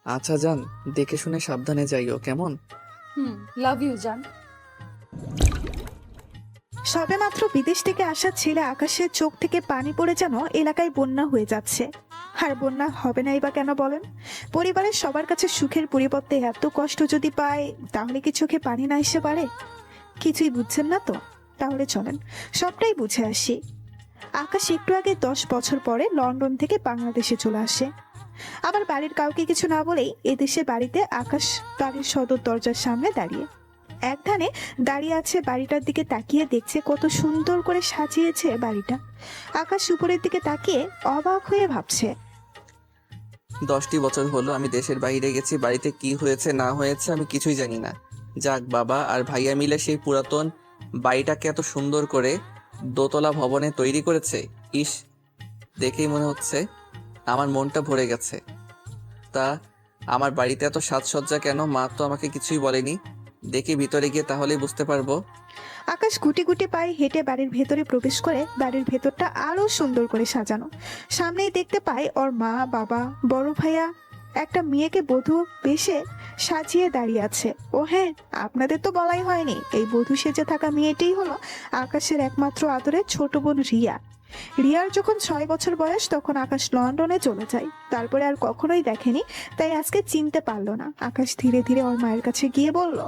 আচ্ছা যান, দেখে শুনে সাবধানে যাইও, কেমন? লাভ ইউ জান। সবেমাত্র বিদেশ থেকে আসা ছেলে আকাশের চোখ থেকে পানি পড়ে যেন এলাকায় বন্যা হয়ে যাচ্ছে। আর বন্যা হবে নাই বা কেন বলেন? পরিবারের সবার কাছে সুখের পরিবর্তে এত কষ্ট যদি পায়, তাহলে কি চোখে পানি না এসে পারে? কিছুই বুঝছেন না তো? তাহলে চলেন সবটাই বুঝে আসি। আকাশ একটু আগে 10 বছর পরে লন্ডন থেকে বাংলাদেশে চলে আসে। আবার বাড়ির কাউকে কিছু না বলেই এদেশে বাড়িতে আকাশ বাড়ির সদর দরজার সামনে দাঁড়িয়ে এক ধানে দাঁড়িয়ে আছে, বাড়িটার দিকে তাকিয়ে দেখছে কত সুন্দর করে সাজিয়েছে বাড়িটা। আকাশ উপরের দিকে তাকিয়ে অবাক হয়ে ভাবছে, 10টি বছর হলো আমি দেশের বাইরে গেছি, বাড়িতে কি হয়েছে না হয়েছে আমি কিছুই জানি না। যাক, বাবা আর ভাইয়া মিলে সেই পুরাতন বাড়িটাকে এত সুন্দর করে দোতলা ভবনে তৈরি করেছে। ইস, দেখেই মনে হচ্ছে আমার মনটা ভরে গেছে। তা আমার বাড়িতে এত সাজসজ্জা কেন? মা তো আমাকে কিছুই বলেনি। দেখি ভিতরে গিয়ে তাহলেই বুঝতে পারবো। আকাশ গুটি গুটি পায়ে হেঁটে বাড়ির ভেতরে প্রবেশ করে বাড়ির ভেতরটা আরো সুন্দর করে সাজানো। সামনেই দেখতে পায় ওর মা, বাবা, বড় ভাইয়া একটা মেয়েকে বধূ বেশে সাজিয়ে দাঁড়িয়ে আছে। ও হ্যাঁ, আপনাদের তো বলাই হয়নি, এই বধূ সেজে থাকা মেয়েটিই হলো আকাশের একমাত্র আদরের ছোট বোন রিয়া। রিয়ার যখন 6 বছর বয়স তখন আকাশ লন্ডনে চলে যায়, তারপরে আর কখনোই দেখেনি, তাই আজকে চিনতে পারলো না। আকাশ ধীরে ধীরে ওর মায়ের কাছে গিয়ে বলল,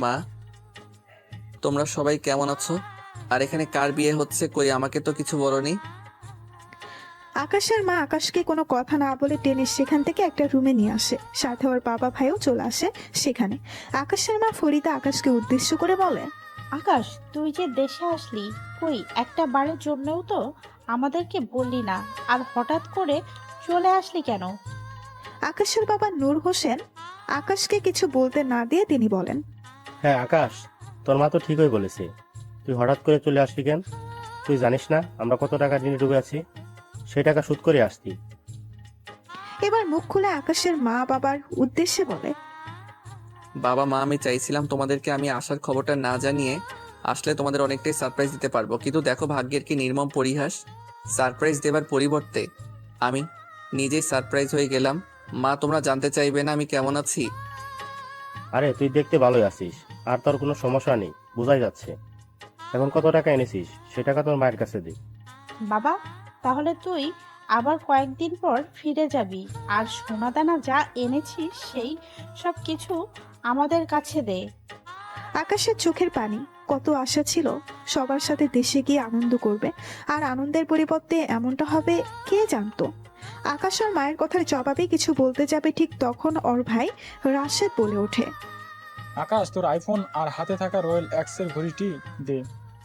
মা, তোমরা সবাই কেমন আছো? আর এখানে কার বিয়ে হচ্ছে? কই আমাকে তো কিছু বলোনি। আকাশের মা আকাশকে কোনো কথা না বলে টেনে সেখান থেকে একটা রুমে নিয়ে আসে, সাথে ওর বাবা ভাইও চলে আসে সেখানে। আকাশের মা ফরিদা আকাশকে উদ্দেশ্য করে বলে, আকাশ, তুই যে দেশে আসলি, কই একটা বারের জন্যও তো আমাদেরকে বললি না, আর হঠাৎ করে চলে আসলি কেন? আকাশের বাবা নূর হোসেন আকাশকে কিছু বলতে না দিয়ে তিনি বলেন, হ্যাঁ আকাশ, তোর মা তো ঠিকই বলেছে। তুই হঠাৎ করে চলে আসলি কেন? তুই জানিস না আমরা কত টাকা ঋণে ডুবে আছি? সেই টাকা শোধ করে আসতি। এবার মুখ খুলে আকাশের মা বাবার উদ্দেশ্যে বলে, বাবা মা, আমি চাইছিলাম তোমাদেরকে আমি আসার খবরটা না জানিয়ে আসলে তোমাদের অনেকটাই সারপ্রাইজ দিতে পারবো, কিন্তু দেখো ভাগ্যের কি নির্মম পরিহাস। সারপ্রাইজ দেবার পরিবর্তে আমি নিজেই সারপ্রাইজ হয়ে গেলাম। মা, তোমরা জানতে চাইবে না আমি কেমন আছি? আরে তুই দেখতে ভালোই আছিস, আর তোর কোনো সমস্যা নেই, বোঝাই যাচ্ছে। এখন কত টাকা এনেছিস সে টাকা তোর মায়ের কাছে দে। বাবা, তাহলে তুই আবার কয়েকদিন পর ফিরে যাবি, আর সোনাদানা যা এনেছিস সেই সব কিছু আমাদের কাছে দে। আকাশের চোখের পানি। কত আশা ছিল সবার সাথে দেশে গিয়ে আনন্দ করবে, আর আনন্দের পরিবর্তে এমনটা হবে কে জানতো। আকাশ ওর মায়ের কথার জবাবে কিছু বলতে যাবে, ঠিক তখন ওর ভাই রাশেদ বলে ওঠে, আকাশ, তোর আইফোন আর হাতে থাকা রয়্যাল এক্সের ঘড়িটি দে,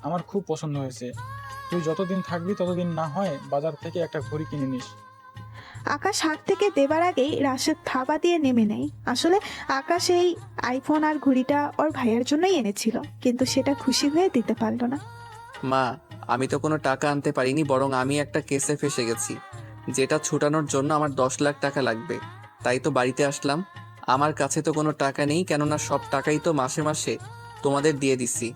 আমার খুব পছন্দ হয়েছে। তুই যতদিন থাকবি ততদিন না হয় বাজার থেকে একটা ঘড়ি কিনে নিস। আকাশ হাত থেকে দেবার আগেই রাশেদ থাবা দিয়ে নেমে নেয়। আসলে আকাশ এই আইফোন আর ঘড়িটা ওর ভাইয়ের জন্যই এনেছিল, কিন্তু সেটা খুশি হয়ে দিতে পারলো না। মা, আমি তো কোনো টাকা আনতে পারিনি, বরং আমি একটা কেসে ফেসে গেছি, যেটা ছুটানোর জন্য আমার 10 লাখ টাকা লাগবে। তাই তো বাড়িতে আসলাম। আমার কাছে তো কোনো টাকা নেই, কেননা সব টাকাই তো মাসে মাসে তোমাদের দিয়ে দিছি।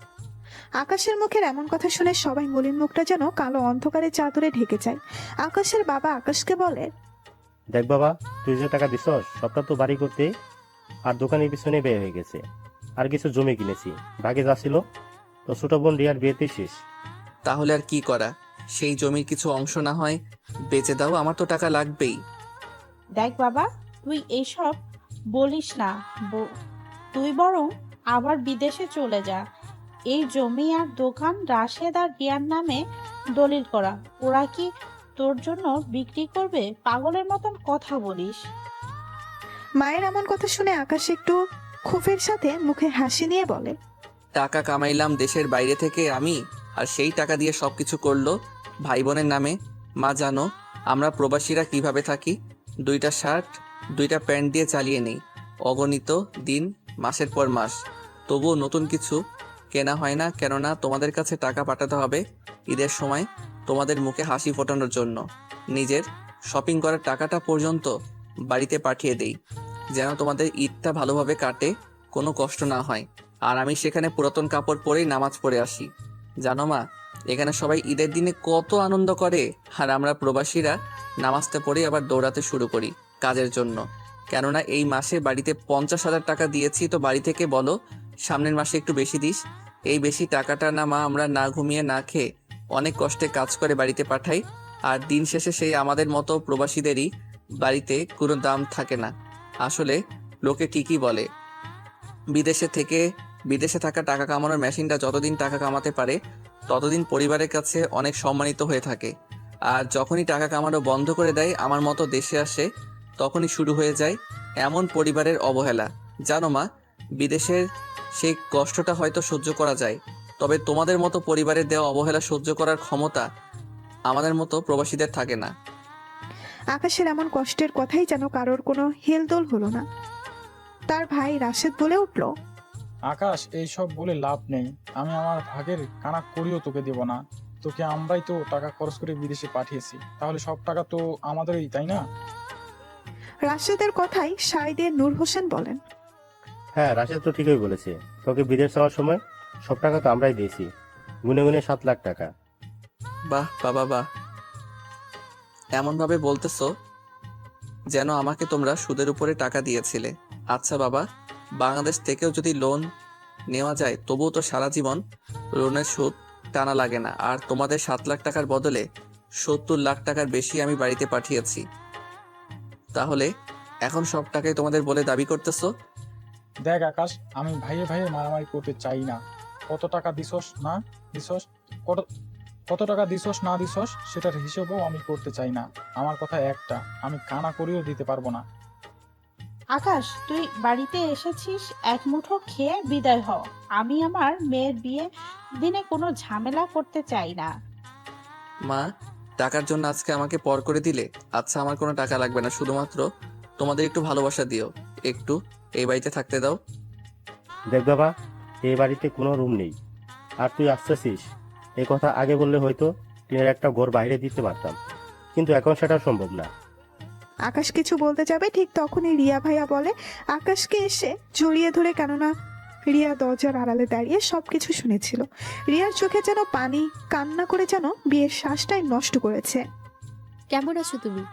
আকাশের মুখের এমন কথা শুনে সবাই মলিন মুখটা যেন কালো অন্ধকারে চাদরে ঢেকে যায়। আকাশের বাবা আকাশকে বলে, দেখ বাবা, তুই যে টাকা দিছস সবটা তো বাড়ি করতে আর দোকানের পিছনে ব্যয় হয়ে গেছে। আর কিছু জমি কিনেছি, ভাগে যা ছিল তো ছোট বোন রিয়ার বিয়েতে শেষ। তাহলে আর কি করা? সেই জমির কিছু অংশ না হয় বেচে দাও, আমার তো টাকা লাগবেই। দেখ বাবা, তুই এইসব বলিস না। তুই বরং আবার বিদেশে চলে যা। এই জমি আর দোকান রাশেদ আর রিয়ার নামে দলিল করা, ওরা কি তোর জন্য বিক্রি করবে? পাগলের মতন কথা বলিস। মায়ের এমন কথা শুনে আকাশ একটু ক্ষোভের সাথে মুখে হাসি নিয়ে বলে, টাকা কামাইলাম দেশের বাইরে থেকে আমি, আর সেই টাকা দিয়ে সবকিছু করলো ভাই বোনের নামে। মা, জানো আমরা প্রবাসীরা কিভাবে থাকি? 2টা শার্ট 2টা প্যান্ট দিয়ে চালিয়ে নেই অগণিত দিন, মাসের পর মাস, তবুও নতুন কিছু কেনা হয় না, কেননা তোমাদের কাছে টাকা পাঠাতে হবে ঈদের সময় তোমাদের মুখে হাসি ফোটানোর জন্য। নিজের শপিং করার টাকাটা পর্যন্ত বাড়িতে পাঠিয়ে দেই, যেন তোমাদের ঈদটা ভালোভাবে কাটে, কোনো কষ্ট না হয়। আর আমি সেখানে পুরাতন কাপড় পরেই নামাজ পড়ে আসি। জানো মা, এখানে সবাই ঈদের দিনে কত আনন্দ করে, আর আমরা প্রবাসীরা নামাজটা পড়ে আবার দৌড়াতে শুরু করি কাজের জন্য। কেননা এই মাসে বাড়িতে 50,000 টাকা দিয়েছি, তো বাড়ি থেকে বলো সামনের মাসে একটু বেশি দিস। এই বেশি টাকাটা না মা আমরা না ঘুমিয়ে না খেয়ে অনেক কষ্টে কাজ করে বাড়িতে পাঠাই, আর দিন শেষে সেই আমাদের মতো প্রবাসীদেরই বাড়িতে কোনো দাম থাকে না। আসলে লোকে ঠিকই বলে, বিদেশে থাকা টাকা কামানোর মেশিনটা যতদিন টাকা কামাতে পারে ততদিন পরিবারের কাছে অনেক সম্মানিত হয়ে থাকে, আর যখনই টাকা কামানো বন্ধ করে দেয় আমার মতো দেশে আসে, তখনই শুরু হয়ে যায় এমন পরিবারের অবহেলা। জানো মা, বিদেশের সেই কষ্টটা হয়তো সহ্য করা যায়, তবে তোমাদের মতো পরিবারের দেওয়া অবহেলা সহ্য করার ক্ষমতা আমাদের মতো প্রবাসীদের থাকে না। আকাশের এমন কষ্টের কথাই যেন কারোর কোনো হেলদোল হলো না। তার ভাই রাশেদ বলে উঠল, আকাশ, এই সব বলে লাভ নেই। আমি আমার ভাগের কানা করিও তোকে দেব না। তোকে আমরাই তো টাকা খরচ করে বিদেশে পাঠিয়েছি, তাহলে সব টাকা তো আমাদেরই, তাই না? রাশেদের কথাই সায় দিয়ে নূর হোসেন বলেন, হ্যাঁ, রাশেদ তো ঠিকই বলেছে। তোকে বিদেশ যাওয়ার সময় সব টাকা তো আমরাই দিয়েছি, গুনে গুনে 7 লাখ টাকা। বাহ বাবা বাহ, এমনভাবে বলতেছো যেন আমাকে তোমরা সুদের উপরে টাকা দিয়েছিলে। আচ্ছা বাবা, বাংলাদেশ থেকেও যদি লোন নেওয়া যায় তবুও তো সারা জীবন লোনের সুদ টানা লাগে না, আর তোমাদের 7 লাখ টাকার বদলে 70 লাখ টাকার বেশি আমি বাড়িতে পাঠিয়েছি। তাহলে এখন সব টাকাই তোমাদের বলে দাবি করতেছো? দেখ আকাশ, আমি ভাইয়ে ভাইয়ে মারামারি করতে চাই না। কত টাকা দিছস না দিছস, কত কত টাকা দিছস না দিছস সেটার হিসেবও আমি করতে চাই না। আমার কথা একটা, আমি কানা করিও দিতে পারবো না। আকাশ, তুই বাড়িতে এসেছিস, এক মুঠো খেয়ে বিদায় হ। আমি আমার মেয়ের বিয়ে দিনে কোনো ঝামেলা করতে চাই না। মা, টাকার জন্য আজকে আমাকে পর করে দিলে? আচ্ছা আমার কোনো টাকা লাগবে না, শুধুমাত্র তোমাদের একটু ভালোবাসা দিও, একটু এই বাড়িতে থাকতে দাও। দেখ বাবা, এই বাড়িতে কোনো রুম নেই, আর তুই আসতেছিস এই কথা আগে বললে হয়তো টিনের একটা ঘর বাইরে দিতে পারতাম, কিন্তু এখন সেটা সম্ভব না। আকাশ কিছু বলতে যাবে ঠিক তখনই রিয়া ভাইয়া বলে আকাশকে এসে জড়িয়ে ধরে, কেননা রিয়া দরজার আড়ালে দাঁড়িয়ে সবকিছু শুনেছিল। রিয়ার চোখে যেন পানি, কান্না করে যেন বিয়ের শ্বাসটাই নষ্ট করেছে। কেমন আছো তুমি?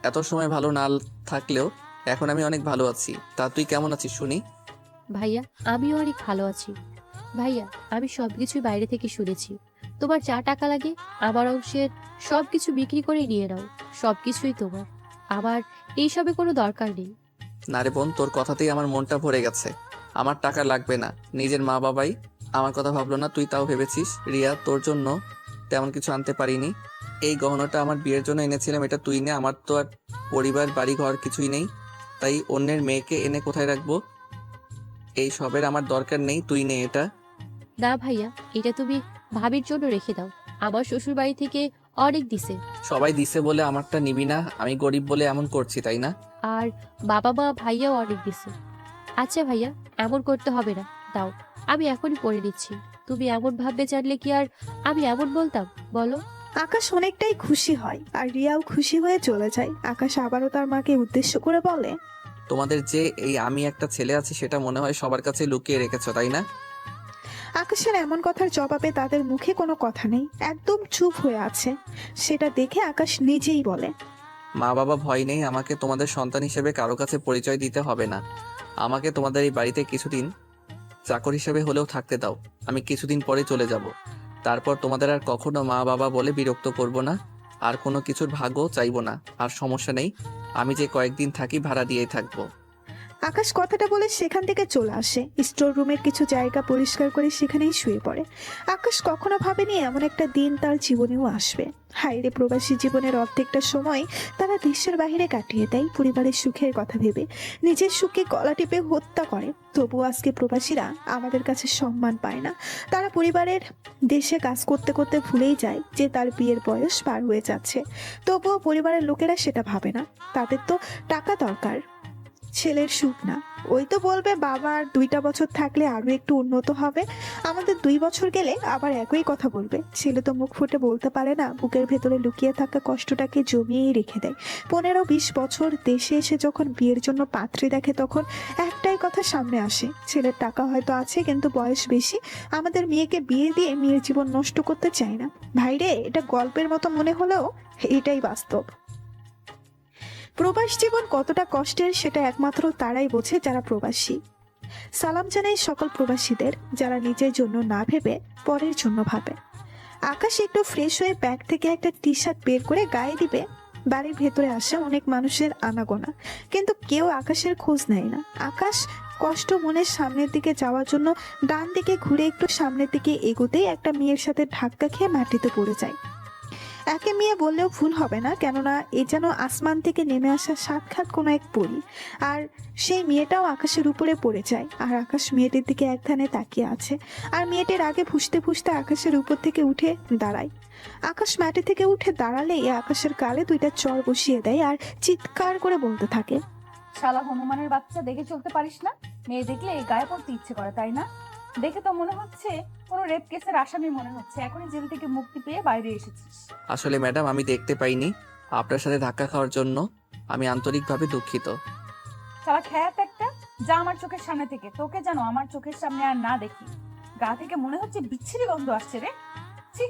এত সময় ভালো না থাকলেও এখন আমি অনেক ভালো আছি। তা তুই কেমন আছিস শুনি? ভাইয়া, আমিও অনেক ভালো আছি। ভাইয়া, আমি সবকিছু বাইরে থেকে শুনেছি। তোমার যা টাকা লাগে আমার অংশের সবকিছু বিক্রি করে নিয়ে নাও, সবকিছুই তোমার। আমার এইসবে কোনো দরকার নেই। না রে বোন, তোর কথাতেই আমার মনটা ভরে গেছে। আমার টাকা লাগবে না, নিজের মা বাবাই আমার কথা ভাবলো না, তুই তাও ভেবেছিস। রিয়া, তোর জন্য তেমন কিছু আনতে পারিনি। এই গহনাটা আমার বিয়ের জন্য এনেছিলাম, এটা তুই নে। আমার তো আর পরিবার বাড়ি ঘর কিছুই নেই, তাই অন্যের মেয়েকে এনে কোথায় রাখবো? এই সবের আমার দরকার নেই, তুই নে এটা। না ভাইয়া, এটা তুমি ভাবির জন্য রেখে দাও। আমার শ্বশুর বাড়ি থেকে অনেক দিছে, সবাই দিছে বলে আমারটা নিবি না? আমি গরিব বলে এমন করছি, তাই না? আর বাবা মা ভাইয়াও অনেক দিছে। আচ্ছা ভাইয়া, এমন করতে হবে না, দাও, আমি এখনই পড়ে নিচ্ছি। তুমি এমন ভাববে জানলে কি আর আমি এমন বলতাম বলো? আকাশ অনেকটাই খুশি হয় আর রিয়াও খুশি হয়ে চলে যায়। আকাশ আবারও তার মাকে উদ্দেশ্য করে বলে, তোমাদের যে এই আমি একটা ছেলে আছে সেটা মনে হয় সবার কাছে লুকিয়ে রেখেছো, তাই না? আকাশের এমন কথার জবাবে তাদের মুখে কোনো কথা নেই, একদম চুপ হয়ে আছে। সেটা দেখে আকাশ নিজেই বলে, মা বাবা ভয় নেই, আমাকে তোমাদের সন্তান হিসেবে কারো কাছে পরিচয় দিতে হবে না। আমাকে তোমাদের এই বাড়িতে কিছুদিন চাকর হিসেবে হলেও থাকতে দাও। আমি কিছুদিন পরে চলে যাব, তারপর তোমাদের আর কখনো মা বাবা বলে বিরক্ত করব না, আর কোনো কিছুর ভাগও চাইবো না। আর সমস্যা নেই, আমি যে কয়েকদিন থাকি ভাড়া দিয়েই থাকবো। আকাশ কথাটা বলে সেখান থেকে চলে আসে, স্টোর রুমের কিছু জায়গা পরিষ্কার করে সেখানেই শুয়ে পড়ে। আকাশ কখনো ভাবেনি এমন একটা দিন তার জীবনেও আসবে। হাইরে, প্রবাসী জীবনের অর্ধেকটা সময় তারা দেশের বাইরে কাটিয়ে দেয় পরিবারের সুখের কথা ভেবে, নিজের সুখকে গলা টিপে হত্যা করে। তবুও আজকে প্রবাসীরা আমাদের কাছে সম্মান পায় না। তারা পরিবারের দেশে কাজ করতে করতে ভুলেই যায় যে তার বিয়ের বয়স পার হয়ে যাচ্ছে। তবুও পরিবারের লোকেরা সেটা ভাবে না, তাদের তো টাকা দরকার, ছেলের সুখ না। ওই তো বলবে বাবা আর 2টা বছর থাকলে আরো একটু উন্নত হবে, আমাদের 2 বছর গেলে আবার একই কথা বলবে। ছেলে তো মুখ ফুটে বলতে পারে না, বুকের ভেতরে লুকিয়ে থাকা কষ্টটাকে জমিয়েই রেখে দেয়। 15-20 বছর দেশে এসে যখন বিয়ের জন্য পাত্রী দেখে তখন একটাই কথা সামনে আসে, ছেলের টাকা হয়তো আছে কিন্তু বয়স বেশি, আমাদের মেয়েকে বিয়ে দিয়ে মেয়ের জীবন নষ্ট করতে চায় না। ভাইরে, এটা গল্পের মতো মনে হলেও এটাই বাস্তব। প্রবাস জীবন কতটা কষ্টের সেটা একমাত্র তারাই বোঝে যারা প্রবাসী। সালাম জানাই সকল প্রবাসীদের যারা নিজের জন্য না ভেবে পরের জন্য ভাবে। আকাশ একটু ফ্রেশ হয়ে ব্যাগ থেকে একটা টি শার্ট বের করে গায়ে দিবে। বাড়ির ভেতরে আসে অনেক মানুষের আনাগোনা, কিন্তু কেউ আকাশের খোঁজ নেয় না। আকাশ কষ্ট মনে সামনের দিকে যাওয়ার জন্য ডান দিকে ঘুরে একটু সামনের দিকে এগোতেই একটা মেয়ের সাথে ধাক্কা খেয়ে মাটিতে পড়ে যায়। একে মেয়ে বললেও ভুল হবে না, কেননা এ যেন আসমান থেকে নেমে আসা সাক্ষাৎ কোনো এক পরী। আর সেই মেয়েটাও আকাশের উপরে পড়ে যায়, আর আকাশ মেয়েটির দিকে এক ধ্যানে তাকিয়ে আছে। আর মেয়েটির আগে ফুসতে ফুসতে আকাশের উপর থেকে উঠে দাঁড়ায়। আকাশ মাটি থেকে উঠে দাঁড়ালেই আকাশের গালে দুইটা চড় বসিয়ে দেয় আর চিৎকার করে বলতে থাকে, শালা হনুমানের বাচ্চা, দেখে চলতে পারিস না? মেয়ে দেখলে এই গায়ে পড়তে ইচ্ছে করে, তাই না? দেখে তো মনে হচ্ছে কোনো রেপ কেসের আসামি মনে হচ্ছে। এখনই জেল থেকে মুক্তি পেয়ে বাইরে এসেছিস। আসলে ম্যাডাম আমি দেখতে পাইনি, আপনার সাথে ধাক্কা খাওয়ার জন্য আমি আন্তরিকভাবে দুঃখিত। শালা খ্যাত একটা, যা আমার চোখের সামনে থেকে। তোকে যেন আমার চোখের সামনে আর না দেখি। গা থেকে মনে হচ্ছে বিচ্ছিরি গন্ধ আসছে রে। ছি।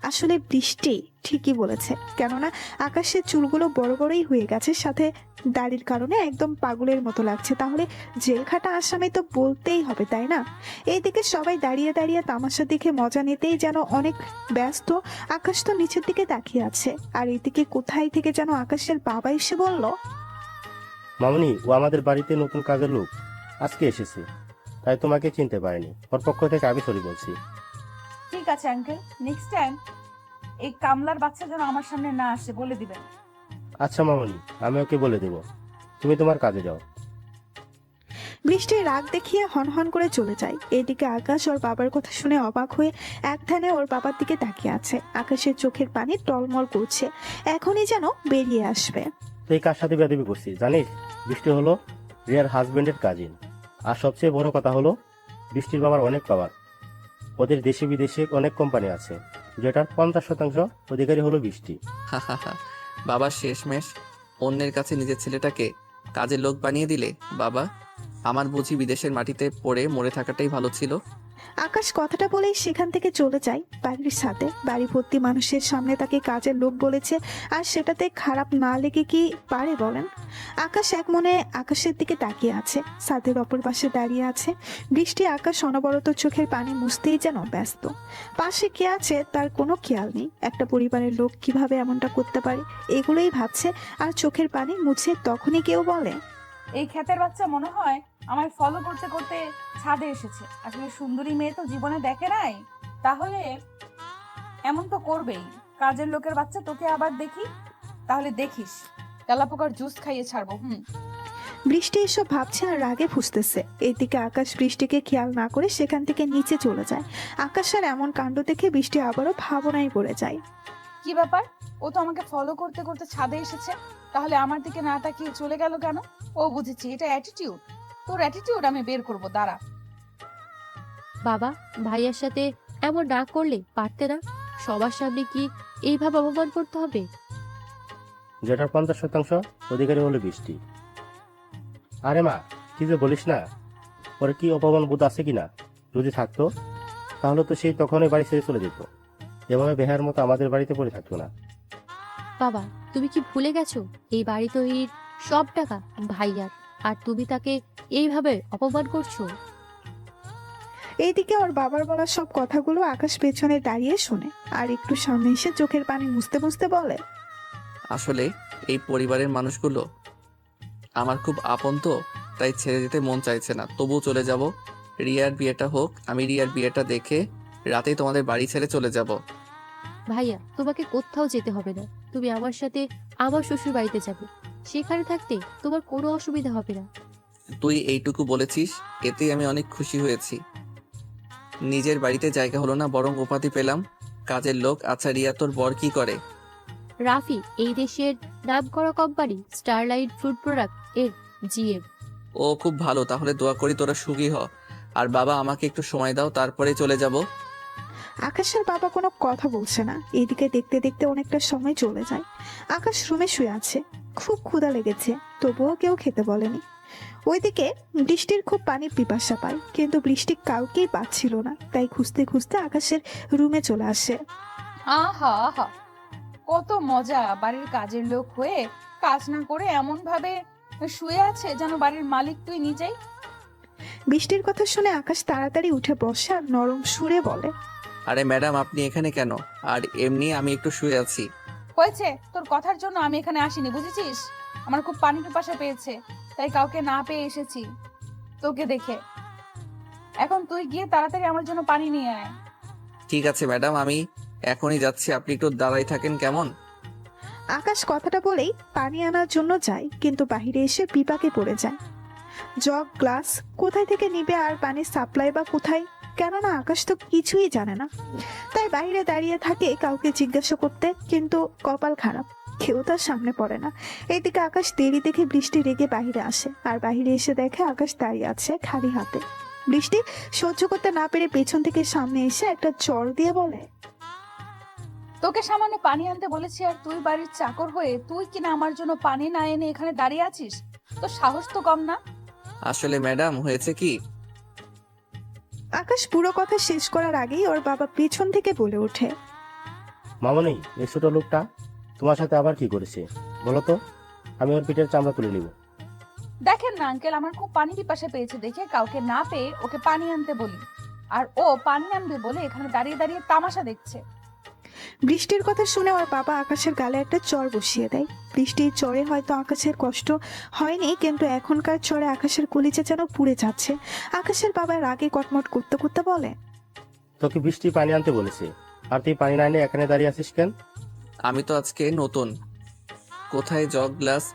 আসলে বৃষ্টি ঠিকই বলেছে, কেননা আকাশের চুলগুলো বড় বড়ই হয়ে গেছে, সাথে দাড়ির কারণে একদম পাগলের মতো লাগছে। তাহলে জেলখাটা আসামি তো বলতেই হবে, তাই না? এইদিকে সবাই দাঁড়িয়ে দাঁড়িয়ে তামাশা দেখে মজা নিতেই যেন অনেক ব্যস্ত। আকাশ তো নিচের দিকে তাকিয়ে আছে, আর এইদিকে কোথায় থেকে যেন আকাশের বাবা এসে বলল, মামনি, ও আমাদের বাড়িতে নতুন কাজের লোক, আজকে এসেছে, তাই তোমাকে চিনতে পারেনি। ওর পক্ষ থেকে আমি সরি বলছি। ঠিক আছে আঙ্কেল, নেক্সট টাইম এই কামলার বাচ্চা যেন আমার সামনে না আসে বলে দিবেন। আচ্ছা মামনি, আমি ওকে বলে দেব, তুমি তোমার কাজে যাও। বৃষ্টির রাগ দেখিয়ে হনহন করে চলে যায়। এদিকে আকাশ ওর বাবার কথা শুনে অবাক হয়ে এক ধ্যানে ওর বাবার দিকে তাকিয়ে আছে। আকাশের চোখের পানি টলমল করছে, এখনই যেন বেরিয়ে আসবে। তুই কার সাথে বেয়াদবি করছিস জানিস? বৃষ্টি হলো রিয়ার হাজবেন্ডের কাজিন। আর সবচেয়ে বড় কথা হলো, বৃষ্টির বাবার অনেক পাওয়ার। ওদের দেশে বিদেশে অনেক কোম্পানি আছে, যেটার 50% অধিকারী হলো বৃষ্টি। বাবা শেষমেশ অন্যের কাছে নিজের ছেলেটাকে কাজের লোক বানিয়ে দিলে। বাবা, আমার বুঝি বিদেশের মাটিতে পড়ে মরে থাকাটাই ভালো ছিল? আকাশ কথাটা বলেই সেখান থেকে চলে যায় বাড়ির সাথে। বাড়ি ভর্তি মানুষের সামনে তাকে কাজের লোক বলেছে, আর সেটাতে খারাপ না লেগে কি পারে বলেন? আকাশ এক মনে আকাশের দিকে তাকিয়ে আছে। ছাদের অপর পাশে দাঁড়িয়ে আছে বৃষ্টি। আকাশ অনবরত চোখের পানি মুছতেই যেন ব্যস্ত। পাশে কে আছে তার কোনো খেয়াল নেই। একটা পরিবারের লোক কিভাবে এমনটা করতে পারে, এগুলোই ভাবছে আর চোখের পানি মুছে তখনই কেউ বলে, এই ক্ষেতের বাচ্চা মনে হয় আমায় ফলো করতে করতে ছাদে এসেছে। আসলে সুন্দরী মেয়ে তো জীবনে দেখে নাই, তাহলে এমন তো করবেই। কাজের লোকের বাচ্চা, তোকে আবার দেখি, তাহলে দেখিস তেলাপোকার জুস খাইয়ে ছাড়বো। বৃষ্টি এসব ভাবছে আর রাগে ফুঁসতেছে। এদিকে আকাশ বৃষ্টিকে খেয়াল না করে সেখান থেকে নিচে চলে যায়। আকাশের এমন কাণ্ড দেখে বৃষ্টি আবারও ভাবনায় পড়ে যায়। কি ব্যাপার, ও তো আমাকে ফলো করতে করতে ছাদে এসেছে, তাহলে আমার দিকে না তাকিয়ে চলে গেল কেন? ও বুঝেছি, এটা অ্যাটিটিউড। তোর অ্যাটিটিউড আমি বের করবো, দাঁড়া। বাবা, ভাইয়ার সাথে এমন না করলে পারতে না? সবার সামনে কি এইভাবে অপমান করতে হবে? যেটার 50% অধিকারী হলো বৃষ্টি। আরে মা, কি যে বলিস না, ওর কি অপমান বোধ আছে কিনা? যদি থাকতো তাহলে তো সেই তখনই বাড়ি ছেড়ে চলে যেত, এভাবে বেহার মতো আমাদের বাড়িতে পড়ে থাকতো না। বাবা, তুমি কি ভুলে গেছো এই বাড়ি তৈরির সব টাকা ভাইয়ার, আর তুমি তাকে এইভাবে অপমান করছো? এইদিকে ওর বাবার বলা সব কথাগুলো আকাশ পেছনে দাঁড়িয়ে শোনে, আর একটু সামনে এসে চোখের পানি মুছতে মুছতে বলে, আসলে এই পরিবারের মানুষগুলো আমার খুব আপন, তো তাই ছেড়ে যেতে মন চাইছে না। তবুও চলে যাব। রিয়ার বিয়েটা হোক, আমি রিয়ার বিয়েটা দেখে রাতেই তোমাদের বাড়ি ছেড়ে চলে যাব। ভাইয়া, তোমাকে কোথাও যেতে হবে না। তুমি আমার সাথে আমার শ্বশুর বাড়িতে যাবে। সেখানে থাকতে তোমার কোনো অসুবিধা হবে না। তুই এইটুকু বলেছিস, এতেই আমি অনেক খুশি হয়েছি। নিজের বাড়িতে জায়গা হলো না, বরং উপাধি পেলাম কাজের লোক। আচ্ছা রিয়া, তোর বর কি করে? রাফি এই দেশের নামকরা কোম্পানি স্টারলাইট ফুড প্রোডাক্ট এর জিএম। ও খুব ভালো, তাহলে দোয়া করি তোরা সুখী হ। আর বাবা, আমাকে একটু সময় দাও, তারপরে চলে যাব। আকাশের বাবা কোনো কথা বলছে না। এইদিকে দেখতে দেখতে অনেকটা সময় চলে যায়। আকাশ রুমে শুয়ে আছে, খুব ক্ষুধা লেগেছে, তবুও কেউ খেতে বলেনি। ওইদিকে বৃষ্টির খুব পানির পিপাসা পায়, কিন্তু বৃষ্টি কাউকেই পাচ্ছিল না। তাই খুঁজতে খুঁজতে আকাশের রুমে চলে আসে। আহা আহা, কত মজা বাড়ির কাজের লোক হয়ে কাজ না করে এমন ভাবে শুয়ে আছে যেন বাড়ির মালিক তুই নিজেই। বৃষ্টির কথা শুনে আকাশ তাড়াতাড়ি উঠে বসে আর নরম সুরে বলে, আরে ম্যাডাম, আপনি এখানে কেন? আর এমনি আমি একটু শুয়ে আছি। হয়েছে, তোর কথার জন্য আমি এখানে আসিনি, বুঝেছিস? আমার খুব পানি পিপাসা পেয়েছে, তাই কাউকে না পেয়ে এসেছি তোকে দেখে। এখন তুই গিয়ে তাড়াতাড়ি আমার জন্য পানি নিয়ে আয়। ঠিক আছে ম্যাডাম, আমি এখনই যাচ্ছি, আপনি একটু দাঁড়াই থাকেন কেমন? আকাশ কথাটা বলেই পানি আনার জন্য যায়, কিন্তু বাহিরে এসে বিপাকে পড়ে যায়। জগ গ্লাস কোথায় থেকে নিবে আর পানির সাপ্লাই বা কোথায়, কেননা আকাশ তো কিছুই জানে না। তাই বাইরে দাঁড়িয়ে থাকে কাউকে জিজ্ঞাসা করতে, কিন্তু কপাল খারাপ, কেউ তার সামনে পড়ে না। এইদিকে আকাশ দেরি দেখে বৃষ্টি রেগে বাহিরে আসে, আর বাহিরে এসে দেখে আকাশ দাঁড়িয়ে আছে খালি হাতে। বৃষ্টি সহ্য করতে না পেরে পেছন থেকে সামনে এসে একটা চড় দিয়ে বলে, তোকে সামান্য পানি আনতে বলেছি আর তুই বাড়ির চাকর হয়ে তুই কিনা আমার জন্য পানি না এনে এখানে দাঁড়িয়ে আছিস? তোর সাহস তো কম না। আসলে ম্যাডাম, হয়েছে কি, আকাশ পুরো কথা শেষ করার আগেই ওর বাবা পেছন থেকে বলে ওঠে, মামনি, এই ছোট লোকটা তোমার সাথে আবার কি করেছে বলো তো? আমি ওর পিঠের চামড়া তুলে নিব। দেখেন না আঙ্কেল, আমার খুব পানি পিপাসা পেয়েছে দেখে কাউকে না পেয়ে ওকে পানি আনতে বলি, আর ও পানি আনবে বলে এখানে দাঁড়িয়ে দাঁড়িয়ে তামাশা দেখছে। বৃষ্টির কথা শুনে ওর বাবা আকাশের গালে একটা চড় বসিয়ে দেয়। বৃষ্টির চড়ে হয়তো আকাশের কষ্ট হয়নি, কিন্তু এখনকার চড়ে আকাশের কলিজা যেন পুড়ে যাচ্ছে। আকাশের বাবা রাগে কটমট করতে করতে বলে, তোকে বৃষ্টি পানি আনতে বলেছে, আর তুই পানি না এনে এখানে দাঁড়িয়ে আছিস কেন? আমি তো আজকে নতুন, কোথায় জগ গ্লাস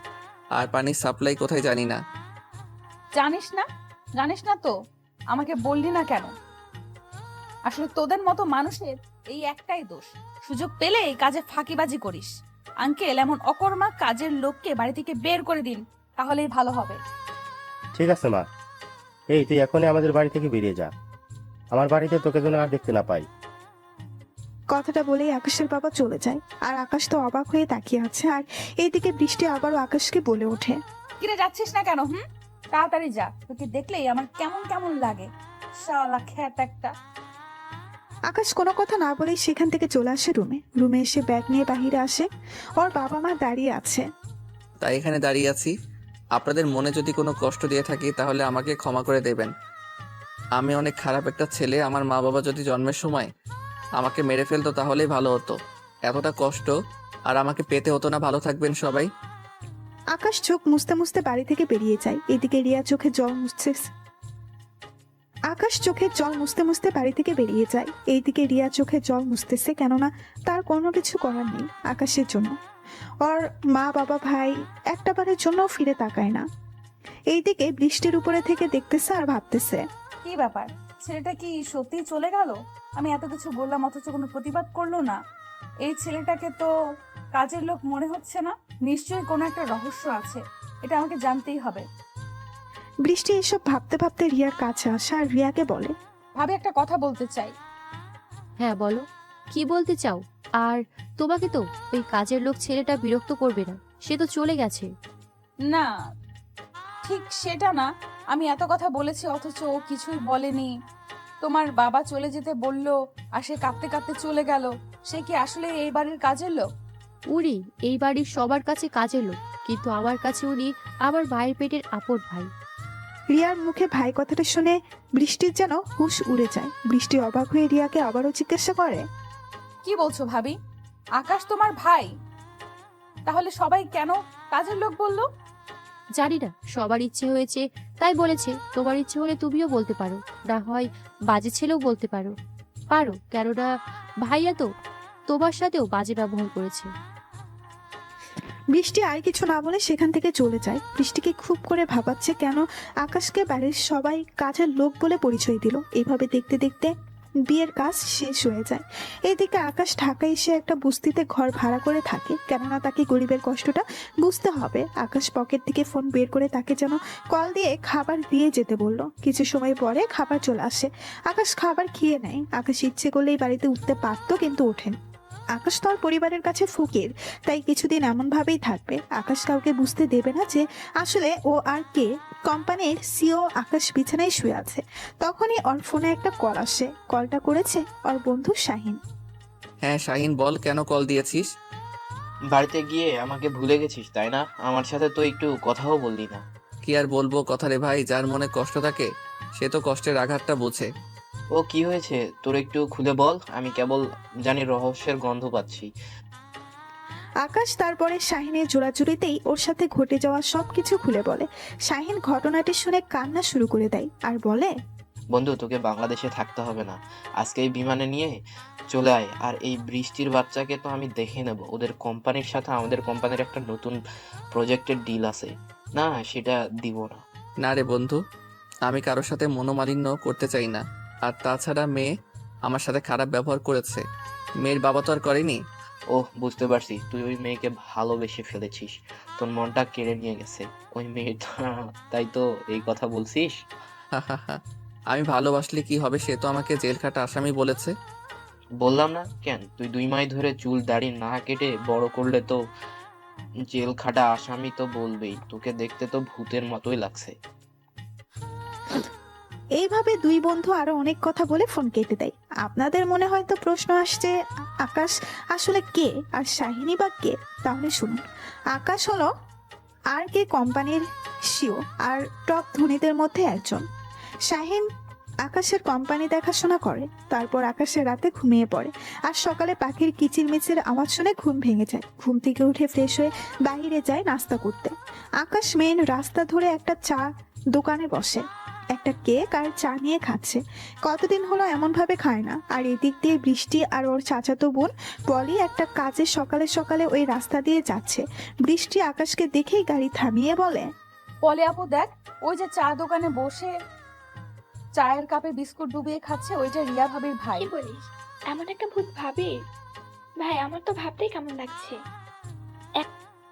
আর পানির সাপ্লাই কোথায় জানি না। জানিস না? জানিস না তো আমাকে বললি না কেন? আসলে তোদের মতো মানুষের এই একটাই দোষ, সুযোগ পেলে এই কাজে ফাঁকিবাজি করিস। আঙ্কেল, এমন অকর্মা কাজের লোককে বাড়ি থেকে বের করে দিন, তাহলেই ভালো হবে। ঠিক আছে মা, এই তুই এখনই আমাদের বাড়ি থেকে বেরিয়ে যা, আমার বাড়িতে তোকে যেন আর দেখতে না পাই। কথাটা বলেই আকাশের বাবা চলে যায়। আর আকাশ তো অবাক হয়ে তাকিয়ে আছে। আর এইদিকে বৃষ্টি আবারও আকাশকে বলে ওঠে, কিরে যাচ্ছিস না কেন? তাড়াতাড়ি যা, তোকে দেখলেই আমার কেমন কেমন লাগে, শালা খ্যাত একটা। আকাশ কোনো কথা না বলেই সেখান থেকে চলে আসে রুমে এসে ব্যাগ নিয়ে বাহিরে আসে। ওর বাবা মা দাঁড়িয়ে আছে। তাই এখানে দাঁড়িয়ে আছি। আপনাদের মনে যদি কোনো কষ্ট দিয়ে থাকি তাহলে আমাকে ক্ষমা করে দেবেন। আমি অনেক খারাপ একটা ছেলে। আমার মা বাবা যদি জন্মের সময় আমাকে মেরে ফেলতো তাহলেই ভালো হতো। এতটা কষ্ট আর আমাকে পেতে হতো না। ভালো থাকবেন সবাই। আকাশ চোখ মুছতে মুছতে বাড়ি থেকে বেরিয়ে যায়। এদিকে রিয়া চোখের জল মুছতে বাড়ি থেকে বেরিয়ে যায়। এইদিকে রিয়া চোখে জল মুছতেছে, কেননা তার কোনো কিছু করার নেই আকাশের জন্য। ওর মা বাবা ভাই একটা বারের জন্য ফিরে তাকায় না। এইদিকে বৃষ্টির উপরে থেকে দেখতেছে আর ভাবতেছে, কি ব্যাপার, ছেলেটা কি সত্যি চলে গেল? আমি এত কিছু বললাম অথচ কোনো প্রতিবাদ করলো না। এই ছেলেটাকে তো কাজের লোক মনে হচ্ছে না। নিশ্চয়ই কোনো একটা রহস্য আছে, এটা আমাকে জানতেই হবে। বৃষ্টি এসব ভাবতে ভাবতে রিয়ার কাছে আসে আর রিয়াকে বলে, ভাবি, একটা কথা বলতে চাই। হ্যাঁ বলো, কি বলতে চাও? আর তোমাকে তো ওই কাজের লোক ছেলেটা বিরক্ত করবে না, সে তো চলে গেছে। না, ঠিক সেটা না। আমি এত কথা বলেছি অথচ ও কিছুই বলেনি। তোমার বাবা চলে যেতে বললো আর সে কাঁদতে কাঁদতে চলে গেল। সে কি আসলে এই বাড়ির কাজের লোক? উনি এই বাড়ির সবার কাছে কাজের লোক, কিন্তু আমার কাছে উনি আমার ভাইয়ের পেটের আপন ভাই। রিয়ার মুখে ভাই কথাটা শুনে বৃষ্টির যেন হুঁশ উড়ে যায়। বৃষ্টি অবাক হয়ে রিয়াকে আবারও জিজ্ঞাসা করে, কি বলছো ভাবি? আকাশ তোমার ভাই? তাহলে সবাই কেন কাজের লোক বললো? জানি না, সবার ইচ্ছে হয়েছে তাই বলেছে। তোমার ইচ্ছে হলে তুমিও বলতে পারো, না হয় বাজে ছেলেও বলতে পারো। কেননা ভাইয়া তো তোমার সাথেও বাজে ব্যবহার করেছে। বৃষ্টি আর কিছু না বলে সেখান থেকে চলে যায়। বৃষ্টিকে খুব করে ভাবাচ্ছে কেন আকাশকে বাড়ির সবাই কাজের লোক বলে পরিচয় দিল। এভাবে দেখতে দেখতে বিয়ের কাজ শেষ হয়ে যায়। এদিকে আকাশ ঢাকায় এসে একটা বস্তিতে ঘর ভাড়া করে থাকে, কেননা তাকে গরিবের কষ্টটা বুঝতে হবে। আকাশ পকেট থেকে ফোন বের করে তাকে যেন কল দিয়ে খাবার দিয়ে যেতে বলল। কিছু সময় পরে খাবার চলে আসে। আকাশ খাবার খেয়ে নেয়। আকাশ ইচ্ছে করলেই বাড়িতে উঠতে পারতো, কিন্তু ওঠেন। আকাশ তো আর পরিবারের কাছে ফকির, তাই কিছুদিন এমন ভাবেই থাকবে। আকাশ কাউকে বুঝতে দেবে না যে আসলে ও আর কে। কোম্পানির সিও আকাশ বিছানায় শুয়ে আছে। তখনই ওর ফোনে একটা কল আসে। কলটা করেছে ওর বন্ধু শাহিন। হ্যাঁ শাহিন, বল, কেন কল দিয়েছিস? বাড়িতে গিয়ে আমাকে ভুলে গেছিস তাই না? আমার সাথে তো একটু কথাও বললি না। কি আর বলবো কথা রে ভাই, যার মনে কষ্ট থাকে সে তো কষ্টের আঘাতটা বোঝে। ও কি হয়েছে তোর একটু খুলে বল, আমি কেবল জানি রহস্যের গন্ধ পাচ্ছি। আকাশ তারপরে শাহিনের জোড়াজুড়িতেই ওর সাথে ঘটে যাওয়া সবকিছু খুলে বলে। শাহিন ঘটনাটি শুনে কান্না শুরু করে দেয় আর বলে, বন্ধু, তোকে বাংলাদেশে থাকতে হবে না, আজকেই বিমানে নিয়ে চলে আয়। আর এই বৃষ্টির বাচ্চাকে তো আমি দেখে নেব। ওদের কোম্পানির সাথে আমাদের কোম্পানির একটা নতুন প্রজেক্টের ডিল আছে, না সেটা দিব না। না রে বন্ধু, আমি কারোর সাথে মনোমালিন্য করতে চাই না। আর তাছাড়া মেয়ে আমার সাথে খারাপ ব্যবহার করেছে, মেয়ের বাবা তো আর করেনি। ওহ, বুঝতে পারছি, তুই ওই মেয়েকে ভালোবেসে ফেলেছিস, তোর মনটা কেড়ে নিয়ে গেছে ওই মেয়েটা, তাই তো এই কথা বলছিস। আমি ভালোবাসলে কি হবে, সে তো আমাকে জেল খাটা আসামি বলেছে। বললাম না কেন, তুই 2 মাস ধরে চুল দাড়ি না কেটে বড় করলে তো জেল খাটা আসামি তো বলবেই। তোকে দেখতে তো ভূতের মতোই লাগছে। এইভাবে দুই বন্ধু আরো অনেক কথা বলে ফোন কেটে দেয়। আপনাদের মনে হয়তো প্রশ্ন আসছে, আকাশ আসলে কে আর শাহিনী বা কে? তাহলে শুনুন, আকাশ হলো আর কে কোম্পানির সিও আর টপ ধনীদের মধ্যে একজন। শাহিন আকাশের কোম্পানি দেখাশোনা করে, তারপর আকাশের রাতে ঘুমিয়ে পড়ে আর সকালে পাখির কিচিরমিচির আওয়াজ শুনে ঘুম ভেঙে যায়। ঘুম থেকে উঠে ফ্রেশ হয়ে বাইরে যায় নাস্তা করতে। আকাশ মেন রাস্তা ধরে একটা চা দোকানে বসে, একটা কেক আর চা নিয়ে খাচ্ছে। কতদিন হলো এমন ভাবে খায় না। আর এদিক দিয়ে বৃষ্টি আর ওর চাচাতো বোন পলি একটা কাজে সকালে সকালে ওই রাস্তা দিয়ে যাচ্ছে। বৃষ্টি আকাশকে দেখেই গাড়ি থামিয়ে বলে, পলে আপু দেখ, ওই যে চা দোকানে বসে চায়ের কাপে বিস্কুট ডুবিয়ে খাচ্ছে, ওইটা রিয়া ভাবির ভাই। কি বলিস? এমন একটা ভূত ভাবে? ভাই, আমার তো ভাবতেই কেমন লাগছে।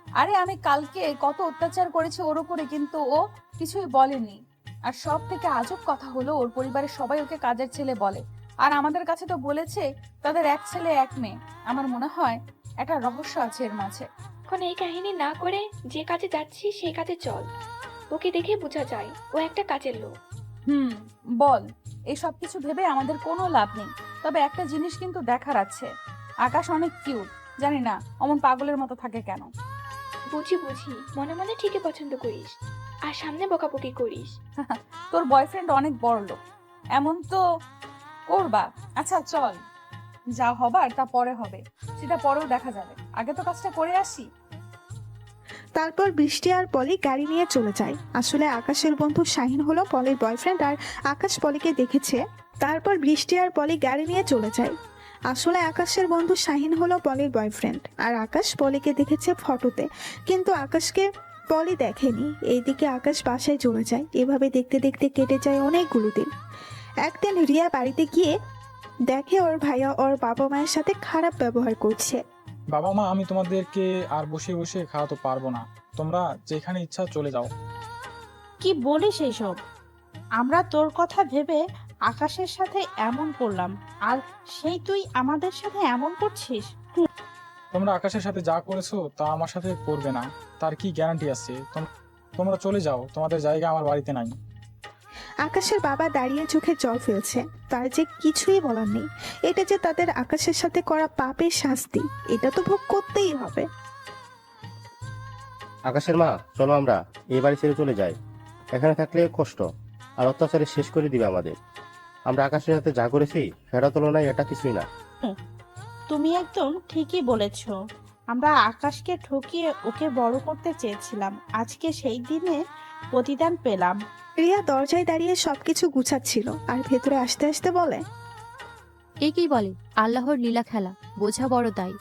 আরে আমি কালকে কত অত্যাচার করেছি ওর উপরে, কিন্তু ও কিছুই বলেনি। আর সব থেকে আজব কথা হলো, ওর পরিবারের সবাই ওকে কাজের ছেলে বলে। আর আমাদের কাছে তো বলেছে তাদের এক ছেলে এক মেয়ে। আমার মনে হয় একটা রহস্য আছে এর মাঝে। এখন এই কাহিনী না করে যে কাজে যাচ্ছি সেই কাজে চল। ওকে দেখে বোঝা যায় ও একটা কাজের লোক। বল। এই সব কিছু ভেবে আমাদের কোনো লাভ নেই, তবে একটা জিনিস কিন্তু দেখার আছে। আকাশ অনেক কিউট, জানি না অমন পাগলের মতো থাকে কেন। বুঝি বুঝি, মনে মনে ঠিকই পছন্দ করিস আর সামনে বকাবকি করিস। তোর বয়ফ্রেন্ড অনেক বড় লোক, এমন তো করবা। আচ্ছা চল, যা হবার তা পরে হবে, সেটা পরেও দেখা যাবে। আগে তো কাজটা করে আসি। তারপর বৃষ্টি আর পলি গাড়ি নিয়ে চলে যায়। আসলে আকাশের বন্ধু শাহিন হলো পলির বয়ফ্রেন্ড আর আকাশ পলিকে দেখেছে। তারপর বৃষ্টি আর পলি গাড়ি নিয়ে চলে যায়। আসলে আকাশের বন্ধু শাহিন হলো পলির বয়ফ্রেন্ড আর আকাশ পলিকে দেখেছে ফটোতে, কিন্তু আকাশকে পলি দেখেনি। এইদিকে আকাশ বাসায় চলে যায়। এভাবে দেখতে দেখতে কেটে যায় অনেকগুলো দিন। একদিন রিয়া বাড়িতে গিয়ে দেখে ওর ভাইয়া ওর বাবা মায়ের সাথে খারাপ ব্যবহার করছে। বাবা মা, আমি তোমাদেরকে আর বসে বসে খাওয়াতে পারবো না, তোমরা যেখানে ইচ্ছা চলে যাও। কি বলিস এইসব? আমরা তোর কথা ভেবে আকাশের সাথে এমন করলাম, আর সেই তুই আমাদের সাথে এমন করছিস? তোমরা আকাশের সাথে যা করেছো তা আমার সাথে করবে না, তার কি গ্যারান্টি আছে? তোমরা চলে যাও, তোমাদের জায়গা আমার বাড়িতে নাই। আকাশের বাবা দাঁড়িয়ে চোখে জল ফেলছে। তার যে কিছুই বলার নেই। এটা যে তাদের আকাশের সাথে করা পাপের শাস্তি, এটা তো ভোগ করতেই হবে। আকাশের মা, চলো আমরা এই বাড়ি ছেড়ে চলে যাই। এখানে থাকলে কষ্ট আর অত্যাচারে শেষ করে দিবে আমাদের। আমরা আকাশের সাথে যা করেছি সেটা তুলনায় এটা কিছুই না। তুমি একদম ঠিকই বলেছ। আমরা আকাশকে ঠকিয়ে ওকে বড় করতে চেয়েছিলাম, আজকে সেই দিনে প্রতিদান পেলাম। রিয়া দরজায় দাঁড়িয়ে সবকিছু গুছাচ্ছিল আর ভেতরে আসতে আসতে বলে, একেই বলে আল্লাহর লীলা খেলা, বোঝা বড় তাই।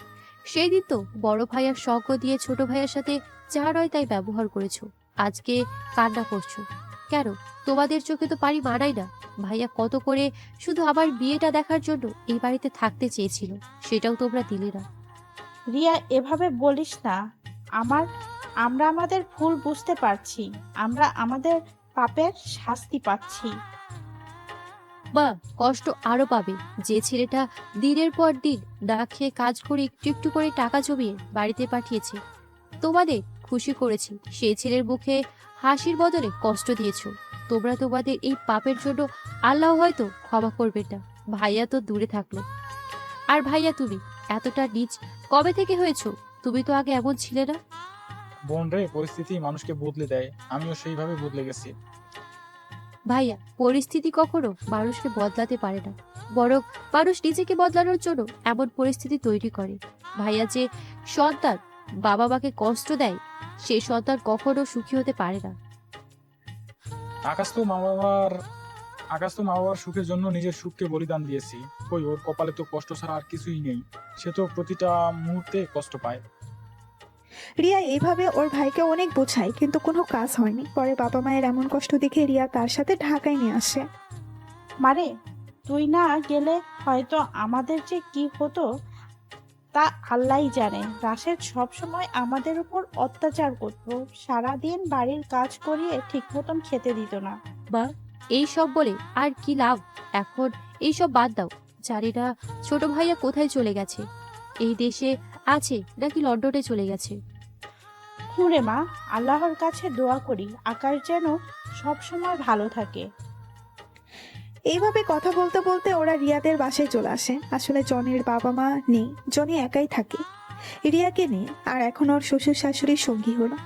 সেই দিন তো বড় ভাইয়ার সঙ্গ দিয়ে ছোট ভাইয়ার সাথে যা রয় তাই ব্যবহার করেছো, আজকে কান্না করছো কেন? তোমাদের চোখে তো পারি মানাই না। ভাইয়া কত করে শুধু আমার বিয়েটা দেখার জন্য এই বাড়িতে থাকতে চেয়েছিল, সেটাও তোমরা দিলে না। রিয়া, এভাবে বলিস না। আমরা আমাদের ভুল বুঝতে পারছি, আমরা আমাদের পাপের শাস্তি পাচ্ছি। বা কষ্ট আরো পাবে। যে ছেলেটা দিনের পর দিন না খেয়ে কাজ করে একটু একটু করে টাকা জমিয়ে বাড়িতে পাঠিয়েছে, তোমাদের খুশি করেছি, সেই ছেলের মুখে হাসির বদলে কষ্ট দিয়েছো। তোমরা তোমাদের এই পাপের জন্য আল্লাহ হয়তো ক্ষমা করবেন না। ভাইয়া তো দূরে থাকলো, আর ভাইয়া তুমি এতটা নিচ কবে থেকে হয়েছো? তুমি তো আগে এমন ছিলে না। বোন রে, পরিস্থিতি মানুষকে বদলে দেয়, আমিও সেইভাবে বদলে গেছি। ভাইয়া, পরিস্থিতি কখনো মানুষকে বদলাতে পারে না, বরং মানুষ নিজেকে বদলানোর জন্য এমন পরিস্থিতি তৈরি করে। ভাইয়া, যে সন্তান বাবা মাকে কষ্ট দেয় সেই সন্তান কখনো সুখী হতে পারে না। আকাশ তো মা বাবার সুখের জন্য নিজের সুখকে বলিদান দিয়েছি। কই, ওর কপালে তো কষ্ট ছাড়া আর কিছুই নেই। সে তো প্রতিটা মুহূর্তে কষ্ট পায়। রিয়া এইভাবে ওর ভাইকে অনেক বোঝায়, কিন্তু কোনো কাজ হয়নি। পরে বাবা মায়ের এমন কষ্ট দেখে রিয়া তার সাথে ঢাকায় নিয়ে আসে। মারে, তুই না গেলে হয়তো আমাদের যে কি হতো তা আল্লাহই জানে। রাশেদ সবসময় আমাদের উপর অত্যাচার করতো, সারাদিন বাড়ির কাজ করিয়ে ঠিক মতন খেতে দিত না। মা, এই সব বলে আর কি লাভ? এখন এই সব বাদ দাও। জানি না ছোট ভাইয়া কোথায় চলে গেছে, এই দেশে আছে নাকি লন্ডনে চলে গেছে। হুরে মা, আল্লাহর কাছে দোয়া করি আকাশ যেন সব সময় ভালো থাকে। এইভাবে কথা বলতে বলতে ওরা রিয়াদের বাসায় চলে আসে। আসলে জনির বাবা মা নেই, জনি একাই থাকে রিয়াকে নিয়ে, আর এখন ওর শ্বশুর শাশুড়ির সঙ্গী হলো।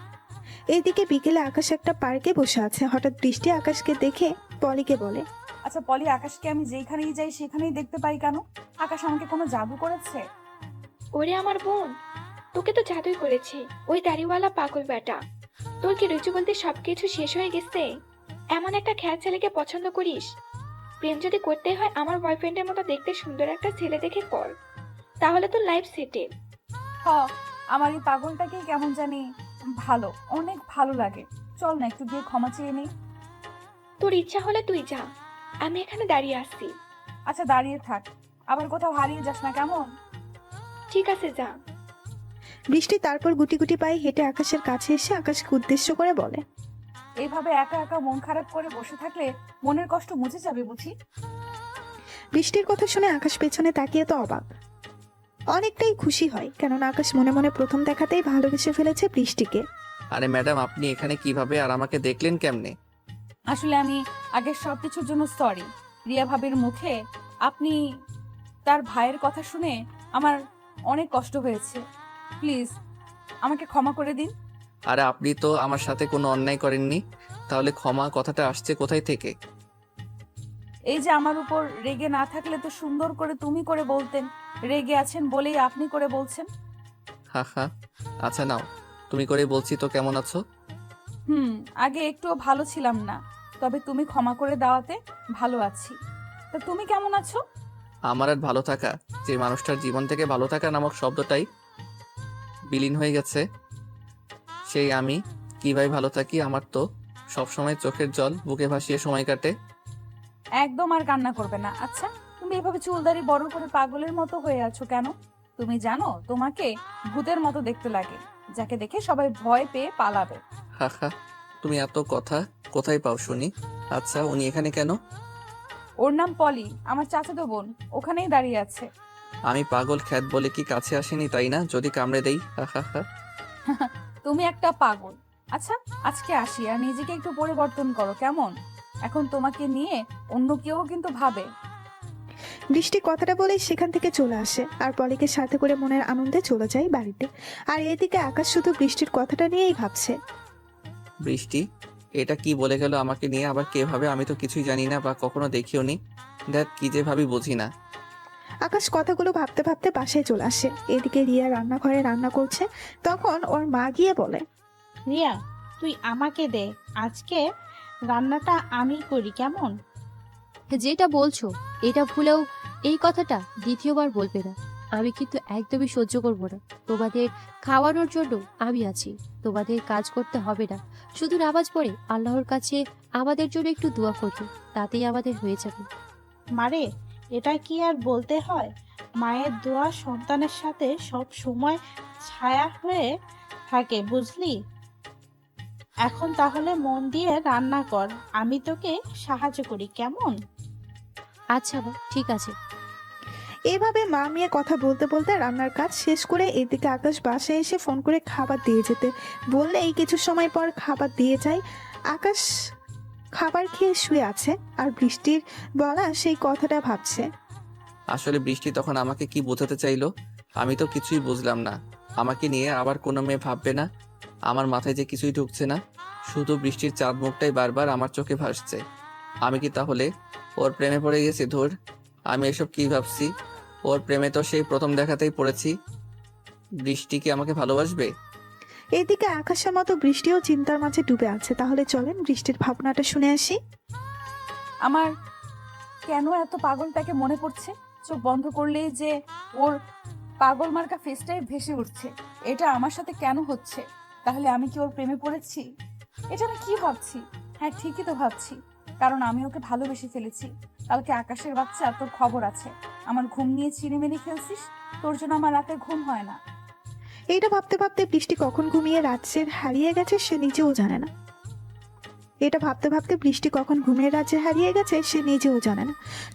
এইদিকে বিকেলে আকাশ একটা পার্কে বসে আছে। হঠাৎ বৃষ্টি আকাশকে দেখে পলিকে বলে, আচ্ছা পলি, আকাশকে আমি যেখানেই যাই সেখানেই দেখতে পাই কেন? আকাশ আমাকে কোনো জাদু করেছে? ওরে আমার বোন, তোকে তো জাদুই করেছে ওই দাড়িওয়ালা পাগল বেটা। তোর কি রুচি বলতে সবকিছু শেষ হয়ে গেছে? এমন একটা খ্যাত ছেলেকে পছন্দ করিস? প্রেম যদি করতে হয় আমার বয়ফ্রেন্ডের মতো দেখতে সুন্দর একটা ছেলে দেখে কর, তাহলে তো লাইফ সেটেল। হ, আমার এই পাগলটাকেই কেমন জানি ভালো, অনেক ভালো লাগে। চল না একটু গিয়ে ক্ষমা চেয়ে নেই। তোর ইচ্ছা হলে তুই যা, আমি এখানে দাঁড়িয়ে আসছি। আচ্ছা দাঁড়িয়ে থাক, আবার কোথাও হারিয়ে যাস না, কেমন? ঠিক আছে, যা। বৃষ্টি তারপর গুটি গুটি পায়ে হেঁটে আকাশের কাছে এসে আকাশকে উদ্দেশ্য করে বলে, এইভাবে একা একা মন খারাপ করে বসে থাকলে মনের কষ্ট মুছে যাবে বুঝি। বৃষ্টির কথা শুনে আকাশ পেছনে তাকিয়ে তো অবাক, অনেকটাই খুশি হয়, কেননা আকাশ মনে মনে প্রথম দেখাতেই ভালোবেসে ফেলেছে বৃষ্টিকে। আরে ম্যাডাম, আপনি এখানে কিভাবে আর আমাকে দেখলেন কেমনে? আসলে আমি আগের সবকিছুর জন্য সরি। রিয়া ভাবির মুখে আপনি তার ভাইয়ের কথা শুনে আমার অনেক কষ্ট হয়েছে। প্লিজ আমাকে ক্ষমা করে দিন। আরে আপনি তো আমার সাথে কোনো অন্যায় করেননি, তাহলে ক্ষমা কথাটা আসছে কোথায় থেকে? এই যে আমার উপর রেগে না থাকলে তো সুন্দর করে তুমি করে বলতেন, রেগে আছেন বলেই আপনি করে বলছেন। হা হা, আচ্ছা নাও, তুমি করে বলছি তো কেমন আছো? আগে একটুও ভালো ছিলাম না, তবে তুমি ক্ষমা করে দেওয়াতে ভালো আছি। তা তুমি কেমন আছো? আমার আর ভালো থাকা, যে মানুষটার জীবন থেকে ভালো থাকা নামক শব্দটাই বিলীন হয়ে গেছে, সেই আমি কিভাবে ভালো থাকি? আমার তো সবসময় চোখের জল বুকে ভাসিয়ে সময় কাটে। একদম আর কান্না করবে না। আচ্ছা তুমি এভাবে চুলদারি বড় করে পাগলের মতো হয়ে আছো কেন? তুমি জানো তোমাকে ভূতের মতো দেখতে লাগে, যাকে দেখে সবাই ভয় পেয়ে পালাবে। হা হা, তুমি এত কথা কোথায় পাও শুনি? আচ্ছা উনি এখানে কেন? ওর নাম পলি, আমার চাচাতো বোন, ওখানেই দাঁড়িয়ে আছে। আমি পাগল খ্যাত বলে কি কাছে আসেনি তাই না? যদি কামড়ে দেই? হা হা হা। তুমি একটা পাগল। আচ্ছা আজকে আসি, আর নিজেকে একটু পরিবর্তন করো কেমন? এখন তোমাকে নিয়ে অন্য কেউ কিন্তু ভাবে। বৃষ্টি কথাটা বলেই সেখান থেকে চলে আসে, আর পলিকে সাথে করে মনের আনন্দে চলে যায় বাড়িতে। আর এদিকে আকাশ শুধু বৃষ্টির কথাটা নিয়েই ভাবছে। বৃষ্টি এটা কি বলে গেল আমাকে নিয়ে? আবার কে ভাবে? আমি তো কিছুই জানি না বা কখনো দেখিও নি। দেখ কি যে ভাবি বুঝি না। আকাশ কথাগুলো ভাবতে ভাবতে বাসায় চলে আসে। এদিকে রিয়া রান্নাঘরে রান্না করছে, তখন ওর মা গিয়ে বলে, রিয়া, তুই আমাকে দে, আজকে রান্নাটা আমি করি কেমন? যেটা বলছো এটা ভুলেও এই কথাটা দ্বিতীয়বার বলবে না। আমি কিন্তু একদমই সহ্য করবো না। তোমাদের খাওয়ানোর জন্য আমি আছি, তোমাদের কাজ করতে হবে না। শুধু নামাজ পড়ে আল্লাহর কাছে আমাদের জন্য একটু দোয়া করবে, তাতেই আমাদের হয়ে যাবে। মারে, এটা কি আর বলতে হয়? মায়ের দোয়া সন্তানের সাথে সব সময় ছায়া হয়ে থাকে, বুঝলি? এখন তাহলে মন দিয়ে রান্না কর, আমি তোকে সাহায্য করি কেমন? আচ্ছা মা, ঠিক আছে। এভাবে মা মেয়ে কথা বলতে বলতে রান্নার কাজ শেষ করে এদিকে আকাশ বাসায় এসে ফোন করে খাবার দিয়ে যেতে বললে এই কিছু সময় পর খাবার দিয়ে যায়। আকাশ খাবার খেয়ে শুয়ে আছে, আর বৃষ্টির বলা সেই কথাটা ভাবছে। আসলে বৃষ্টি তখন আমাকে কি বোঝাতে চাইলো আমি তো কিছুই বুঝলাম না। আমাকে নিয়ে আবার কোনো মেয়ে ভাববে না? আমার মাথায় যে কিছুই ঢুকছে না, শুধু বৃষ্টির চাঁদ মুখটাই বারবার আমার চোখে ভাসছে। আমি কি তাহলে ওর প্রেমে পড়ে গেছি? ধুর, আমি এসব কি ভাবছি? ওর প্রেমে তো সেই প্রথম দেখাতেই পড়েছি। বৃষ্টি কি আমাকে ভালোবাসবে? এদিকে আকাশের মতো বৃষ্টিও চিন্তার মাঝে ডুবে আছে। তাহলে চলেন বৃষ্টির ভাবনাটা শুনে আসি। আমার কেন এত পাগলটাকে মনে পড়ছে? চোখ বন্ধ করলেই যে ওর পাগল মার্কা ফেসটাই ভেসে উঠছে। এটা আমার সাথে কেন হচ্ছে? তাহলে আমি কি ওর প্রেমে পড়েছি? এটা আমি কি ভাবছি? হ্যাঁ, ঠিকই তো ভাবছি, কারণ আমি ওকে ভালোবেসে ফেলেছি। কালকে আকাশের বাচ্চা, তোর খবর আছে। আমার ঘুম নিয়ে চিনিমিনি খেলছিস, তোর জন্য আমার রাতে ঘুম হয় না। এইটা ভাবতে ভাবতে বৃষ্টি কখন ঘুমিয়ে রাজ্যের হারিয়ে গেছে সে নিজেও জানে না। এটা ভাবতে ভাবতে বৃষ্টি কখন ঘুমিয়ে রাজ্যে হারিয়ে গেছে সে নিজেও জানে না।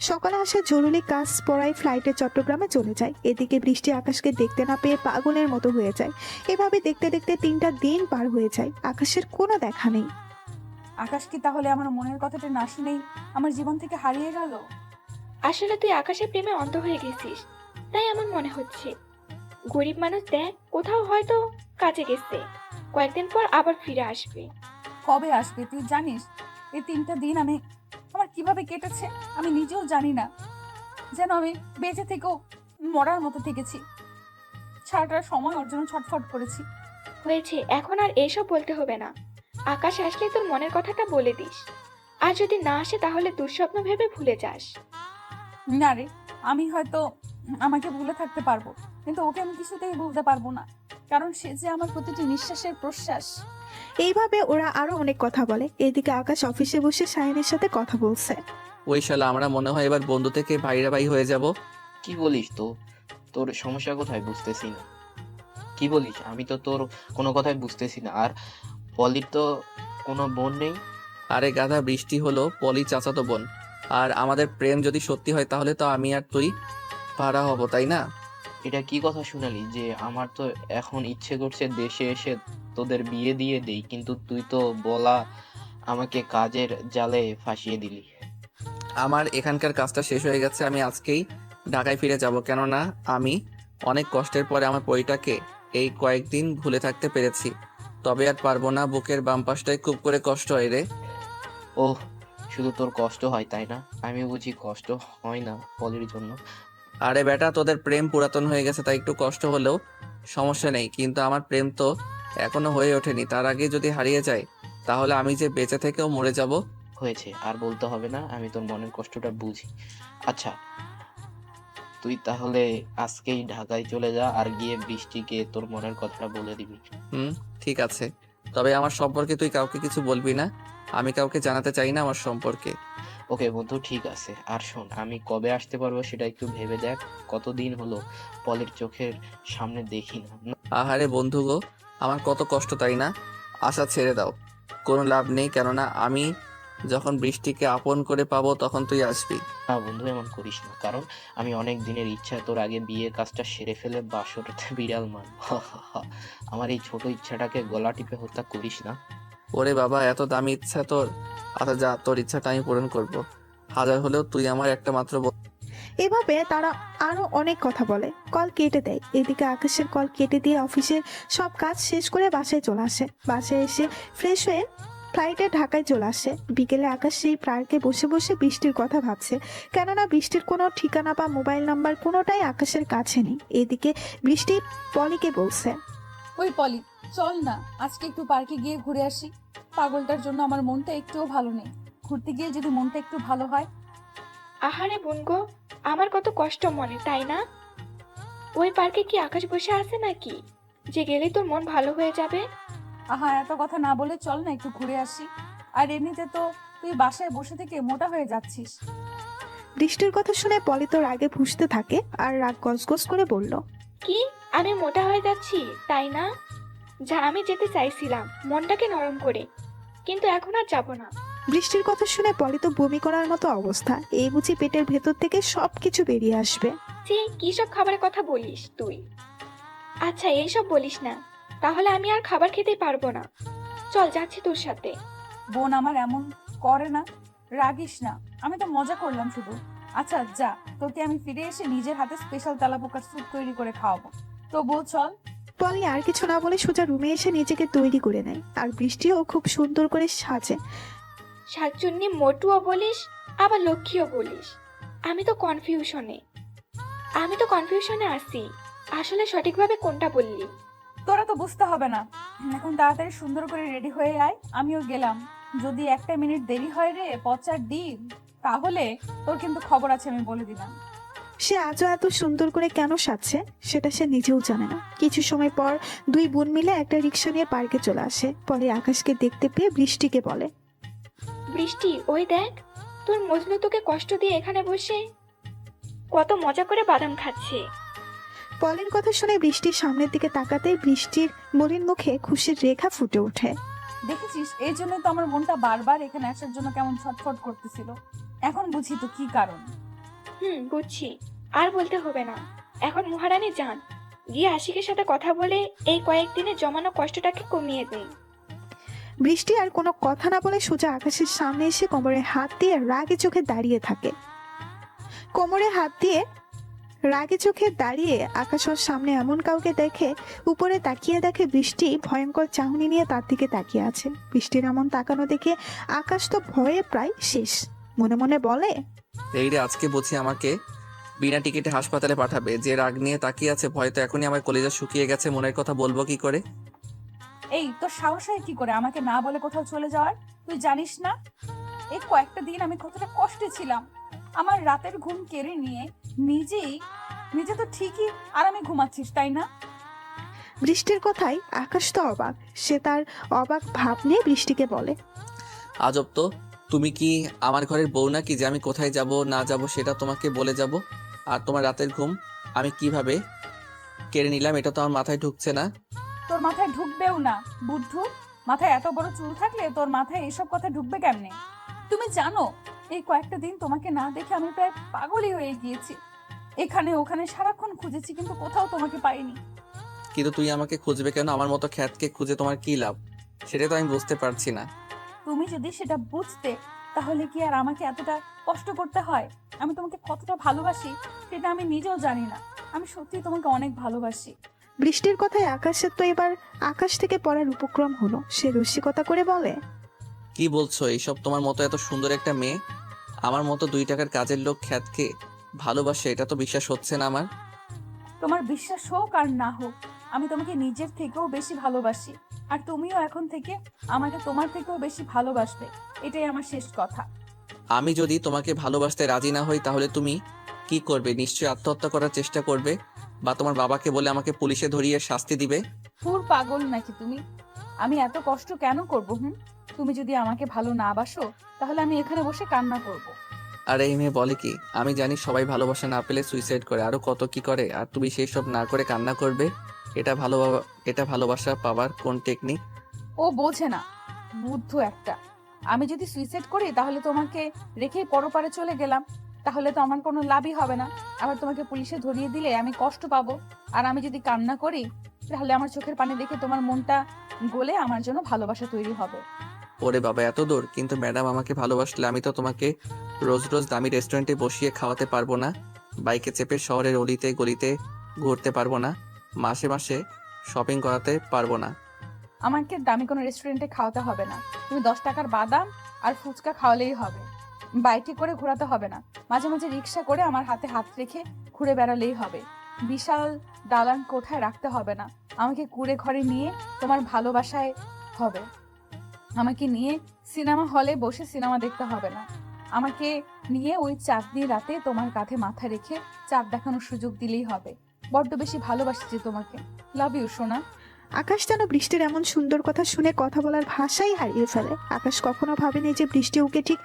সকালে আসে জরুরি কাজ পড়ায় ফ্লাইটে চট্টগ্রামে চলে যায়। এদিকে বৃষ্টি আকাশকে দেখতে না পেয়ে পাগলের মতো হয়ে যায়। এভাবে দেখতে দেখতে 3টা দিন পার হয়ে যায়, আকাশের কোনো দেখা নেই। আকাশ কি তাহলে আমার মনের কথাটা না শুনেই আমার জীবন থেকে হারিয়ে গেল? আসলে তুই আকাশের প্রেমে অন্ধ হয়ে গেছিস, তাই আমার মনে হচ্ছে। গরিব মানুষ দেখ, কোথাও হয়তো কাজে গেছে, কয়েকদিন পর আবার ফিরে আসবে। কবে আসবে তুই জানিস? এই 3টা দিন আমার কিভাবে কেটেছে আমি নিজেও জানি না। যেন আমি বেঁচে থেকেও মরার মতো থেকেছি। সারাটা সময় ওর জন্য ছটফট করেছি। হয়েছে, এখন আর এসব বলতে হবে না। আকাশ আসলে তোর মনের কথাটা বলে দিস। আর যদি না আসে তাহলে দুঃস্বপ্ন ভেবে ভুলে যাস। না রে, আমি হয়তো আমাকে ভুলে থাকতে পারবো, কিন্তু ওকে আমি কিছুতেই ভুলতে পারবো না, কারণ সে যে আমার প্রতিটি নিঃশ্বাসের প্রশ্বাস। এইভাবে ওরা আরো অনেক কথা বলে। এদিকে আকাশ অফিসে বসে সায়নের সাথে কথা বলছে। ওই শালা, আমরা মনে হয় এবার বন্ধু থেকে ভাইরা ভাই হয়ে যাব। কি বলিস তো? তোর সমস্যা কোথায় বুঝতেছি না। কি বলিস? আমি তো তোর কোনো কথাই বুঝতেছি না। আর পলির তো কোনো বোন নেই? আরে গাধা, বৃষ্টি হলো পলি চাচাতো বোন। আর আমাদের প্রেম যদি সত্যি হয় তাহলে তো আমি আর তুই ভাড়া হব, তাই না? এটা কি কথা শুনালি যে আমার তো এখন ইচ্ছে করছে দেশে এসে তোদের বিয়ে দিয়ে দেই, কিন্তু তুই তো বলা আমাকে কাজের জালে ফাঁসিয়ে দিলি। আমার এখানকার কাজটা শেষ হয়ে গেছে, আমি আজকেই ঢাকায় ফিরে যাব। কেননা আমি অনেক কষ্টের পরে আমার পরিটাকে এই কয়েকদিন ভুলে থাকতে পেরেছি। তবে আর পারবো না, বুকের বাম পাশটায় খুব করে কষ্ট হয় রে। ওহ, শুধু তোর কষ্ট হয় তাই না? আমি বুঝি কষ্ট হয় না পলির জন্য। আরে বেটা, তোদের প্রেম পুরাতন হয়ে গেছে তাই একটু কষ্ট হলেও সমস্যা নেই, কিন্তু আমার প্রেম তো এখনো হয়ে ওঠেনি। তার আগে যদি হারিয়ে যায় তাহলে আমি যে বেঁচে থেকেও মরে যাব। হয়েছে, আর বলতে হবে না, আমি তোর মনের কষ্টটা বুঝি। আচ্ছা, তুই তাহলে আজকেই ঢাকায় চলে যা আর গিয়ে বৃষ্টিকে তোর মনের কথাটা বলে দিবি। ঠিক আছে, তবে আমার সম্পর্কে তুই কাউকে কিছু বলবি না। আমি কাউকে জানাতে চাই না আমার সম্পর্কে। ওকে বন্ধু, ঠিক আছে। আর শোন, আমি কবে আসতে পারবো সেটা একটু ভেবে দেখ। কতদিন হলো পলির চোখের সামনে দেখি না। আহারে বন্ধু গো, আমার কত কষ্ট, তাই না? আশা ছেড়ে দাও, কোনো লাভ নেই। কেননা আমি যখন বৃষ্টিকে আপন করে পাবো তখন তুই আসবি। না বন্ধু, এমন করিস না, কারণ আমি অনেক দিনের ইচ্ছা তোর আগে বিয়ে কাজটা সেরে ফেলে বাসরতে বিড়াল মারব। আমার এই ছোট ইচ্ছাটাকে গলা টিপে হত্যা করিস না। ওরে বাবা, এত দামি ইচ্ছা তোর? আচ্ছা যা, তোর ইচ্ছাটা আমি পূরণ করব। হাজার হলেও তুই আমার একটা মাত্র এভাবে তারা আরো অনেক কথা বলে। কল কেটে দেয়। এদিকে আকাশের কল কেটে দিয়ে অফিসের সব কাজ শেষ করে বাসায় চলে আসে। বাসায় এসে ফ্রেশ হয়ে ফ্লাইটে ঢাকায় চলে আসে। বিকেলে আকাশ সেই পার্কে বসে বসে বৃষ্টির কথা ভাবছে, কেননা বৃষ্টির কোনো ঠিকানা বা মোবাইল নাম্বার কোনোটাই আকাশের কাছে নেই। এদিকে বৃষ্টি পলিকে বলছে, ওই পলি, চল না আজকে একটু পার্কে গিয়ে ঘুরে আসি। পাগলটার জন্য আমার মনটা একটুও ভালো নেই। ঘুরতে গিয়ে যদি মনটা একটু ভালো হয়। আহারে বোন গো, আমার কত কষ্ট মনে, তাই না? ওই পার্কে কি আকাশ বসে আছে নাকি যে গেলে তোর মন ভালো হয়ে যাবে? আহা, এত কথা না বলে চল না একটু ঘুরে আসি। আর এমনিতে তো তুই বাসায় বসে থেকে মোটা হয়ে যাচ্ছিস। বৃষ্টির কথা শুনে পলি তো রাগে ফুঁসতে থাকে আর রাগ গজগজ করে বলল, কি, আমি মোটা হয়ে যাচ্ছি তাই না? যা, আমি যেতে চাইছিলাম মনটাকে নরম করে, কিন্তু এখন আর যাব না। বৃষ্টির কথা শুনে পলি তো বমি করার মতো অবস্থা। এই বুঝি পেটের ভেতর থেকে সবকিছু বেরিয়ে আসবে। যে কি সব খাবারের কথা বলিস তুই? আচ্ছা, এইসব বলিস না, তাহলে আমি আর খাবার খেতে পারবো না। চল, যাচ্ছি তোর সাথে। বোন আমার এমন করে না, রাগিস না, আমি তো মজা করলাম শুধু। আচ্ছা যা, তোকে আমি ফিরে এসে নিজের হাতে স্পেশাল তেলাপোকার স্যুপ তৈরি করে খাওয়াবো। তবুও চল। পলি আর কিছু না বলে সোজা রুমে এসে নিজেকে তৈরি করে নেয়, আর বৃষ্টিও খুব সুন্দর করে সাজে। শাকচুন্নি মোটুও বলিস আবার লক্ষ্মীও বলিস। আমি তো কনফিউশনে আছি, আসলে সঠিকভাবে কোনটা বললি। তোরা তো বুঝতে হবে না, এখন তাড়াতাড়ি সুন্দর করে রেডি হয়ে আয়, আমিও গেলাম। যদি একটা মিনিট দেরি হয় রে পচার ডিম, তাহলে তোর কিন্তু খবর আছে, আমি বলে দিলাম। সে আজও এত সুন্দর করে কেন সাজছে সেটা সে নিজেও জানে না। কিছু সময় পর দুই বোন মিলে একটা রিক্সা নিয়ে পার্কে চলে আসে। পরে আকাশকে দেখতে পেয়ে বৃষ্টিকে বলে, বৃষ্টি ওই দেখ, তোর মজনু তোকে কষ্ট দিয়ে এখানে বসে কত মজা করে বাদাম খাচ্ছে। পলের কথা শুনে বৃষ্টির সামনের দিকে তাকাতেই বৃষ্টির মলিন মুখে খুশির রেখা ফুটে ওঠে। দেখেছিস, এই জন্য তো আমার মনটা বারবার এখানে আসার জন্য কেমন ছটফট করতেছিল। এখন বুঝি তো কি কারণ। বুঝছি, আর বলতে হবে না। এখন মহারানী যান, গিয়ে আশিকের সাথে কথা বলে এই কয়েকদিনে জমানো কষ্টটাকে কমিয়ে দেই। বৃষ্টি আর কোনো কথা না বলে সোজা আকাশের সামনে এসে কোমরে হাত দিয়ে রাগে চোখে দাঁড়িয়ে থাকে। কোমরে হাত দিয়ে রাগে চোখে দাঁড়িয়ে আকাশ ওর সামনে এমন কাউকে দেখে উপরে তাকিয়ে দেখে বৃষ্টি ভয়ঙ্কর চাহনি নিয়ে তার দিকে তাকিয়ে আছে। বৃষ্টির এমন তাকানো দেখে আকাশ তো ভয়ে প্রায় শেষ। মনে মনে বলে, এই রে, আজকে বুঝি আমাকে বিনা টিকিটে হাসপাতালে পাঠাবে। যে রাগ নিয়ে তাকিয়ে আছে, ভয় তো এখনই আমার কলিজা শুকিয়ে গেছে, মনের কথা বলবো কি করে? এই তোর সাহস হয় কি করে আমাকে না বলে কোথাও চলে যাওয়ার? তুই জানিস না এই কয়েকটা দিন আমি কতটা কষ্টে ছিলাম। আমার রাতের ঘুম কেড়ে নিয়ে নিজে তো ঠিকই আরামে ঘুমাচ্ছিস, তাই না? বৃষ্টির কথায় আকাশ তো অবাক। সে তার অবাক ভাব নিয়ে বৃষ্টিকে বলে, আজব তো, তুমি কি আমার ঘরের বউ নাকি যে আমি কোথায় যাব না যাব সেটা তোমাকে বলে যাব? আর তোমার রাতের ঘুম আমি কিভাবে কেড়ে নিলাম এটা তো আমার মাথায় ঢুকছে না। তোর মাথায় ঢুকবেও না বুদ্ধু। মাথায় এত বড় চুল থাকলে তোর মাথায় এসব কথা ঢুকবে কেমনে? তুমি জানো এই কয়েকটা দিন তোমাকে না দেখে আমি প্রায় পাগলই হয়ে গিয়েছি। এখানে ওখানে সারাক্ষণ খুঁজেছি, কিন্তু কোথাও তোমাকে পাইনি। কিন্তু তুই আমাকে খুঁজবে কেন? আমার মতো খ্যাতকে খুঁজে তোমার কি লাভ সেটা তো আমি বুঝতে পারছি না। তুমি যদি সেটা বুঝতে, তাহলে কি আর আমাকে এতটা কষ্ট করতে হয়? আমি তোমাকে কতটা ভালোবাসি সেটা আমি নিজেও জানি না। আমি সত্যি তোমাকে অনেক ভালোবাসি। বৃষ্টির কথায় আকাশের তো এবার আকাশ থেকে পড়ার উপক্রম হলো। সে রসিকতা করে বলে, কি বলছো এইসব? তোমার মতো এত সুন্দর একটা মেয়ে আমার মতো 2 টাকার কাজের লোক খ্যাতকে ভালোবাসে, এটা তো বিশ্বাস হচ্ছে না আমার। তোমার বিশ্বাস হোক আর না হোক, আমি তোমাকে নিজের থেকেও বেশি ভালোবাসি। আর তুমিও এখন থেকে আমাকে তোমার থেকেও বেশি ভালোবাসবে, এটাই আমার শেষ কথা। আমি যদি তোমাকে ভালোবাসতে রাজি না হই তাহলে তুমি কি করবে? নিশ্চয়ই আত্মহত্যা করার চেষ্টা করবে, বা তোমার বাবাকে বলে আমাকে পুলিশে ধরিয়ে শাস্তি দিবে। পুর পাগল নাকি তুমি? আমি এত কষ্ট কেন করব? তুমি যদি আমাকে ভালো না বাসো, তাহলে আমি এখানে বসে কান্না করব। আর এই মেয়ে বলে কি? আমি জানি সবাই ভালোবাসা না পেলে সুইসাইড করে, আরো কত কি করে, আর তুমি সেই সব না করে কান্না করবে? এটা ভালোবাসা পাওয়ার কোন টেকনিক? ও বোঝে না, বুদ্ধ একটা। আমি যদি সুইসাইড করি তাহলে তোমাকে রেখে পরপারে চলে গেলাম, তাহলে তো আমার কোনো লাভই হবে না। আবার তোমাকে পুলিশে ধরিয়ে দিলে আমি কষ্ট পাবো। আর আমি যদি কান্না করি তাহলে আমার চোখের পানি দেখে তোমার মনটা গলে আমার জন্য ভালোবাসা তৈরি হবে। ওরে বাবা, এত দূর? কিন্তু ম্যাডাম, আমাকে ভালোবাসলে আমি তো তোমাকে রোজ রোজ দামি রেস্টুরেন্টে বসিয়ে খাওয়াতে পারবো না, বাইকে চেপে শহরের অলিতে গলিতে ঘুরতে পারবো না, মাসে মাসে শপিং করাতে পারবো না। আমাকে দামি কোনো রেস্টুরেন্টে খাওয়াতে হবে না। তুমি 10 টাকার বাদাম আর ফুচকা খাওয়ালেই হবে। বাইকে করে ঘোরাতে হবে না, মাঝে মাঝে রিক্সা করে আমার হাতে হাত রেখে ঘুরে বেড়ালেই হবে। বিশাল দালান কোঠায় রাখতে হবে না, আমাকে কুড়ে ঘরে নিয়ে তোমার ভালোবাসায় হবে। আমাকে নিয়ে সিনেমা হলে বসে সিনেমা দেখতে হবে না, আমাকে নিয়ে ওই চাঁদনি রাতে তোমার কাঁধে মাথা রেখে চাঁদ দেখানোর সুযোগ দিলেই হবে। বড্ড বেশি ভালোবাসি যে তোমাকে। লাভ ইউ সোনা। আকাশ যেন বৃষ্টির এমন সুন্দর কথা শুনে কথা বলার ভাষাই হারিয়ে ফেলে। আকাশ কখনো ভাবেনি যে বৃষ্টি ওকে ঠিক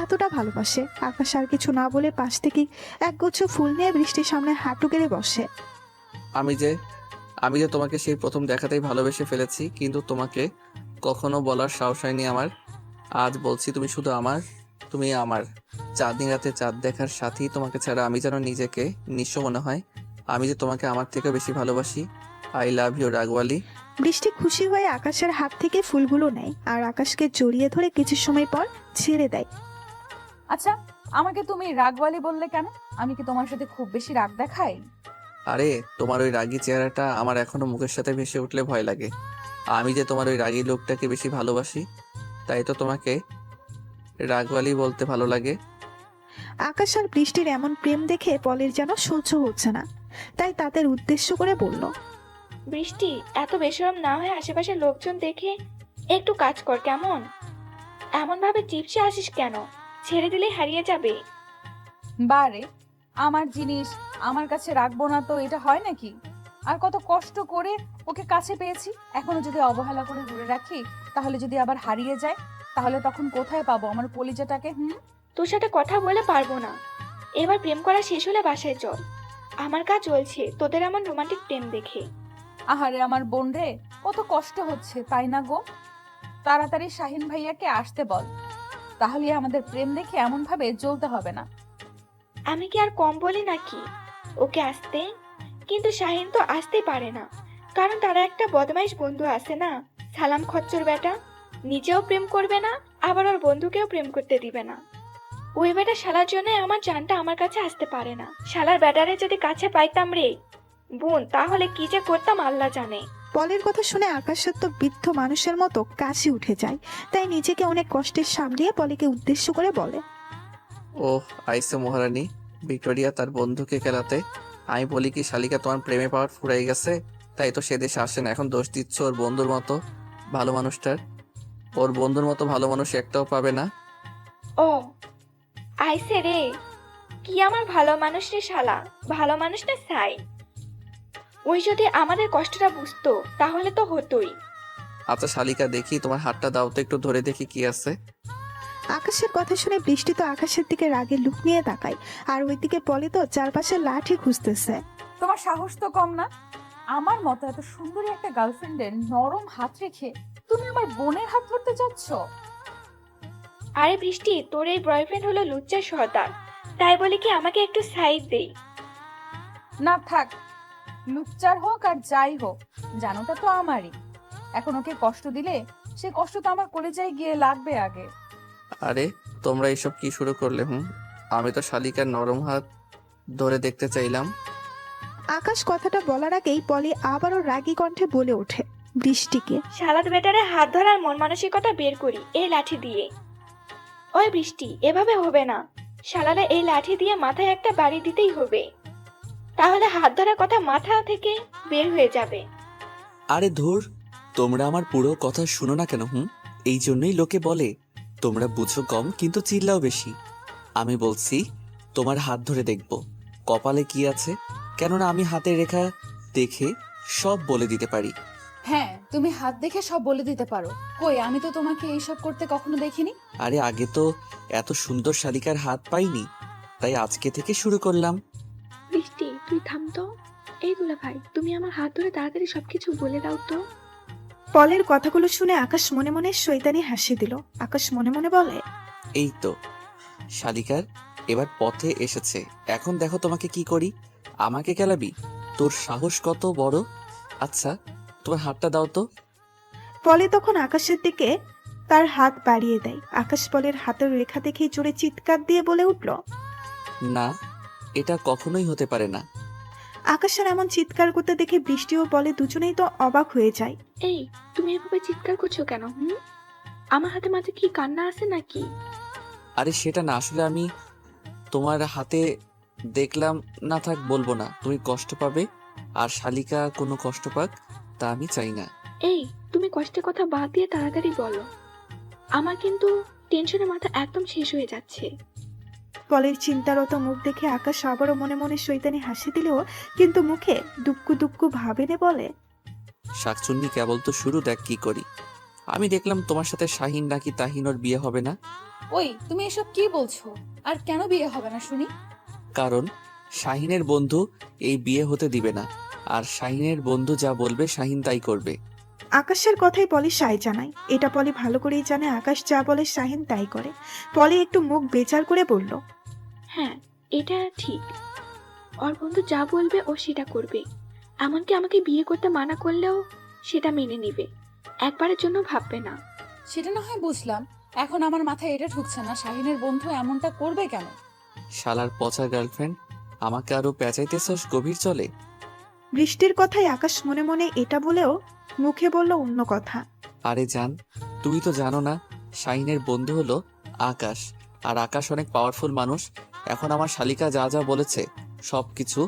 এতটা ভালোবাসে। আকাশ আর কিছু না বলে পাশ থেকে একগুচ্ছ ফুল নিয়ে বৃষ্টির সামনে হাঁটু গেড়ে বসে। আমি যে তোমাকে সেই প্রথম দেখাতেই ভালোবেসে ফেলেছি, কিন্তু তোমাকে কখনো বলার সাহস হয়নি আমার। আজ বলছি, তুমি শুধু আমার, তুমি আমার। চাঁদনি রাতে চাঁদ দেখার সাথেই তোমাকে ছাড়া আমি যেন নিজেকে নিঃস্ব মনে হয়। আমি যে তোমাকে আমার থেকে বেশি ভালোবাসি। আই লাভ ইউ রাগওয়ালি। বৃষ্টি খুশি হয়ে আকাশের হাত থেকে ফুলগুলো নেয় আর আকাশকে জড়িয়ে ধরে কিছু সময় পর ছেড়ে দেয়। আচ্ছা, আমাকে তুমি রাগওয়ালি বললে কেন? আমি কি তোমার সাথে খুব বেশি রাগ দেখাই? আরে তোমার ওই রাগী চেহারাটা আমার এখনো মুখের সাথে ভেসে উঠলে ভয় লাগে। আমি যে তোমার ওই রাগী লোকটাকে বেশি ভালোবাসি, তাই তো তোমাকে রাগওয়ালি বলতে ভালো লাগে। আকাশ আর বৃষ্টির এমন প্রেম দেখে পলের যেন সহ্য হচ্ছে না, তাই তাদের উদ্দেশ্য করে বলল, বৃষ্টি, এত বেশরম না হয়ে আশেপাশের লোকজন দেখে একটু কাজ কর কেমন? এমন ভাবে চিপসে আসিস কেন? ছেড়ে দিলে হারিয়ে যাবে। বারে, আমার জিনিস আমার কাছে রাখবো না তো এটা হয় নাকি? আর কত কষ্ট করে ওকে কাছে পেয়েছি, এখনো যদি অবহেলা করে ধরে রাখি, তাহলে যদি আবার হারিয়ে যায়, তাহলে তখন কোথায় পাবো আমার কলিজাটাকে? তোর সাথে কথা বলে পারবো না। এবার প্রেম করা শেষ হলে বাসায় চল। আমার কাজ চলছে তোদের এমন রোমান্টিক প্রেম দেখে। আহারে আমার বোন রে, কত কষ্ট হচ্ছে তাই না গো? তাড়াতাড়ি শাহিন ভাইয়াকে আসতে বল, তাহলে আমাদের প্রেম দেখে এমন ভাবে জ্বলতে হবে না। আমি কি আর কম বলি নাকি ওকে আসতে? কিন্তু শাহিন তো আসতেই পারে না, কারণ তারা একটা বদমাইশ বন্ধু আছে না, সালাম খচ্চর বেটা। নিজেও প্রেম করবে না, আবার ওর বন্ধুকেও প্রেম করতে দিবে না। ওই বেটা শালার জন্য আমার জানটা আমার কাছে আসতে পারে না। শালার ব্যাটারে যদি কাছে পাইতাম রে বোন, তাহলে কি যে করতাম আল্লাহ জানে। পলের কথা শুনে আকাশের তো বৃদ্ধ মানুষের মতো কাশি উঠে যায়, তাই নিজেকে অনেক কষ্টের সামলিয়ে পলিকে উদ্দেশ্য করে বলে, ওহ, আইসে মহারানী ভিক্টোরিয়া তার বন্ধুকে খেলাতে। আমি বলি কি শালিকা তোমার প্রেমে পাওয়ার ফুরাই গেছে, তাই তো সে দেশে আসে না। এখন দোষ দিচ্ছ ওর বন্ধুর মতো ভালো মানুষটার। ওর বন্ধুর মতো ভালো মানুষ একটাও পাবে না। ও আইসে রে, কি আমার ভালো মানুষ রে শালা, ভালো মানুষ না সাই। ওই যদি আমাদের কষ্টটা বুঝতো তাহলে তো হতোই। আচ্ছা শালিকা, দেখি তোমার হাতটা দাও তো, একটু ধরে দেখি কি আছে। আকাশের কথা শুনে বৃষ্টি তো আকাশের দিকে রাগে লুক নিয়ে তাকায়, আর ওইদিকে পলি তো চারপাশে লাঠি খুঁজতেছে। তোমার সাহস তো কম না? আমার মতো এত সুন্দরী একটা গার্লফ্রেন্ডের নরম হাত রেখে তুমি আমার বোনের হাত ধরতে যাচ্ছ? আরে বৃষ্টি, তোর এই বয়ফ্রেন্ড হলো লুচ্চা সর্দার, তাই বলি কি আমাকে একটু সাইড দেই। না থাক, লুচ্চার হোক আর যাই হোক, জানোটা তো আমারই। এখন ওকে কষ্ট দিলে সে কষ্ট তো আমার কলেজায় গিয়ে লাগবে আগে। আরে তোমরা এসব কি শুরু করলে? আমি তো শালিকার নরম হাত ধরে দেখতে চাইলাম। আকাশ কথাটা বলার আগেই পলি আবারও রাগী কণ্ঠে বলে ওঠে বৃষ্টিকে, শালাদ বেটারে হাত ধরার মন মানসিকতা বের করি এই লাঠি দিয়ে। ওই বৃষ্টি, এভাবে হবে না। শালারে এই লাঠি দিয়ে মাথায় একটা বাড়ি দিতেই হবে, তাহলে হাত ধরার কথা মাথা থেকে বের হয়ে যাবে। আরে ধুর, তোমরা আমার পুরো কথা শুনো না কেন? এই জন্যই লোকে বলে তোমরা বুঝো কম কিন্তু চিল্লাও বেশি। আমি বলছি তোমার হাত ধরে দেখব কপালে কি আছে, কেননা আমি হাতের রেখা দেখে সব বলে দিতে পারি। হ্যাঁ, তুমি হাত দেখে সব বলে দিতে পারো। কই, আমি তো তোমাকে এইসব করতে কখনো দেখিনি। আরে আগে তো এত সুন্দর শালিকার হাত পাইনি, তাই আজকে থেকে শুরু করলাম। বৃষ্টি, তুই থাম তো। এই দুলা ভাই, তুমি আমার হাত ধরে তাড়াতাড়ি সবকিছু বলে দাও তো। পলের কথাগুলো শুনে আকাশ মনে মনে শয়তানি হাসি দিল। আকাশ মনে মনে বলে, এই তো শালিকার এবার পথে এসেছে, এখন দেখো তোমাকে কি করি। আমাকে কেলাবি? তোর সাহস কত বড়! আচ্ছা তোমার হাতটা দাও তো। পলি তখন আকাশের দিকে তার হাত বাড়িয়ে দেয়। আকাশ পলের হাতের রেখা দেখে জোরে চিৎকার দিয়ে বলে উঠল, না, এটা কখনোই হতে পারে না। আকাশের এমন চিৎকার করতে দেখে বৃষ্টি ও পলে দুজনেই তো অবাক হয়ে যায়। এই, তুমি এভাবে চিৎকার করছো কেন? আমার হাতে মাঝে কি কান্না আছে নাকি? আরে সেটা না, আসলে আমি তোমার হাতে দেখলাম। না থাক, বলবো না, তুমি কষ্ট পাবে, আর শালিকা কোনো কষ্ট পাক তা আমি চাই না। এই, তুমি কষ্টের কথা বাদ দিয়ে তাড়াতাড়ি বলো, আমার কিন্তু টেনশনে মাথা একদম শেষ হয়ে যাচ্ছে। পলের চিন্তারত মুখ দেখে আকাশ আবারও মনে মনে শয়তানি হাসি দিলেও কিন্তু মুখে দুক্কু দুক্কু ভাবেনে বলে, শাকচুন্নি কেবল তো শুরু, দেখ কি করি। আমি দেখলাম তোমার সাথে শাহিন নাকি তাহিনোর বিয়ে হবে না। ওই, তুমি এসব কি বলছো? আর কেন বিয়ে হবে না শুনি? কারণ শাহিনের বন্ধু এই বিয়ে হতে দিবে না, আর শাহিনের বন্ধু যা বলবে শাহিন তাই করবে। আকাশের কথাই পলি সায় জানায়। এটা পলি ভালো করেই জানে আকাশ যা বলে শাহিন তাই করে। পলি একটু মুখ বেচার করে বলল, হ্যাঁ, এটা ঠিক। ওর বন্ধু যা বলবে ও সেটা করবে। এমনকি আমাকে বিয়ে করতে মানা করলেও সেটা মেনে নিবে, একবারের জন্য ভাববে না। সেটা না হয় বুঝলাম, এখন আমার মাথায় এটা ঢুকছে না শাহিনের বন্ধু এমনটা করবে কেন। শালার পচা গার্লফ্রেন্ড, আমাকে আরো পেঁচাইতেছস গভীর চলে। বৃষ্টির কথায় আকাশ মনে মনে এটা বলেও মুখে বলল অন্য কথা। আরে জান, তুমি তো জানো না শাহিনের বন্ধু হলো আকাশ, আর আকাশ অনেক পাওয়ারফুল মানুষ। এখন আমার শালিকা যা যা বলেছে সবকিছু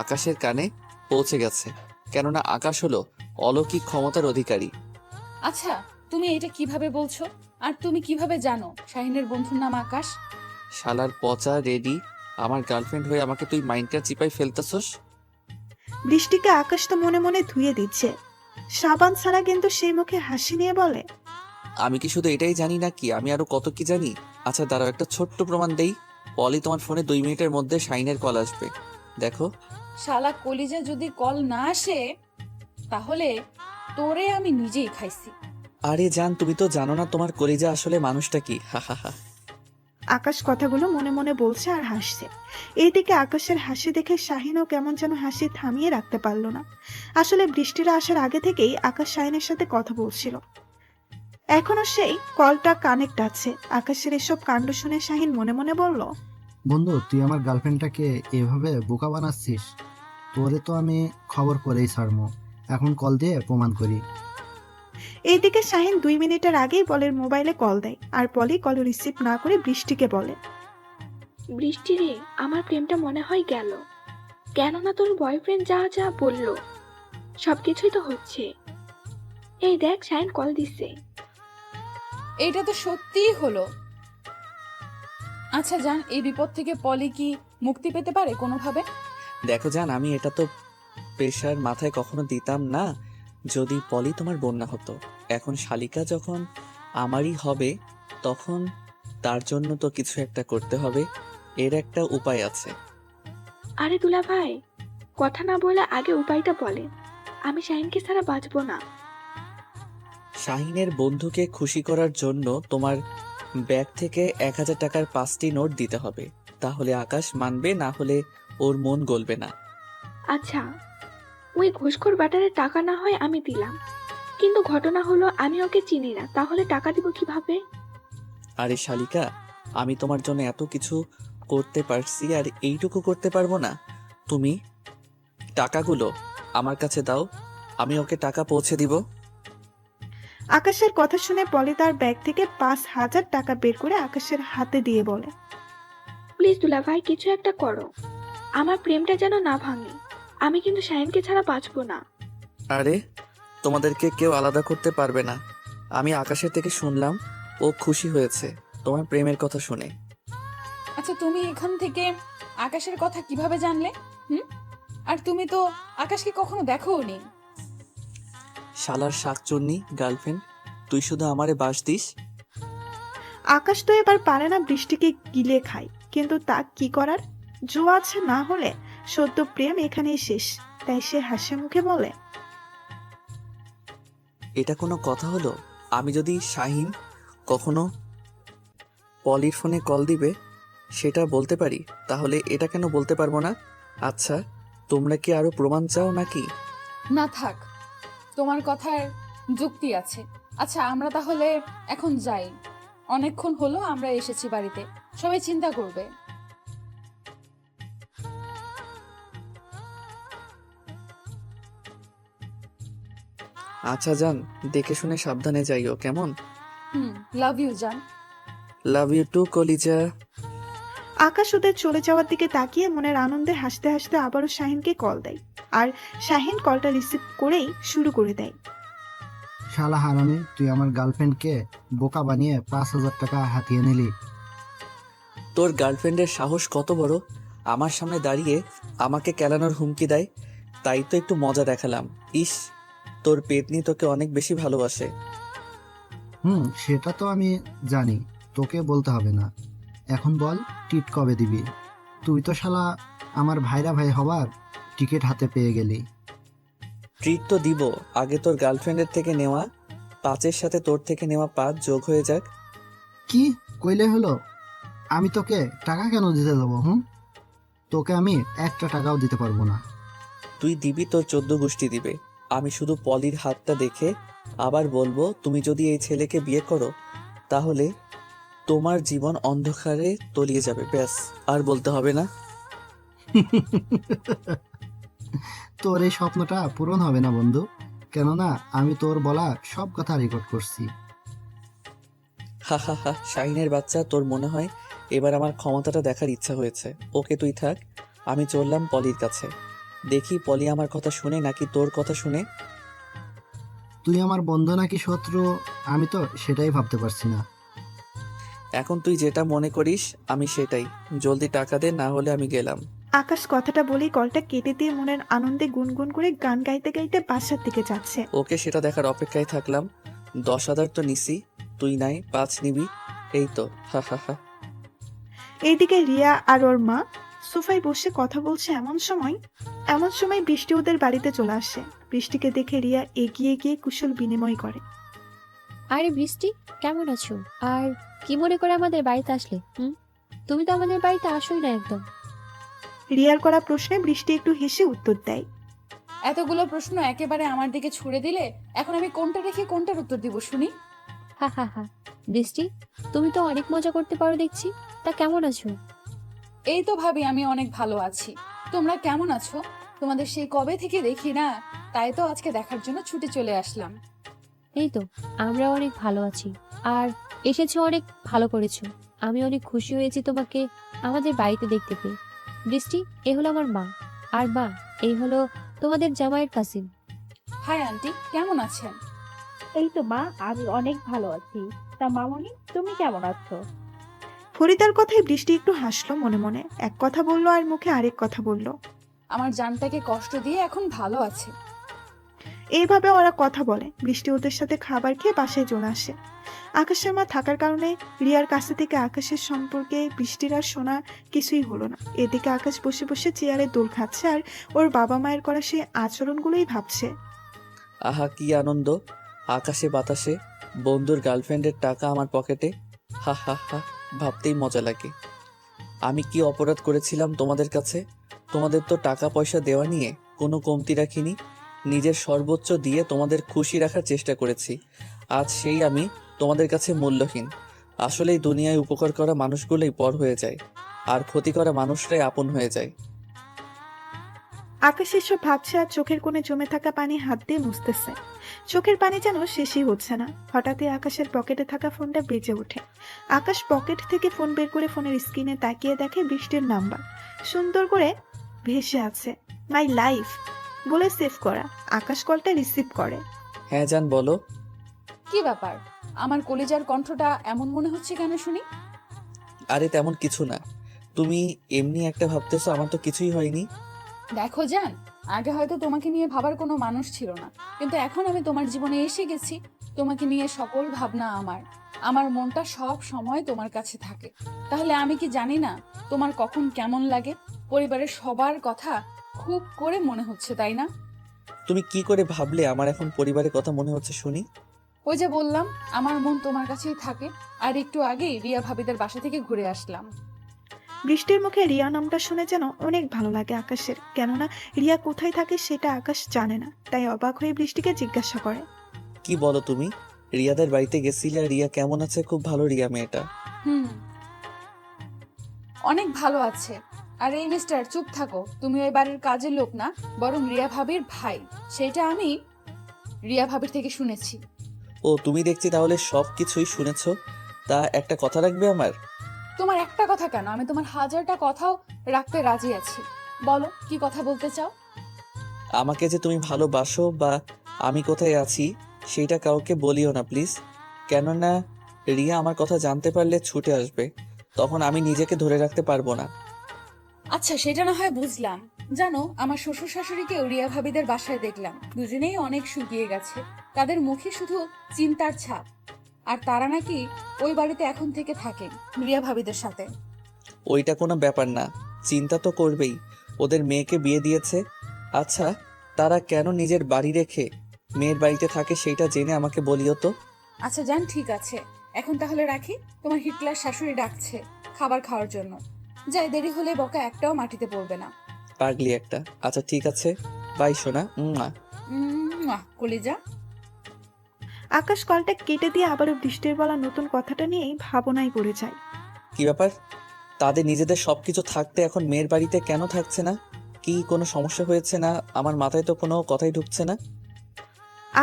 আকাশের কানে পৌঁছে গেছে, কেননা আকাশ হলো অলৌকিক ক্ষমতার অধিকারী। আচ্ছা, তুমি এটা কিভাবে বলছো? আর তুমি কিভাবে জানো শাহিনের বন্ধুর নাম আকাশ? শালার পচা রেডি, আমার গার্লফ্রেন্ড হয়ে আমাকে তুই মাইন্ডটা চিপাই ফেলতেছস। বৃষ্টিকে আকাশ তো মনে মনে ধুয়ে দিচ্ছে। সাবান ছাড়া কিন্তু সেই মুখে হাসি নিয়ে বলে, আমি কি শুধু এটাই জানি না কি, আমি আরো কত কি জানি। আচ্ছা দাঁড়াও, একটা ছোট্ট প্রমাণ দেই। পলি, তোমার ফোনে 2 মিনিটের মধ্যে শাইনের কল আসবে, দেখো। শালা কলিজা যদি কল না আসে তাহলে তোরে আমি নিজেই খাইছি। আরে জান, তুমি তো জানো না তোমার কলিজা আসলে মানুষটা কি। হা হা হা। আকাশ কথাগুলো মনে মনে বলছে আর হাসছে। এইদিকে আকাশের হাসি দেখে শাহিনও কেমন যেন হাসি থামিয়ে রাখতে পারল না। আসলে বৃষ্টিরা আসার আগে থেকেই আকাশ শাহিনের সাথে কথা বলছিল। এখনো সেই কলটা কানেক্ট আছে। আকাশের এসব কাণ্ড শুনে শাহিন মনে মনে বলল, বন্ধু, তুই আমার গার্লফ্রেন্ডটাকে এভাবে বোকা বানাচ্ছিস? তোরে তো আমি খবর করেই ছাড়বো, এখন কল দিয়ে প্রমাণ করি। এইদিকে শাহিন 2 মিনিটের আগেই পলের মোবাইলে কল দেয়, আর পলি কল রিসিভ না করে বৃষ্টিকে বলে, বৃষ্টি রে, আমার প্রেমটা মনে হয় গেল। কেননা তোর বয়ফ্রেন্ড যা যা বলল সবকিছুই তো হচ্ছে। এই দেখ, শাইন কল দিছে। এটা তো সত্যিই হলো। আচ্ছা জান, এই বিপদ থেকে পলি কি মুক্তি পেতে পারে কোনোভাবে? দেখো জান, আমি এটা তো প্রেশার মাথায় কখনো দিতাম না যদি পলি তোমার বন্যা হতো। এখন শালিকা যখন আমারই হবে, তখন তার জন্য তো কিছু একটা করতে হবে। এর একটা উপায় আছে। আরে দুলা ভাই, কথা না বলে আগে উপায়টা বলে। আমি শাইনকে ছাড়া বাঁচবো না। শাহিনের বন্ধুকে খুশি করার জন্য তোমার ব্যাগ থেকে 1000 টাকার 5টি নোট দিতে হবে, তাহলে আকাশ মানবে, না হলে ওর মন গলবে না। আচ্ছা, ওই ঘুষখোর বাটারের টাকা না হয় আমি দিলাম, কিন্তু ঘটনা হলো আমি ওকে চিনি না, তাহলে টাকা দিব কিভাবে? আরে শালিকা, আমি তোমার জন্য এত কিছু করতে পারছি, আর এইটুকু করতে পারবো না? তুমি টাকাগুলো আমার কাছে দাও, আমি ওকে টাকা পৌঁছে দিব। আকাশের কথা শুনে পলি তার ব্যাগ থেকে 5000 টাকা বের করে আকাশের হাতে দিয়ে বলে, প্লিজ দুলা ভাই, কিছু একটা করো, আমার প্রেমটা যেন না ভাঙে। আমি কিন্তু শাইনকে ছাড়া বাঁচবো না। আরে তোমাদেরকে কেউ আলাদা করতে পারবে না। আমি আকাশের থেকে শুনলাম ও খুশি হয়েছে তোমার প্রেমের কথা শুনে। আচ্ছা, তুমি এখান থেকে আকাশের কথা কিভাবে জানলে? আর তুমি তো আকাশকে কখনো দেখোওনি। শালার শাকচুন্নি গার্লফ্রেন্ড, তুই শুধু আমারে বাস দিস। আকাশ তো এবার পারে না বৃষ্টিকে গিলে খায়, কিন্তু তা কি করার? জো আছে না হলে সদ্য প্রেম এখানেই শেষ। তাই সে হাসি মুখে বলে, এটা কোনো কথা হলো? আমি যদি শাহিন কখনো পলির ফোনে কল দিবে সেটা বলতে পারি, তাহলে এটা কেন বলতে পারবো না? আচ্ছা, তোমরা কি আরো প্রমাণ চাও নাকি? না থাক, তোমার কথার যুক্তি আছে। আচ্ছা, আমরা তাহলে এখন যাই। অনেকক্ষণ হলো আমরা এসেছি বাড়িতে, সবাই চিন্তা করবে। আচ্ছা যান, দেখে শুনে সাবধানে যাইও, কেমন? লাভ ইউ জান। লাভ ইউ টু কলিজা। আকাশ ওদের চলে যাওয়ার দিকে তাকিয়ে মনের আনন্দে হাসতে হাসতে আবারও শাহিনকে কল দেয়, আর শাহিন কলটা রিসিভ করেই শুরু করে দেয়, শালা হারামি, তুই আমার গার্লফ্রেন্ডকে বোকা বানিয়ে 5000 টাকা হাতিয়ে নিলি। তোর গার্লফ্রেন্ডের সাহস কত বড়, আমার সামনে দাঁড়িয়ে আমাকে কেলানোর হুমকি দেয়। তাই তো একটু মজা দেখালাম। ইস, তোর পেতনি তোকে অনেক বেশি ভালোবাসে। সেটা তো আমি জানি, তোকে বলতে হবে না। এখন বল, টিট কবে দিবি? তুই তো শালা আমার ভাইরা ভাই হবার টিকিট হাতে পেয়ে গেলি। ট্রিট তো দিব, আগে তোর গার্লফ্রেন্ডের থেকে নেওয়া 5-এর সাথে তোর থেকে নেওয়া 5 যোগ হয়ে যাক। কি কইলে হলো? আমি তোকে টাকা কেন দিতে দেবো? তোকে আমি একটা টাকাও দিতে পারবো না। তুই দিবি, তোর 14 গোষ্ঠী দিবে। আমি শুধু পলির হাতটা দেখে আবার বলবো, তুমি যদি এই ছেলেকে বিয়ে করো তাহলে তোমার জীবন অন্ধকারে তলিয়ে যাবে। ব্যাস, আর বলতে হবে না। তোর এই স্বপ্নটা পূরণ হবে না বন্ধু, কেননা আমি তোর বলা সব কথা রেকর্ড করছি। হা হা হা, শাহিনের বাচ্চা, তোর মনে হয় এবার আমার ক্ষমতাটা দেখার ইচ্ছা হয়েছে। ওকে তুই থাক, আমি চললাম পলির কাছে। দেখি পলি আমার কথা শুনে নাকি তোর কথা শুনে। তুই আমার বন্ধু নাকি শত্রু, আমি তো সেটাই ভাবতে পারছি না। এখন তুই যেটা মনে করিস আমি সেটাই। জলদি টাকা দে, না হলে আমি গেলাম। আকাশ কথাটা বলেই কলটা কেটে দিয়ে মনের আনন্দে গুনগুন করে গান গাইতে গাইতে বাসার দিকে যাচ্ছে। ওকে সেটা দেখার অপেক্ষায় থাকলাম। 10,000 তো নিছি, তুই নাই 5 নিবি। এই তো, হা হা হা। এইদিকে রিয়া আর ওর মা সোফায় বসে কথা বলছে। এমন সময় বৃষ্টি ওদের বাড়িতে চলে আসে। বৃষ্টিকে দেখে রিয়া এগিয়ে গিয়ে কুশল বিনিময় করে। আরে বৃষ্টি, কেমন আছো? আর কি মনে করে আমাদের বাড়িতে আসলে? তুমি তো আমাদের বাড়িতে আসোই না একদম। রিয়ার করা প্রশ্নে বৃষ্টি একটু হেসে উত্তর দেয়। এতগুলো প্রশ্ন একেবারে আমার দিকে ছুড়ে দিলে এখন আমি কোনটা রেখে কোনটার উত্তর দিব শুনি? হা হা হা। বৃষ্টি, তুমি তো অনেক মজা করতে পারো দেখছি। তা কেমন আছো? এই তো ভাবি, আমি অনেক ভালো আছি। তোমরা কেমন আছো? তোমাদের সেই কবে থেকে দেখি না, তাই তো আজকে দেখার জন্য ছুটে চলে আসলাম। এই তো, আমরা অনেক ভালো আছি। আর এসেছো, অনেক ভালো করেছো। আমি অনেক খুশি হয়েছি তোমাকে আমাদের বাড়িতে দেখতে পেয়ে। বৃষ্টি, এ হলো আমার মা। আর মা, এই হলো তোমাদের জামাইয়ের কাসিম। হাই আন্টি, কেমন আছেন? এই তো মা, আমি অনেক ভালো আছি। তা মামনি, তুমি কেমন আছো? ফরিদার কথায় বৃষ্টি একটু হাসলো মনে মনে। এক কথা বললো আর মুখে আরেক কথা বলল। আমার জানটাকে কষ্ট দিয়ে এখন ভালো আছে। এইভাবে ওরা কথা বলে। বৃষ্টি ওদের সাথে খাবার খেয়ে বাসায় চলে আসে। আকাশের মা থাকার কারণে রিয়ার কাছে থেকে আকাশের সম্পর্কে বৃষ্টির আর শোনা কিছুই হলো না। এদিকে আকাশ বসে বসে চেয়ারে দোল খাচ্ছে আর ওর বাবা মায়ের করা সেই আচরণগুলোই ভাবছে। আহা কি আনন্দ, আকাশে বাতাসে বন্ধুর গার্লফ্রেন্ডের টাকা আমার পকেটে। হা হা হা, ভাবতেই মজা লাগে। আমি কি অপরাধ করেছিলাম তোমাদের কাছে? তোমাদের তো টাকা পয়সা দেওয়া নিয়ে কোনো কমতি রাখিনি। নিজের সর্বোচ্চ দিয়ে তোমাদের খুশি রাখার চেষ্টা করেছি। আজ সেই আমি তোমাদের কাছে মূল্যহীন। আসলেই দুনিয়ায় উপকার করা মানুষগুলোই পর হয়ে যায়, আর ক্ষতি করা মানুষরাই আপন হয়ে যায়। আকাশ এসব ভাবছে আর চোখের কোণে জমে থাকা পানি হাত দিয়ে মুছতেছে। চোখের পানি যেন শেষই হচ্ছে না। হঠাৎই আকাশের পকেটে থাকা ফোনটা বেজে ওঠে। আকাশ পকেট থেকে ফোন বের করে ফোনের স্ক্রিনে তাকিয়ে দেখে বৃষ্টির নাম্বার সুন্দর করে ভেসে আছে। মাই লাইফ বলে সেভ করা। আকাশ কলটা রিসিভ করে। হ্যাঁ জান, বলো। কি ব্যাপার, আমার কলিজার কণ্ঠটা এমন মনে হচ্ছে কেন শুনি? আরে তেমন কিছু না, তুমি এমনি একটা ভাবতেছো, আমার তো কিছুই হয়নি। দেখো জান, আগে হয়তো তোমাকে নিয়ে ভাবার কোনো মানুষ ছিল না, কিন্তু এখন আমি তোমার জীবনে এসে গেছি। তোমাকে নিয়ে সকল ভাবনা আমার মনটা সব সময় তোমার কাছে থাকে। তাহলে আমি কি জানি না তোমার কখন কেমন লাগে? পরিবারের সবার কথা খুব করে মনে হচ্ছে, তাই না? তুমি কি করে ভাবলে আমার এখন পরিবারের কথা মনে হচ্ছে শুনি? ওই যে বললাম, আমার মন তোমার কাছেই থাকে। আর একটু আগেই রিয়া ভাবিদের বাসা থেকে ঘুরে আসলাম। বৃষ্টির মুখে রিয়া নামটা শুনে যেন অনেক ভালো লাগে আকাশের। কেননা রিয়া কোথায় থাকে সেটা আকাশ জানে না, তাই অবাক হয়ে বৃষ্টিকে জিজ্ঞাসা করে। কি বলো তুমি? রিয়াদের বাড়িতে গেছিলে, রিয়া কেমন আছে? খুব ভালো রিয়া মেয়েটা। অনেক ভালো আছে। আর এই মিস্টার, চুপ থাকো। তুমি ওই বাড়ির কাজের লোক না, বরং রিয়া ভাবির ভাই। সেটা আমি রিয়া ভাবির থেকে শুনেছি। ও, তুমি দেখছি তাহলে সব কিছুই শুনেছো। তা একটা কথা রাখবে আমার? তোমার একটা কথা কেন, আমি তোমার 1000টা কথাও রাখতে রাজি আছি। বলো, কি কথা বলতে চাও? আমাকে যে তুমি ভালোবাসো বা আমি কোথায় আছি সেটা কাউকে বলিও না প্লিজ। কেননা রিয়া আমার কথা জানতে পারলে ছুটে আসবে, তখন আমি নিজেকে ধরে রাখতে পারবো না। আচ্ছা, সেটা না হয় বুঝলাম। জানো, আমার শ্বশুর শাশুড়িকে রিয়া ভাবিদের বাসায় দেখলাম। দুজনেই অনেক শুকিয়ে গেছে। তাদের মুখে শুধু চিন্তার ছাপ। আর তারা নাকি ওই বাড়িতে এখন থেকে থাকেন রিয়া ভাবিদের সাথে। ওইটা কোনো ব্যাপার না, চিন্তা তো করবেই। ওদের মেয়েকে বিয়ে দিয়েছে। আচ্ছা, তারা কেন নিজের বাড়ি রেখে মেয়ের বাড়িতে থাকে সেটা জেনে আমাকে বলিও তো। আচ্ছা জান, ঠিক আছে, এখন তাহলে রাখি। তোমার হিটলার শাশুড়ি ডাকছে খাবার খাওয়ার জন্য। যাই, দেরি হলে বকা একটাও মাটিতে পড়বে না। পাগলি একটা। আচ্ছা ঠিক আছে, বাই সোনা। কলিজা। আকাশ কলটা কেটে দিয়ে আবারও বৃষ্টির বলা নতুন কথাটা নিয়েই ভাবনায় পড়ে যায়। কি ব্যাপার, তাদের নিজেদের সবকিছু থাকতে এখন মেয়ের বাড়িতে কেন থাকছে না? কি কোনো সমস্যা হয়েছে না? আমার মাথায় তো কোনো কথাই ঢুকছে না।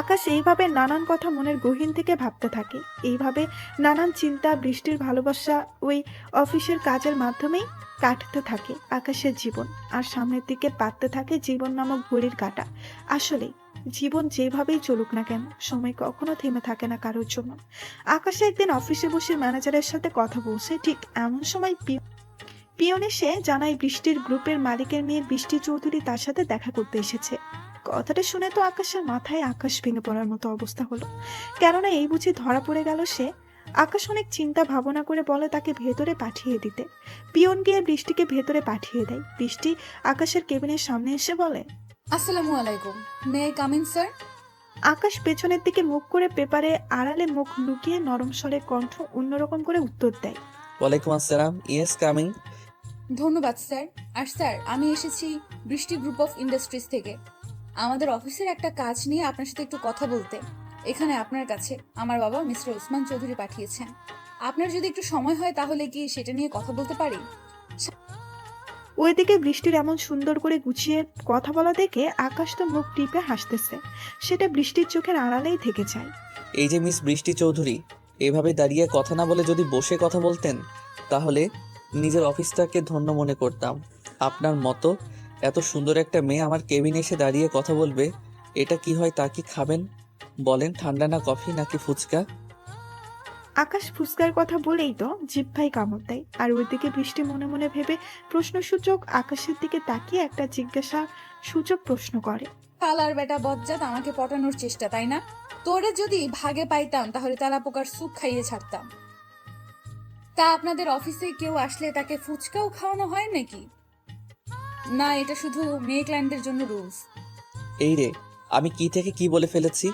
আকাশ এইভাবে নানান কথা মনের গহীন থেকে ভাবতে থাকে। এইভাবে নানান চিন্তা, বৃষ্টির ভালোবাসা, ওই অফিসের কাজের মাধ্যমেই কাটতে থাকে আকাশের জীবন। আর সামনের দিকে পাততে থাকে জীবন নামক ঘড়ির কাঁটা। আসলে জীবন যেভাবেই চলুক না কেন, সময় কখনো থেমে থাকে না কারোর জন্য। আকাশে একদিন অফিসে বসে ম্যানেজারের সাথে কথা বলছে, ঠিক এমন সময় পিয়ন এসে জানায় বৃষ্টির গ্রুপের মালিকের মেয়ে বৃষ্টি চৌধুরী তার সাথে দেখা করতে এসেছে। কথাটা শুনে তো আকাশের মাথায় আকাশ ভেঙে পড়ার মতো অবস্থা হলো। কেননা এই বুঝি ধরা পড়ে গেল সে। আকাশ অনেক চিন্তা ভাবনা করে বলে তাকে ভেতরে পাঠিয়ে দিতে। পিয়ন গিয়ে বৃষ্টিকে ভেতরে পাঠিয়ে দেয়। বৃষ্টি আকাশের কেবিনের সামনে এসে বলে, আসসালামু আলাইকুম, may I come in sir? Akash পেছনের দিকে মুখ করে পেপারে আড়ালে মুখ লুকিয়ে নরম স্বরে কণ্ঠ অন্যরকম করে উত্তর দেয়, ওয়ালাইকুম আসসালাম, ইয়েস কামিং। ধন্যবাদ স্যার। আর স্যার, আমি এসেছি বৃষ্টি গ্রুপ অফ ইন্ডাস্ট্রিজ থেকে। আমাদের অফিসের একটা কাজ নিয়ে আপনার সাথে একটু কথা বলতে এখানে আপনার কাছে আমার বাবা মিস্টার ওসমান চৌধুরী পাঠিয়েছেন। আপনার যদি একটু সময় হয় তাহলে কি সেটা নিয়ে কথা বলতে পারি? ওইদিকে বৃষ্টির এমন সুন্দর করে গুছিয়ে কথা বলা দেখে আকাশ তো মুখ টিপে হাসতেছে। সেটা বৃষ্টির চোখের আড়ালেই থেকে যায়। এই যে মিস বৃষ্টি চৌধুরী, এভাবে দাঁড়িয়ে কথা না বলে যদি বসে কথা বলতেন তাহলে নিজের অফিসটাকে ধন্য মনে করতাম। আপনার মতো এত সুন্দর একটা মেয়ে আমার কেবিনে এসে দাঁড়িয়ে কথা বলবে, এটা কি হয়? তা কি খাবেন বলেন? ঠান্ডা না কফি নাকি ফুচকা? আকাশ ফুসকার কথা বলেই তো জিহ্বায় কামড় দেয়। আর ওইদিকে বৃষ্টি মনে মনে ভেবে প্রশ্নসূচক আকাশের দিকে তাকিয়ে একটা জিজ্ঞাসা সূচক প্রশ্ন করে, পালার বেটা বজ্জাত আমাকে পটানোর চেষ্টা, তাই না? তোরে যদি ভাগে পাইতাম তাহলে তেলা পোকার স্যুপ খাইয়ে ছাড়তাম। তা আপনাদের অফিসে কেউ আসলে তাকে ফুচকাও খাওয়ানো হয় নাকি? না, এটা শুধু মেয়ে ক্লায়েন্টদের জন্য রুলস। এই রে, আমি কি থেকে কি বলে ফেলেছি।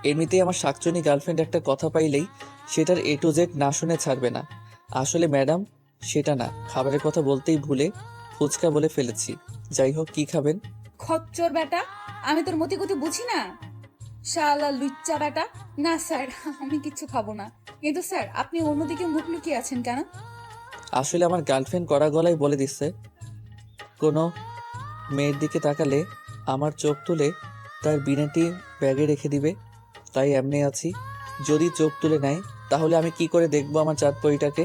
এমনিতেই আমার শাকচুনি গার্লফ্রেন্ড একটা কথা পাইলেই সেটার A to Z না শুনে ছাড়বে না। আসলে ম্যাডাম সেটা না, খাবারের কথা বলতেই ভুলে ফুচকা বলে ফেলেছি। যাই হোক, কি খাবেন? খচ্চর বেটা, আমি তোর মতিগতি বুঝি না? শালা লুচ্চা বেটা। না স্যার, আমি কিচ্ছু খাবো না। কিন্তু স্যার, আপনি অন্যদিকে মুখ লুকিয়ে আছেন কেন? আসলে আমার গার্লফ্রেন্ড কড়া গলায় বলে দিচ্ছে কোনো মেয়ের দিকে তাকালে আমার চোখ তুলে তার বিনাটি ব্যাগে রেখে দিবে, তাই এমনি আছি। যদি চোখ তুলে নেয় তাহলে আমি কি করে দেখবো আমার চাঁদ পরীটাকে?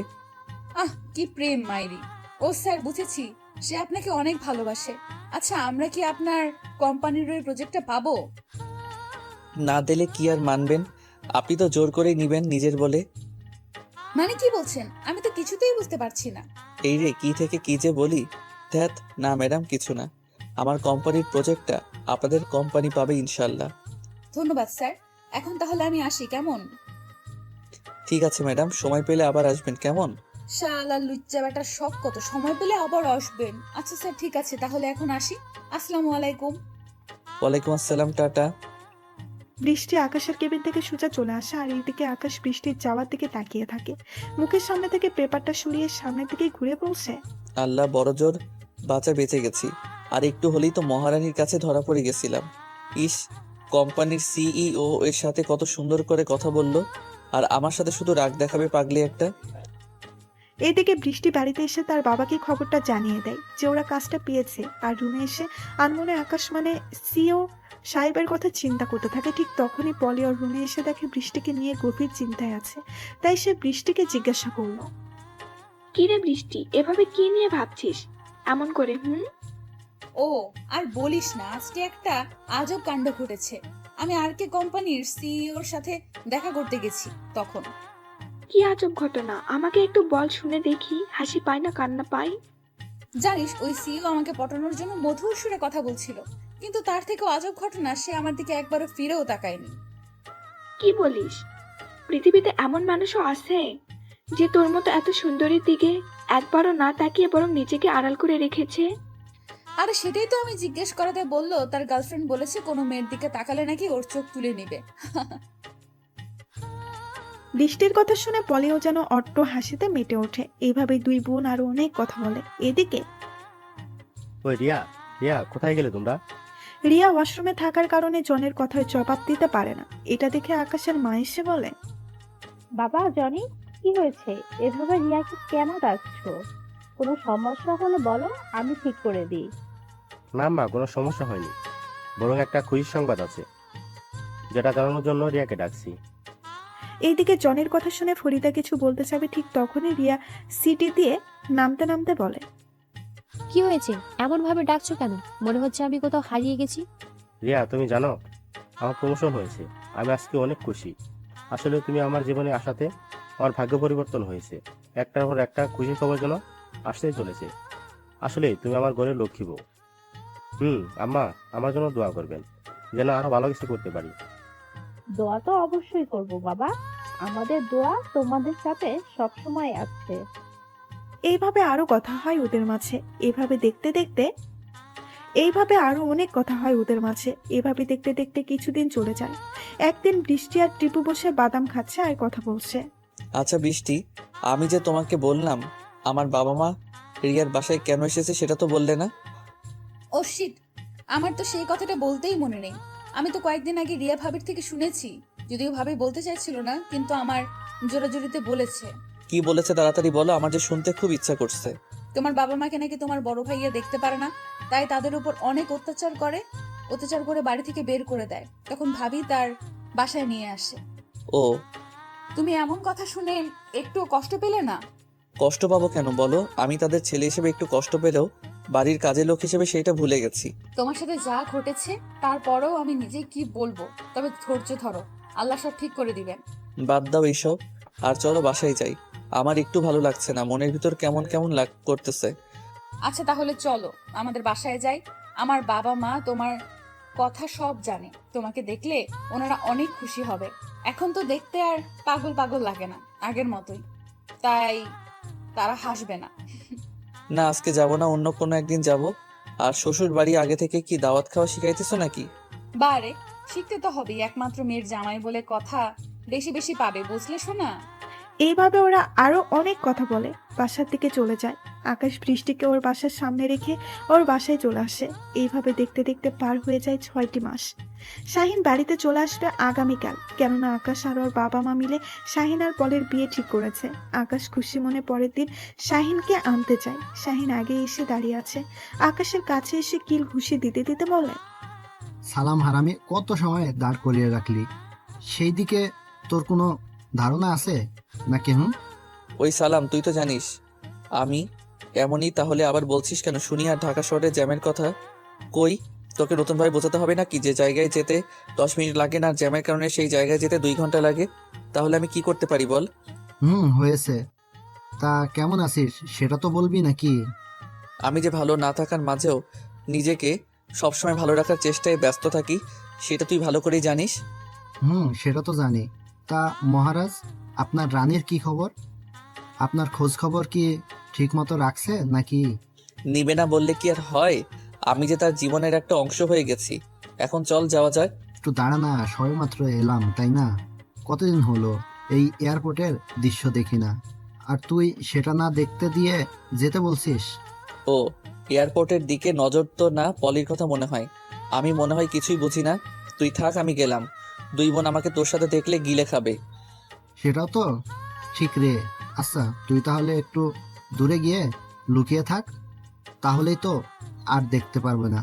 কি প্রেম মাইরি। ও স্যার, বুঝেছি, সে আপনাকে অনেক ভালোবাসে। আচ্ছা, আমরা কি আপনার কোম্পানির ওই প্রজেক্টটা পাবো? না দিলে কি আর মানবেন? আপনি তো জোর করেই নিবেন নিজের বলে। মানে কি বলছেন? আমি তো কিছুতেই বুঝতে পারছি না। এই রে, কি থেকে কি যে বলি। ধ্যাত, না ম্যাডাম, কিছু না। আমার কোম্পানির প্রজেক্টটা আপনাদের কোম্পানি পাবে ইনশাল্লাহ। ধন্যবাদ স্যার। এখন তাহলে আমি আসি, কেমন? ঠিক আছে ম্যাডাম, সময় পেলে আবার আসবেন, কেমন? শালা লুচ্চা বেটার শখ কত, সময় পেলে আবার আসবেন। আচ্ছা স্যার, ঠিক আছে, তাহলে এখন আসি। আসসালামু আলাইকুম। ওয়ালাইকুম আসসালাম, টাটা। বৃষ্টি আকাশের কেবিন থেকে সোজা চলে আসে। আর এইদিকে আকাশ বৃষ্টির যাওয়ার দিকে তাকিয়ে থাকে। মুখের সামনে থেকে পেপারটা সরিয়ে সামনের দিকে ঘুরে বলছে, আল্লাহ বড় জোর বাঁচা বেঁচে গেছি। আর একটু হলেই তো মহারানীর কাছে ধরা পড়ে গেছিলাম। ইস, কোম্পানির CEO এর সাথে কত সুন্দর করে কথা বলল, আর আমার সাথে শুধু রাগ দেখাবে পাগলি একটা। এদিকে বৃষ্টি বাড়িতে এসে তার বাবাকে খবরটা জানিয়ে দেয় যে ওরা কাজটা পেয়েছে। আর রুমে এসে আনমনে আকাশ মানে CEO সাহেবের কথা চিন্তা করতে থাকে। ঠিক তখনই পলি ওর রুমে এসে দেখে বৃষ্টিকে নিয়ে গভীর চিন্তায় আছে। তাই সে বৃষ্টিকে জিজ্ঞাসা করলো, কি রে বৃষ্টি, এভাবে কি নিয়ে ভাবছিস এমন করে? ও আর বলিস না, আজকে একটা আজব কাণ্ড ঘটেছে। আমি RK কোম্পানির CEOর সাথে দেখা করতে গেছি। তখন কি আজব ঘটনা, আমাকে একটু বল, শুনে দেখি হাসি পায় না কান্না পায়। জানিস, ওই CEO আমাকে পটানোর জন্য মধুর সুরে কথা বলছিল। কিন্তু তার থেকেও আজব ঘটনা, সে আমার দিকে একবারও ফিরেও তাকায়নি। কি বলিস? পৃথিবীতে এমন মানুষও আছে যে তোর মতো এত সুন্দরীর দিকে একবারও না তাকিয়ে বরং নিজেকে আড়াল করে রেখেছে? আরে সেটাই তো আমি জিজ্ঞেস করাতে বললো তার গার্লফ্রেন্ড বলেছে কোনো মেয়ের দিকে তাকালে নাকি ওর চোখ তুলে নিবে। বৃষ্টির কথা শুনে পলিও যেন অট্ট হাসিতে মেতে ওঠে। এইভাবে দুই বোন আরো অনেক কথা বলে। এদিকে ওই রিয়া, রিয়া কোথায় গেলে তোমরা? রিয়া ওয়াশরুমে থাকার কারণে জনের কথায় জবাব দিতে পারে না। এটা দেখে আকাশের মা এসে বলে, বাবা জনি, কি হয়েছে? এভাবে রিয়াকে কেন ডাকছো? কোনো সমস্যা হলে বলো, আমি ঠিক করে দিই। না মা, কোনো সমস্যা হয়নি, বরং একটা খুশির সংবাদ আছে, যেটা জানানোর জন্য রিয়াকে ডাকছি। এইদিকে জনের কথা শুনে ফরিদা কিছু বলতে যাবে, ঠিক তখনই রিয়া সিটি দিয়ে নামতে নামতে বলে, কি হয়েছে? এমন ভাবে ডাকছো কেন? মনে হচ্ছে আমি কোথাও হারিয়ে গেছি। রিয়া, তুমি জানো আমার প্রমোশন হয়েছে, আমি আজকে অনেক খুশি। আসলে তুমি আমার জীবনে আসাতে আমার ভাগ্য পরিবর্তন হয়েছে। একটার পর একটা খুশি খবর যেন আসতেই চলেছে। আসলে তুমি আমার ঘরের লক্ষ্মী বউ। আম্মা, আমার জন্য দোয়া করবেন, যেন আরো ভালো কিছু করতে পারি। দোয়া তো অবশ্যই করব বাবা, আমাদের দোয়া তোমাদের সাথে সবসময় আছে। এইভাবে আরো কথা হয় ওদের মাঝে। এইভাবে আরো অনেক কথা হয় ওদের মাঝে। এভাবে দেখতে দেখতে কিছুদিন চলে যায়। একদিন বৃষ্টি আর টিপু বসে বাদাম খাচ্ছে আর কথা বলছে। আচ্ছা বৃষ্টি, আমি যে তোমাকে বললাম আমার বাবা মা রিয়ার বাসায় কেন এসেছে সেটা তো বললে না। ও শিট, আমার তো সেই কথাটা বলতেই মনে নেই। আমি তো কয়েকদিন আগে রিয়া ভাবির থেকে শুনেছি, যদিও ভাবি বলতে চাইছিল না, কিন্তু আমার জোরাজুরিতে বলেছে। কি বলেছে তাড়াতাড়ি বলো, আমার যে শুনতে খুব ইচ্ছা করছে। তোমার বাবা মাকে নাকি তোমার বড় ভাইয়া দেখতে পারে না, তাই তাদের উপর অনেক অত্যাচার করে বাড়ি থেকে বের করে দেয়। তখন ভাবি তার বাসায় নিয়ে আসে। ও, তুমি এমন কথা শুনে একটু কষ্ট পেলে না? কষ্ট পাবো কেন বলো? আমি তাদের ছেলে হিসেবে একটু কষ্ট পেলেও বাড়ির কাজের লোক হিসেবে সেটা ভুলে গেছি। তোমার সাথে যা ঘটেছে তারপরেও আমি নিজে কি বলবো, তবে ধৈর্য ধরো, আল্লাহ সব ঠিক করে দিবেন। বাদ দাও এইসব, আর চলো বাসায় যাই। আমার একটু ভালো লাগছে না, মনের ভিতর কেমন কেমন করতেছে। আচ্ছা তাহলে চলো আমাদের বাসায় যাই। আমার বাবা মা তোমার কথা সব জানে, তোমাকে দেখলে ওনারা অনেক খুশি হবে। এখন তো দেখতে আর পাগল পাগল লাগে না, আগের মতোই, তাই তারা হাসবে না। না, আজকে যাব না, অন্য কোনো একদিন যাব। আর শ্বশুর বাড়ি আগে থেকে কি দাওয়াত খাওয়া শিখাইতেছো নাকি? বারে, শিখতে তো হবেই, একমাত্র মেয়ের জামাই বলে কথা বেশি বেশি পাবে, বুঝলে শোনা? এইভাবে ওরা আরো অনেক কথা বলে বাসার দিকে চলে যায়। আকাশ বৃষ্টিকে ওর বাসার সামনে রেখে ওর বাসায় চলে আসে। এইভাবে দেখতে দেখতে পার হয়ে যায় 6টি মাস। শাহিন বাড়িতে চলে আসবে আগামীকাল, কেননা আকাশ আর ওর বাবা মা মিলে শাহিন আর পলের বিয়ে ঠিক করেছে। আকাশ খুশি মনে পরের দিন শাহিনকে আনতে চায়। শাহিন আগে এসে দাঁড়িয়ে আছে, আকাশের কাছে এসে কিল ঘুষি দিতে দিতে বলে, সালাম হারামি, কত সময় দাঁড় করিয়ে রাখলি? সেই দিকে তোর কোনো ধারণা আছে নাকি? ওই সালাম, তুই তো জানিস আমি এমনই, তাহলে আবার বলছিস কেন শুনি? আর ঢাকা শহরে জ্যামের কথা কই? তোকে নতুনভাবে বোঝাতে হবে নাকি যে জায়গায় যেতে 10 মিনিট লাগে না, জ্যামের কারণে সেই জায়গায় যেতে 2 ঘন্টা লাগে? তাহলে আমি কি করতে পারি বল? হয়েছে। তা কেমন আছিস সেটা তো বলবি নাকি? আমি যে ভালো না থাকার মাঝেও নিজেকে সবসময় ভালো রাখার চেষ্টায় ব্যস্ত থাকি, সেটা তুই ভালো করেই জানিস। সেটা তো জানি। তা মহারাজ, আপনার রানীর কি খবর? আপনার খোঁজ খবর কি ঠিক মতো রাখছে নাকি? নিবে না বললে কি আর হয়? আমি যে তার জীবনের একটা অংশ হয়ে গেছি। এখন চল যাওয়া যাক। একটু দাঁড়া না, সবেমাত্র এলাম তাই না? কতদিন হলো এই এয়ারপোর্টের দৃশ্য দেখি না, আর তুই সেটা না দেখতে দিয়ে যেতে বলছিস? ও, এয়ারপোর্টের দিকে নজর তো না, পলির কথা মনে হয়। আমি মনে হয় কিছুই বুঝি না। তুই থাক, আমি গেলাম। 2 বোন আমাকে তোর সাথে দেখলে গিলে খাবে। সেটাও তো ঠিক রে। আচ্ছা, তুই তাহলে একটু দূরে গিয়ে লুকিয়ে থাক, তাহলেই তো আর দেখতে পারবে না।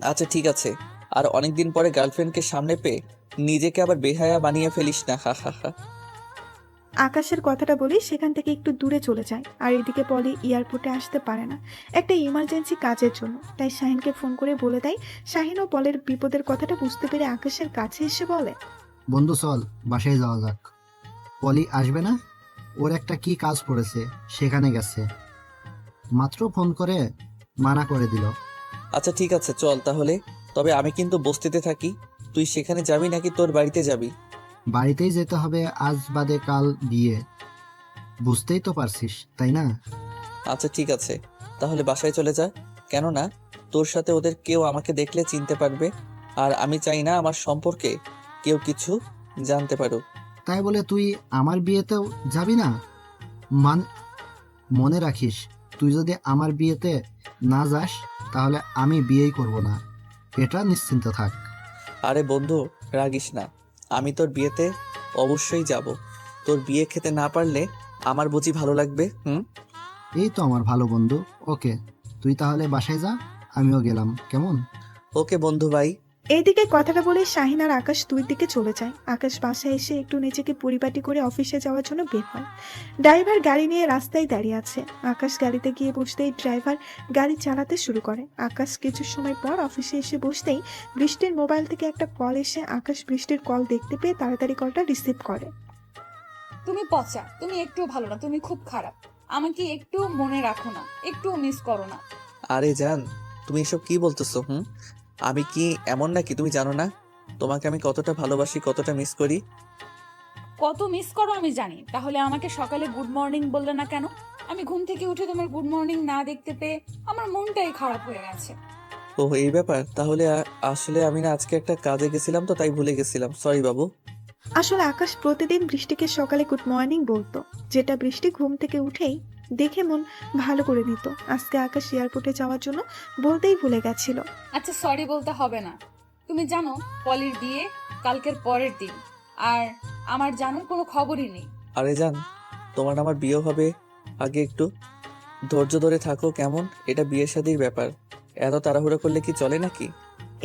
আচ্ছা ঠিক আছে। আর অনেকদিন পরে গার্লফ্রেন্ডকে সামনে পেয়ে নিজেকে আবার বেহায়া বানিয়ে ফেলিস না, হা হা হা। আকাশের কথাটা বলি সেখান থেকে একটু দূরে চলে যায়। আর এদিকে পলি এয়ারপোর্টে আসতে পারে না একটা ইমার্জেন্সি কাজের জন্য, তাই শাহিনকে ফোন করে বলে দেয়। শাহিন ও পলের বিপদের কথাটা বুঝতে পেরে আকাশের কাছে এসে বলে, বন্ধু চল বাসায় যাওয়া যাক। পলি আসবে না, ওর একটা কি কাজ পড়েছে, সেখানে গেছে। মাত্র ফোন করে মানা করে দিল। আচ্ছা ঠিক আছে, চল তাহলে। তবে আমি কিন্তু বস্তিতে থাকি, তুই সেখানে যাবি নাকি তোর বাড়িতে যাবি? বাড়িতেই যেতে হবে, আজ বাদে কাল বিয়ে, বুঝতেই তো পারছিস তাই না? আচ্ছা ঠিক আছে, তাহলে বাসায় চলে যা। কেননা তোর সাথে ওদের কেউ আমাকে দেখলে চিনতে পারবে, আর আমি চাই না আমার সম্পর্কে কেউ কিছু জানতে পারুক। তাই বলে তুই আমার বিয়েতেও যাবি না? মনে রাখিস, তুই যদি আমার বিয়েতে না যাস তাহলে আমি বিয়েই করব না, এটা নিশ্চিন্ত থাক। আরে বন্ধু, রাগিস না, আমি তোর বিয়েতে অবশ্যই যাব। তোর বিয়ে খেতে না পারলে আমার বুঝি ভালো লাগবে? এই তো আমার ভালো বন্ধু। ওকে, তুই তাহলে বাসায় যা, আমিও গেলাম, কেমন? ওকে বন্ধু ভাই। এইদিকে কথাটা বলে শাহিন আর আকাশ দুই দিকে চলে যায়। আকাশ বাসায় এসে একটু নিজেকে পরিপাটি করে অফিসে যাওয়ার জন্য বের হয়। ড্রাইভার গাড়ি নিয়ে রাস্তায় দাঁড়িয়ে আছে। আকাশ গাড়িতে গিয়ে বসতেই ড্রাইভার গাড়ি চালাতে শুরু করে। আকাশ কিছু সময় পর অফিসে এসে বসতেই বৃষ্টির মোবাইল থেকে একটা কল এসে আকাশ বৃষ্টির কল দেখতে পেয়ে তাড়াতাড়ি কলটা রিসিভ করে। তুমি পচা, তুমি একটু ভালো না, তুমি খুব খারাপ। আমাকে একটু মনে রাখো না, একটু মিস করো না। আরে জান, তুমি এসব কি বলতেছো? আমি কি এমন নাকি তুমি জানো না তোমাকে আমি কতটা ভালোবাসি, কতটা মিস করি? কত মিস করো আমি জানি, তাহলে আমাকে সকালে গুড মর্নিং বললে না কেন? আমি ঘুম থেকে উঠে তোমার গুড মর্নিং না দেখতে পেয়ে আমার মনটাই খারাপ হয়ে গেছে। ও এই ব্যাপার, তাহলে আসলে আমি না আজকে একটা কাজে গেছিলাম তো, তাই ভুলে গেছিলাম, সরি বাবু। আসলে আকাশ প্রতিদিন বৃষ্টিকে সকালে গুড মর্নিং বলতো, যেটা বৃষ্টি ঘুম থেকে উঠেই দেখে মন ভালো করে নিত। আজকে আকাশ এয়ারপোর্টে যাওয়ার জন্য বলতেই ভুলে গেছিল। আচ্ছা সরি বলতে হবে না। তুমি জানো পলির বিয়ে কালকের পরের দিন, আর আমার জানার কোনো খবরই নেই। আরে জান, তোমার আমার বিয়ে হবে, আগে একটু ধৈর্য ধরে থাকো কেমন? এটা বিয়ে শাদীর ব্যাপার, এত তাড়াহুড়ো করলে কি চলে নাকি?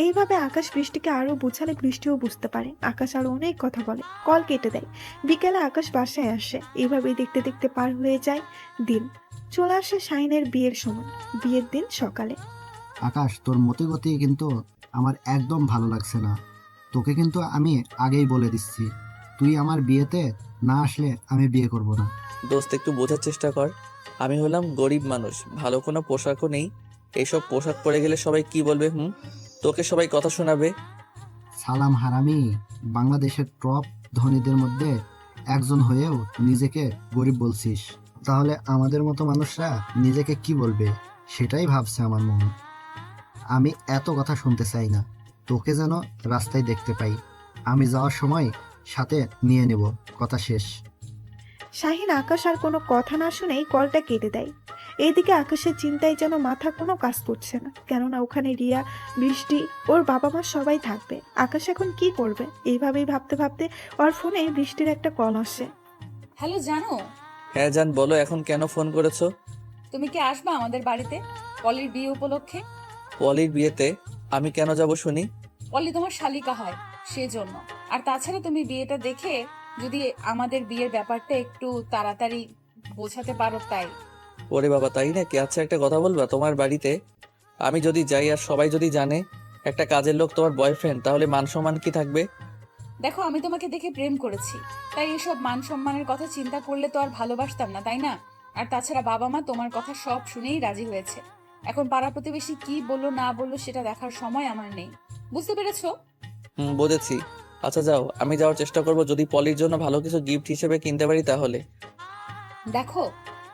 এইভাবে আকাশ বৃষ্টিকে আরো বুঝালে বৃষ্টিও বুঝতে পারে। আকাশ আরো অনেক কথা বলে, কল কেটে দেয়। বিকেলে আকাশ বাসায় আসে। এইভাবেই দেখতে দেখতে পার হয়ে যায় দিন। চলে আসে শাহিনের বিয়ের সময়। বিয়ের দিন সকালে। আকাশ, তোর মতে গতি কিন্তু আমার একদম ভালো লাগছে না। তোকে কিন্তু আমি আগেই বলে দিচ্ছি, তুই আমার বিয়েতে না আসলে আমি বিয়ে করব না। দোস্ত একটু বোঝার চেষ্টা কর, আমি হলাম গরিব মানুষ, ভালো কোনো পোশাকও নেই। এইসব পোশাক পরে গেলে সবাই কি বলবে? তোকে সবাই কথা শোনাবে। সালাম হারামি, বাংলাদেশের টপ ধনীদের মধ্যে একজন হয়েও নিজেকে গরিব বলছিস, তাহলে আমাদের মতো মানুষরা নিজেকে কি বলবে সেটাই ভাবছে আমার মন। আমি এত কথা শুনতে চাই না, তোকে যেন রাস্তায় দেখতে পাই, আমি যাওয়ার সময় সাথে নিয়ে নেব, কথা শেষ। শাহিন আকাশ আর কোনো কথা না শুনেই কলটা কেটে দেয়। এইদিকে আকাশের চিন্তায় যেন মাথা কোনো কাজ করছে না, কেননা ওখানে রিয়া, বৃষ্টি, ওর বাবা মা সবাই থাকবে। আকাশ এখন কি করবে এইভাবেই ভাবতে ভাবতে ওর ফোনে বৃষ্টির একটা কল আসে। হ্যালো জানো, হ্যাঁ জান বলো, এখন কেন ফোন করেছো? তুমি কি আসবা আমাদের বাড়িতে পলির বিয়ে উপলক্ষে? পলির বিয়েতে আমি কেন যাব শুনি? পলি তোমার শালিকা হয় সেজন্য। আর তাছাড়া তুমি বিয়েটা দেখে যদি আমাদের বিয়ের ব্যাপারটা একটু তাড়াতাড়ি বোঝাতে পারো তাই। ওরে বাবা, তাই নাকি? আচ্ছা একটা কথা বলবা, তোমার বাড়িতে আমি যদি যাই আর সবাই যদি জানে একটা কাজের লোক তোমার বয়ফ্রেন্ড, তাহলে মান সম্মান কি থাকবে? দেখো আমি তোমাকে দেখে প্রেম করেছি, তাই এসব মান সম্মানের কথা চিন্তা করলে তো আর ভালোবাসতাম না, তাই না? আর তাছাড়া বাবা মা তোমার কথা সব শুনেই রাজি হয়েছে। এখন পাড়া প্রতিবেশী কি বললো না বললো সেটা দেখার সময় আমার নেই, বুঝতে পেরেছো? বুঝেছি। আচ্ছা যাও, আমি যাওয়ার চেষ্টা করব, যদি পলির জন্য ভালো কিছু গিফট হিসেবে কিনতে পারি তাহলে। দেখো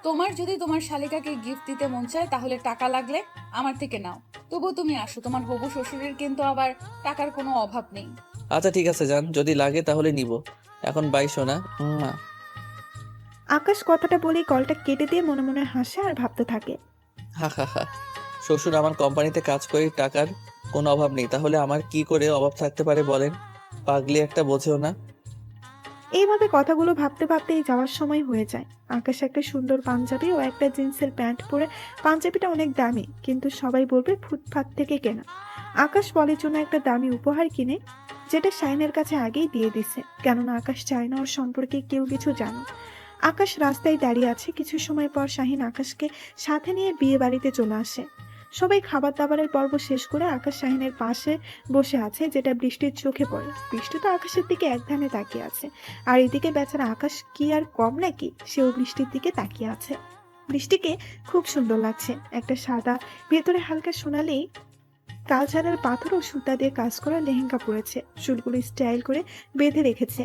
তোমার যদি তোমার শালিকাকে গিফট দিতে মন চায় তাহলে টাকা লাগলে আমার থেকে নাও, তবুও তুমি আসো। তোমার হবু শ্বশুরের কিন্তু আবার টাকার কোনো অভাব নেই। আচ্ছা ঠিক আছে জান, যদি লাগে তাহলে নিব। এখন বাই সোনা। আকাশ কথাটা বলেই কলটা কেটে দিয়ে মনে মনে হাসে আর ভাবতে থাকে। হা হা হা, শ্বশুর আমার কোম্পানিতে কাজ করে, টাকার কোনো অভাব নেই, তাহলে আমার কি করে অভাব থাকতে পারে বলেন? পাগলি একটা, বোঝেও না। এইভাবে কথাগুলো ভাবতে ভাবতেই যাওয়ার সময় হয়ে যায়। আকাশ একটা সুন্দর পাঞ্জাবি ও একটা জিন্সের প্যান্ট পরে, পাঞ্জাবিটা অনেক দামি, কিন্তু সবাই বলবে ফুটপাত থেকে কেনা। আকাশ বলের জন্য একটা দামি উপহার কিনে, যেটা শাহিনের কাছে আগেই দিয়ে দিছে, কেননা আকাশ চায় না ওর সম্পর্কে কেউ কিছু জানুক। আকাশ রাস্তায় দাঁড়িয়ে আছে। কিছু সময় পর শাহিন আকাশকে সাথে নিয়ে বিয়ে বাড়িতে চলে আসে। সবাই খাবার দাবারের পর্ব শেষ করে আকাশ শাহিনের পাশে বসে আছে, যেটা বৃষ্টির চোখে পড়ে। বৃষ্টি তো আকাশের দিকে এক ধ্যানে তাকিয়ে আছে, আর এদিকে বেচারা আকাশ কি আর কম নাকি, সেও বৃষ্টির দিকে তাকিয়ে আছে। বৃষ্টিকে খুব সুন্দর লাগছে, একটা সাদা ভেতরে হালকা সোনালি কালচারের পাথর ও সুতা দিয়ে কাজ করা লেহেঙ্গা পরেছে, চুলগুলো স্টাইল করে বেঁধে রেখেছে।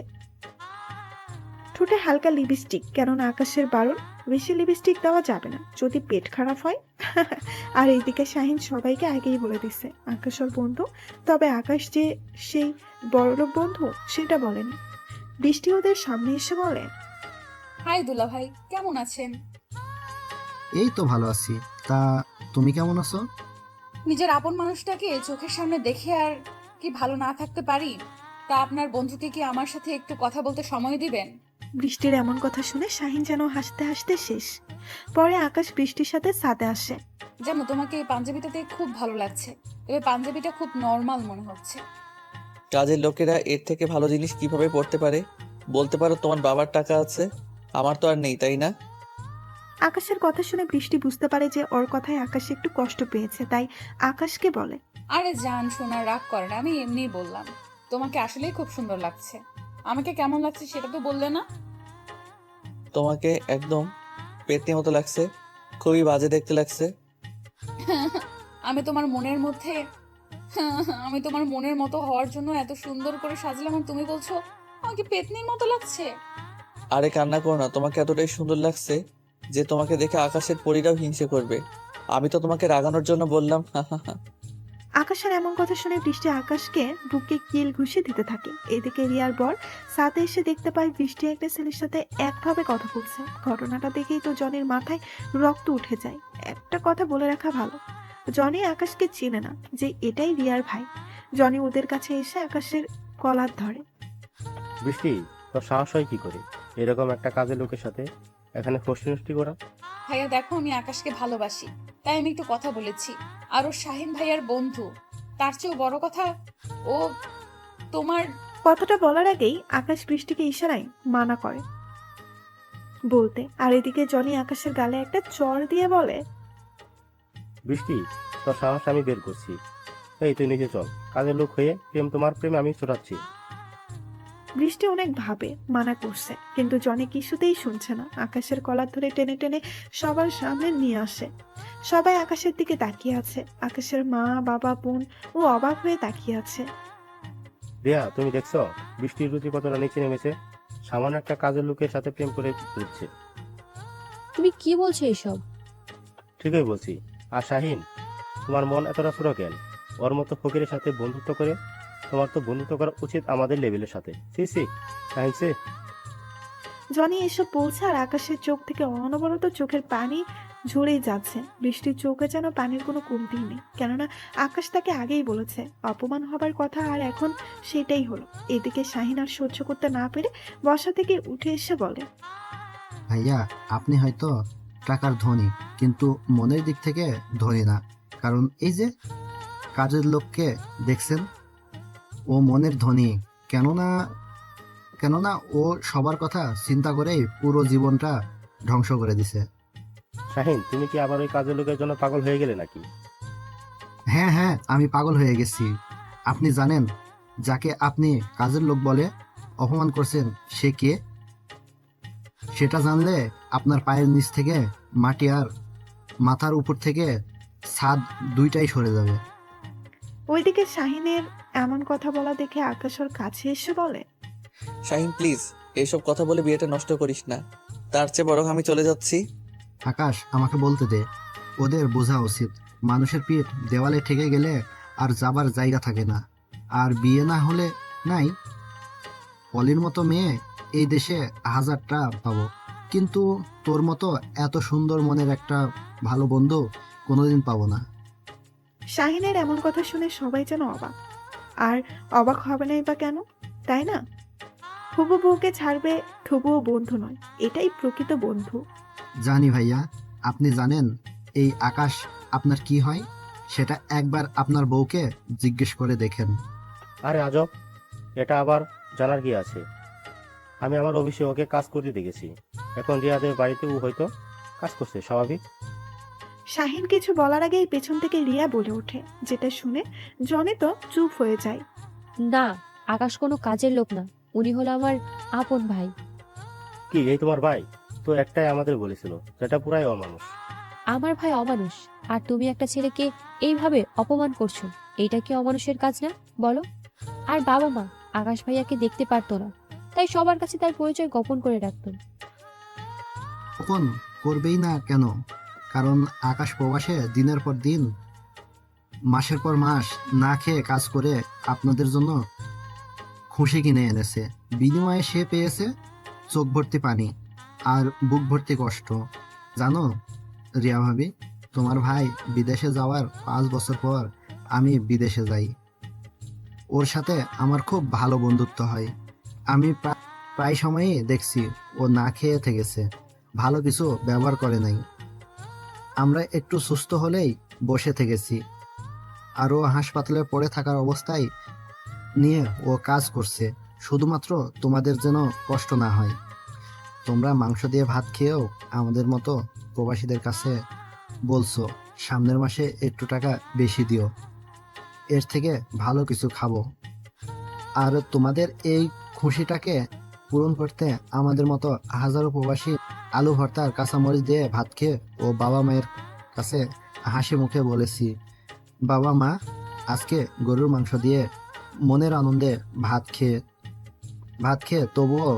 ঠোঁটে হালকা লিপস্টিক, কেননা আকাশের বারণ, বেশি লিপস্টিক দেওয়া যাবে না, যদি পেট খারাপ হয়। আর এইদিকে শাহিন সবাইকে আগেই বলে দিছে আকাশ ওর বন্ধু, তবে আকাশ যে সেই বড়লোক বন্ধু সেটা বলেনি। বৃষ্টি ওদের সামনে এসে বলে, হাই দুলা ভাই, কেমন আছেন? এই তো ভালো আছি, তা তুমি কেমন আছো? নিজের আপন মানুষটাকে চোখের সামনে দেখে আর কি ভালো না থাকতে পারি? তা আপনার বন্ধুকে কি আমার সাথে একটু কথা বলতে সময় দিবেন? বৃষ্টির এমন কথা শুনে শাহিন যেন হাসতে হাসতে শেষ। পরে আকাশ বৃষ্টির সাথে ছাদে আসে। জানো, তোমাকে এই পাঞ্জাবিটাতে খুব ভালো লাগছে। তবে পাঞ্জাবিটা খুব নর্মাল মনে হচ্ছে। কাজের লোকেরা এর থেকে ভালো জিনিস কিভাবে পড়তে পারে? বলতে পারো তোমার বাবার টাকা আছে, আমার তো আর নেই, তাই না? আকাশের কথা শুনে বৃষ্টি বুঝতে পারে যে ওর কথায় আকাশ একটু কষ্ট পেয়েছে, তাই আকাশকে বলে, আরে জান শোনা, রাগ করে না, আমি এমনিই বললাম। তোমাকে আসলেই খুব সুন্দর লাগছে। আমাকে কেমন লাগছে সেটা তো বললে না। তোমাকে একদম পেটনি মতো লাগছে, খুবই বাজে দেখতে লাগছে। আমি তোমার মনের মধ্যে আমি তোমার মনের মতো হওয়ার জন্য এত সুন্দর করে সাজলাম, আর তুমি বলছো আমাকে পেতনির মতো লাগছে। আরে কান্না করো না, তোমাকে এতটাই সুন্দর লাগছে যে তোমাকে দেখে আকাশের পরীরাও হিংসে করবে। আমি তো তোমাকে রাগানোর জন্য বললাম। আকাশের এমন কথা শুনে বৃষ্টি আকাশকে বুকে কিল ঘুষি দিতে থাকে। এদিকে রিয়ার বর সাথে এসে দেখতে পায় বৃষ্টি একটা ছেলের সাথে একভাবে কথা বলছে। ঘটনাটা দেখেই তো জনির মাথায় রক্ত উঠে যায়। একটা কথা বলে রাখা ভালো, জনি আকাশকে চেনে না যে এটাই রিয়ার ভাই। জনি ওদের কাছে এসে আকাশের কলার ধরে। বৃষ্টি, তোর সাহস হয় কি করে এরকম একটা কাজের লোকের সাথে এখানে ফষ্টি নষ্টি করা? ভাইয়া দেখো, আমি আকাশকে ভালোবাসি, তাই আমি একটু কথা বলেছি। আর ও শাহিন ভাইয়ার বন্ধু। তার চেয়েও বড় কথা, ও তোমার। কথাটা বলার আগেই আকাশ বৃষ্টিকে ইশারায় মানা করে বলতে, আর এদিকে জনি আকাশের গালে একটা চড় দিয়ে বলে, বৃষ্টি, তোর সাহস আমি বের করছি। এই তুই নিজে চল, কাজের লোক হয়ে তোমার প্রেম আমি চড়াচ্ছি। বৃষ্টি অনেক ভাবে মানা করছে, কিন্তু জনি কিছুতেই শুনছে না। আকাশের কলার ধরে টেনে টেনে সবার সামনে নিয়ে আসে। সবাই আকাশের দিকে তাকিয়ে আছে। আকাশের মা, বাবা, বোন ও অবাক হয়ে তাকিয়ে আছে। রিয়া, তুমি দেখছো বৃষ্টির রুচি কতটা নিচে নেমেছে? সামান্য একটা কাজের লোকের সাথে প্রেম করে দিচ্ছে। তুমি কি বলছো এসব? ঠিকই বলছি। আর শাহিন, তোমার মন এতটা ছোট কেন? ওর মতো ফকিরের সাথে বন্ধুত্ব করে? তোমার তো বন্ধুত্ব করা উচিত আমাদের লেভেলের সাথে। সি সি শাহিন সে। জনি এসব বলছে আর আকাশের চোখ থেকে অনবরত চোখের পানি ঝরেই যাচ্ছে। বৃষ্টির চোখে যেন পানির কোনো কমতি নেই, কেননা আকাশ তাকে আগেই বলেছে অপমান হবার কথা, আর এখন সেটাই হলো। এদিকে শাহিন আর সহ্য করতে না পেরে বসা থেকে উঠে এসে বলে, ভাইয়া, আপনি হয়তো টাকার ধনী, কিন্তু মনের দিক থেকে ধনী না। কারণ এই যে কাজের লোককে দেখছেন, ও মনের ধনী। কেননা কেননা ও সবার কথা চিন্তা করেই পুরো জীবনটা ধ্বংস করে দিছে। শাহিন, তুমি কি আবার ওই কাজের লোকের জন্য পাগল হয়ে গেলে নাকি? হ্যাঁ হ্যাঁ, আমি পাগল হয়ে গেছি। আপনি জানেন যাকে আপনি কাজের লোক বলে অপমান করছেন সে কে? সেটা জানলে আপনার পায়ের নিচ থেকে মাটি আর মাথার উপর থেকে ছাদ দুইটাই সরে যাবে। ওইদিকে শাহিনের এমন কথা বলা দেখে আকাশ ওর কাছে এসে বলে, শাহিন প্লিজ, এইসব কথা বলে বিয়েটা নষ্ট করিস না। তার চেয়ে বরং আমি চলে যাচ্ছি। আকাশ, আমাকে বলতে দে। ওদের বোঝা উচিত মানুষের পিঠ দেওয়ালে ঠেকে গেলে আর যাবার জায়গা থাকে না। আর বিয়ে না হলে নাই। পলির মতো মেয়ে এই দেশে হাজারটা পাবো, কিন্তু তোর মতো এত সুন্দর মনের একটা ভালো বন্ধু কোনোদিন পাবো না। শাহিনের এমন কথা শুনে সবাই যেন অবাক। আর অবাক হবে নাই বা কেন, তাই না? হবু বউকে ছাড়বে তবুও বন্ধু নয়, এটাই প্রকৃত বন্ধু। জানি ভাইয়া, আপনি জানেন এই আকাশ আপনার কি হয়? সেটা একবার আপনার বউকে জিজ্ঞেস করে দেখেন। আরে আজব, এটা আবার জানার কি আছে? আমি আমার অফিসে ওকে কাজ করতে দেখেছি। এখন রিয়াদের বাড়িতে ও হয়তো কাজ করছে, স্বাভাবিক। শাহিন কিছু বলার আগেই পেছন থেকে রিয়া বলে ওঠে, যেটা শুনে জনে তো চুপ হয়ে যায়। না, আকাশ কোনো কাজের লোক না, উনি হলো আমার আপন ভাই। কি এই তোমার ভাই? তো একটাই আমাদের বলেছিল, যেটা পুরাই অমানুষ। আমার ভাই অমানুষ, আর তুমি একটা ছেলেকে এইভাবে অপমান করছো, এইটা কি অমানুষের কাজ না বলো? আর বাবা মা আকাশ ভাইয়াকে দেখতে পারতো না, তাই সবার কাছে তার পরিচয় গোপন করে রাখতো। তখন করবেই না কেন? কারণ আকাশ প্রবাসে দিনের পর দিন, মাসের পর মাস না খেয়ে কাজ করে আপনাদের জন্য খুশি কিনে এনেছে। বিনিময়ে সে পেয়েছে চোখ ভর্তি পানি আর বুক ভর্তি কষ্ট। জানো রিয়া ভাবি, তোমার ভাই বিদেশে যাওয়ার 5 বছর পর আমি বিদেশে যাই। ওর সাথে আমার খুব ভালো বন্ধুত্ব হয়। আমি প্রায় সময়ই দেখছি ও না খেয়ে থেকেছে, ভালো কিছু ব্যবহার করে নাই। আমরা একটু সুস্থ হলেই বসে থেকেছি, আর ও হাসপাতালে পড়ে থাকার অবস্থায় নিয়ে ও কাজ করছে শুধুমাত্র তোমাদের যেন কষ্ট না হয়। তোমরা মাংস দিয়ে ভাত খেয়েও আমাদের মতো প্রবাসীদের কাছে বলছো সামনের মাসে একটু টাকা বেশি দিও, এর থেকে ভালো কিছু খাবো। আর তোমাদের এই খুশিটাকে পূরণ করতে আমাদের মতো হাজারো প্রবাসী আলু ভর্তা আর কাঁচামরিচ দিয়ে ভাত খেয়ে ও বাবা মায়ের কাছে হাসি মুখে বলেছি, বাবা মা আজকে গরুর মাংস দিয়ে মনের আনন্দে ভাত খেয়ে তবুও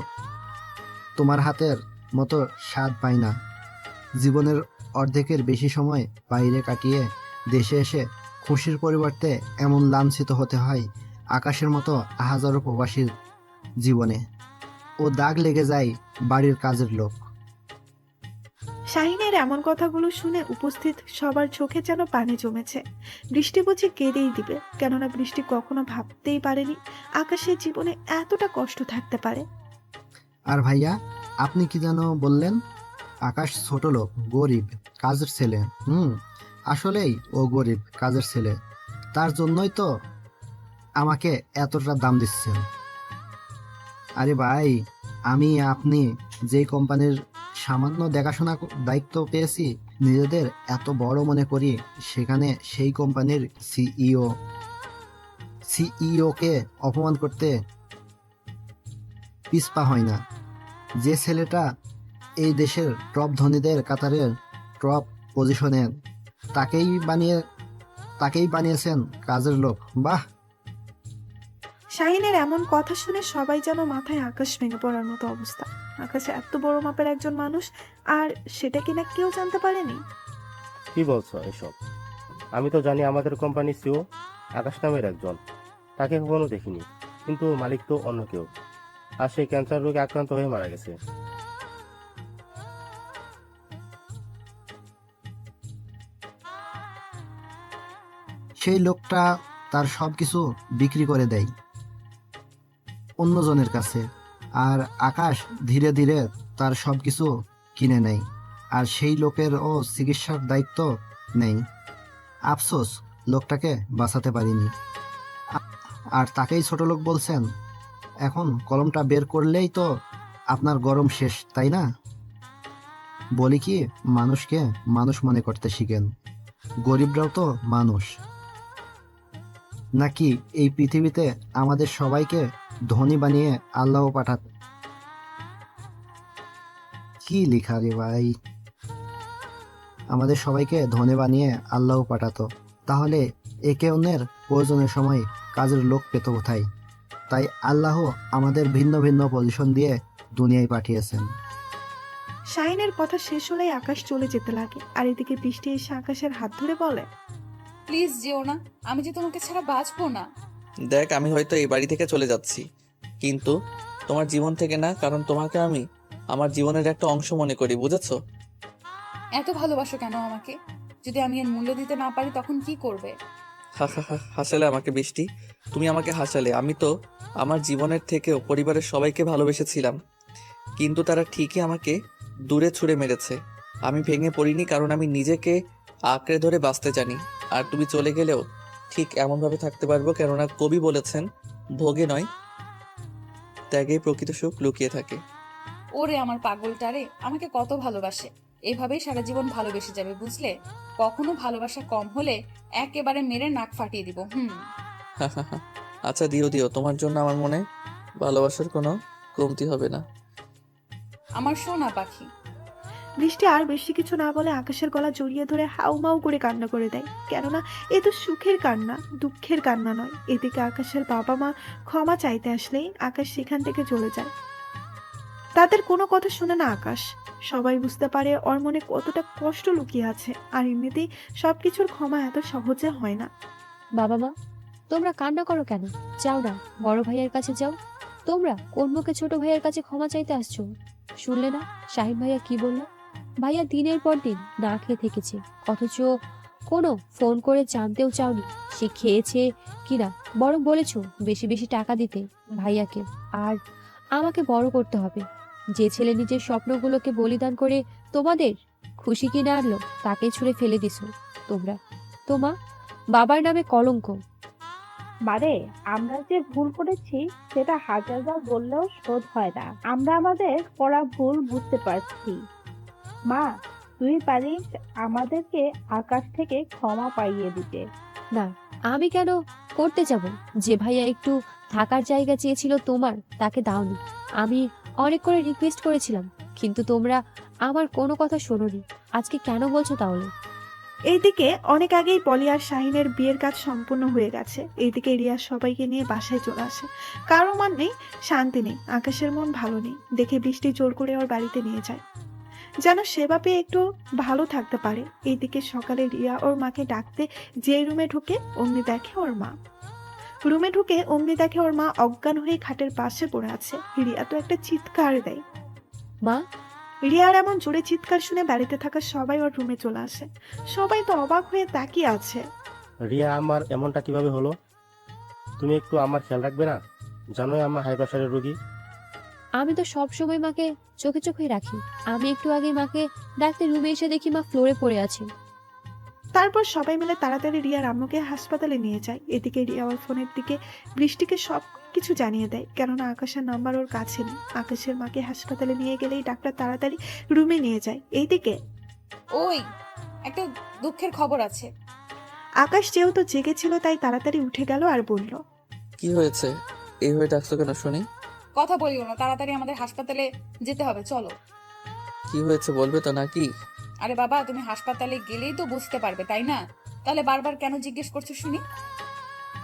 তোমার হাতের মতো স্বাদ পাই না। জীবনের অর্ধেকের বেশি সময় বাইরে কাটিয়ে দেশে এসে খুশির পরিবর্তে এমন লাঞ্ছিত হতে হয় আকাশের মতো হাজারো প্রবাসীর জীবনে। ও দাগ লেগে যায় বাড়ির কাজের লোক। শাহিনের এমন কথাগুলো শুনে উপস্থিত সবার চোখে যেন পানি জমেছে। বৃষ্টি বুঝি কেঁদেই দিবে, কেননা বৃষ্টি কখনো ভাবতেই পারেনি আকাশের জীবনে এতটা কষ্ট থাকতে পারে। আর ভাইয়া আপনি কি যেন বললেন? আকাশ ছোট লোক, গরিব, কাজের ছেলে। আসলেই ও গরিব কাজের ছেলে, তার জন্যই তো আমাকে এতটা দাম দিচ্ছেন। আরে ভাই, আপনি যেই কোম্পানির সামান্য দেখাশোনা দায়িত্ব পেয়েছি নিজেদের এত বড় মনে করি, সেখানে সেই কোম্পানির সিইওকে অপমান করতে পিছপা হয় না। যে ছেলেটা এই দেশের টপ ধনীদের কাতারের টপ পজিশনে, তাকেই বানিয়েছেন কাজের লোক। বাহ! শাহিনের এমন কথা শুনে সবাই যেন মাথায় আকাশ ভেঙে পড়ার মতো অবস্থা। আকাশ এত বড় মাপের একজন মানুষ, আর সেটা কিনা কেউ জানতে পারেনি। কি বলছো এসব? আমি তো জানি আমাদের কোম্পানির সিও আকাশ নামের একজন, তাকে কখনো দেখিনি, কিন্তু মালিক তো অন্য কেউ, আর সে ক্যান্সার রোগে আক্রান্ত হয়ে মারা গেছে। সেই লোকটা তার সবকিছু বিক্রি করে দেয় অন্যজনের কাছে, আর আকাশ ধীরে ধীরে তার সবকিছু কিনে নেয়, আর সেই লোকের ও চিকিৎসার দায়িত্ব নেই। আফসোস লোকটাকে বাঁচাতে পারিনি। আর তাকেই ছোট লোক বলছেন? এখন কলমটা বের করলেই তো আপনার গরম শেষ, তাই না? বলি কি, মানুষকে মানুষ মনে করতে শিখেন। গরিবরাও তো মানুষ নাকি? এই পৃথিবীতে আমাদের সবাইকে ধনী বানিয়ে আল্লাহ পাঠাত। কি লেখা রে ভাই! আমাদের সবাইকে ধনী বানিয়ে আল্লাহ পাঠাতো, তাহলে একে অন্যের প্রয়োজনের সময় কাজের লোক পেত কোথায়? তাই আল্লাহ আমাদের ভিন্ন ভিন্ন পজিশন দিয়ে দুনিয়ায় পাঠিয়েছেন। শাহিনের কথা শেষ হলেই আকাশ চলে যেতে লাগে, আর এদিকে বৃষ্টি এসে আকাশের হাত ধরে বলে, প্লিজ যেও না, আমি যে তোমাকে ছাড়া বাঁচবো না। দেখ, আমি হয়তো এই বাড়ি থেকে চলে যাচ্ছি, কিন্তু তোমার জীবন থেকে না, কারণ তোমাকে আমি আমার জীবনের একটা অংশ মনে করি, বুঝেছো? এত ভালোবাসো কেন আমাকে? যদি আমি এর মূল্য দিতে না পারি তখন কি করবে? হা হা হা, হাসালে আমাকে বৃষ্টি, তুমি আমাকে হাসালে। আমি তো আমার জীবনের থেকেও পরিবারের সবাইকে ভালোবেসেছিলাম, কিন্তু তারা ঠিকই আমাকে দূরে ছুঁড়ে মেরেছে। আমি ভেঙে পড়িনি, কারণ আমি নিজেকে আঁকড়ে ধরে বাঁচতে জানি। আর তুমি চলে গেলেও ঠিক এমনভাবে থাকতে পারবো, কেননা কবি বলেছেন, ভোগে নয় ত্যাগেই প্রকৃত সুখ লুকিয়ে থাকে। ওরে আমার পাগলটারে, আমাকে কত ভালোবাসে, এভাবেই সারা জীবন ভালোবেসে যাবে, বুঝলে? কখনো ভালোবাসা কম হলে একেবারে মেরে নাক ফাটিয়ে দিব। হা হা হা, আচ্ছা দিও দিও, তোমার জন্য আমার মনে ভালোবাসার কোনো কমতি হবে না। আমার সোনা পাখি। বৃষ্টি আর বেশি কিছু না বলে আকাশের গলা জড়িয়ে ধরে হাউমাউ করে কান্না করে দেয়, কেননা এ তো সুখের কান্না, দুঃখের কান্না নয়। এদিকে আকাশের বাবা মা ক্ষমা চাইতে আসলেই আকাশ সেখান থেকে চলে যায়। তাদের কোনো কথা শুনে না আকাশ। সবাই বুঝতে পারে ওর মনে কতটা কষ্ট লুকিয়ে আছে, আর এমনিতেই সবকিছুর ক্ষমা এত সহজে হয় না। বাবা মা, তোমরা কান্না করো কেন? যাও না, বড় ভাইয়ের কাছে যাও। তোমরা কোন মুখে ছোট ভাইয়ের কাছে ক্ষমা চাইতে আসছো? শুনলে না শাহিন ভাইয়া কি বললো? ভাইয়া দিনের পর দিন না খেয়ে থেকেছে, অথচ কোনো ফোন করে জানতেও চাওনি সে খেয়েছে কিনা, বরং বলেছো বেশি বেশি টাকা দিতে ভাইয়াকে, আর আমাকে বড় করতে হবে। যে ছেলে নিজের স্বপ্নগুলোকে বলিদান করে তোমাদের খুশি কিনে আনলো তাকেই ছুঁড়ে ফেলে দিছো তোমরা। তোমা বাবার নামে কলঙ্ক। মারে, আমরা যে ভুল করেছি সেটা হাজারবার বললেও শোধ হয় না। আমরা আমাদের করা ভুল বুঝতে পারছি। মা, তুই পারিস আমাদেরকে আকাশ থেকে ক্ষমা পাইয়ে দিতে। না, আমি কেন করতে যাব? যে ভাইয়া একটু থাকার জায়গা চেয়েছিল তোমার, তাকে দাওনি। আমি অনেক করে রিকোয়েস্ট করেছিলাম, কিন্তু তোমরা আমার কোনো কথা শোনোনি। আজকে কেন বলছো তাহলে? এইদিকে অনেক আগেই পলি আর শাহিনের বিয়ের কাজ সম্পূর্ণ হয়ে গেছে। এইদিকে রিয়া সবাইকে নিয়ে বাসায় চলে আসে। কারো মন নেই, শান্তি নেই, আকাশের মন ভালো নেই দেখে বৃষ্টি জোর করে ওর বাড়িতে নিয়ে যায়, যেন সেবা পেয়ে একটু ভালো থাকতে পারে। এইদিকে সকালে রিয়া ওর মাকে ডাকতে যে রুমে ঢুকে অমনি দেখে ওর মা। ওর মা অজ্ঞান হয়ে খাটের পাশে পড়ে আছে। রিয়া তো একটা চিৎকার দেয়। মা, রিয়ার এমন জোরে চিৎকার শুনে বাড়িতে থাকা সবাই ওর রুমে চলে আসে। সবাই তো অবাক হয়ে তাকিয়ে আছে। রিয়া, আমার এমনটা কিভাবে হলো? তুমি একটু আমার খেয়াল রাখবে না? জানোই আমার হাই প্রেশারের রোগী। আমি তো সব সময় মাকে চোখে চোখে রাখি। আমি একটু আগে মাকে ডাকতে রুমে এসে দেখি মা ফ্লোরে পড়ে আছে। তারপর সবাই মিলে তাড়াতাড়ি রিয়ার আম্মুকে হাসপাতালে নিয়ে যায়। এদিকে রিয়া ওর ফোনের দিকে বৃষ্টিকে সব কিছু জানিয়ে দেয়, কেননা আকাশের নাম্বার ওর কাছে নেই। আকাশের মাকে হাসপাতালে নিয়ে গেলেই ডাক্তার তাড়াতাড়ি রুমে নিয়ে যায়। এইদিকে ওই একটা দুঃখের খবর আছে। আকাশ যেহেতু জেগেছিল তাই তাড়াতাড়ি উঠে গেল আর বলল, কি হয়েছে? এইভাবে ডাকছো কেন শুনি? কথা বলিও না, তাড়াতাড়ি আমাদের হাসপাতালে যেতে হবে, চলো। কি হয়েছে বলবে তো নাকি? আরে বাবা, তুমি হাসপাতালে গেলেই তো বুঝতে পারবে, তাই না? তাহলে বারবার কেন জিজ্ঞেস করছো শুনি?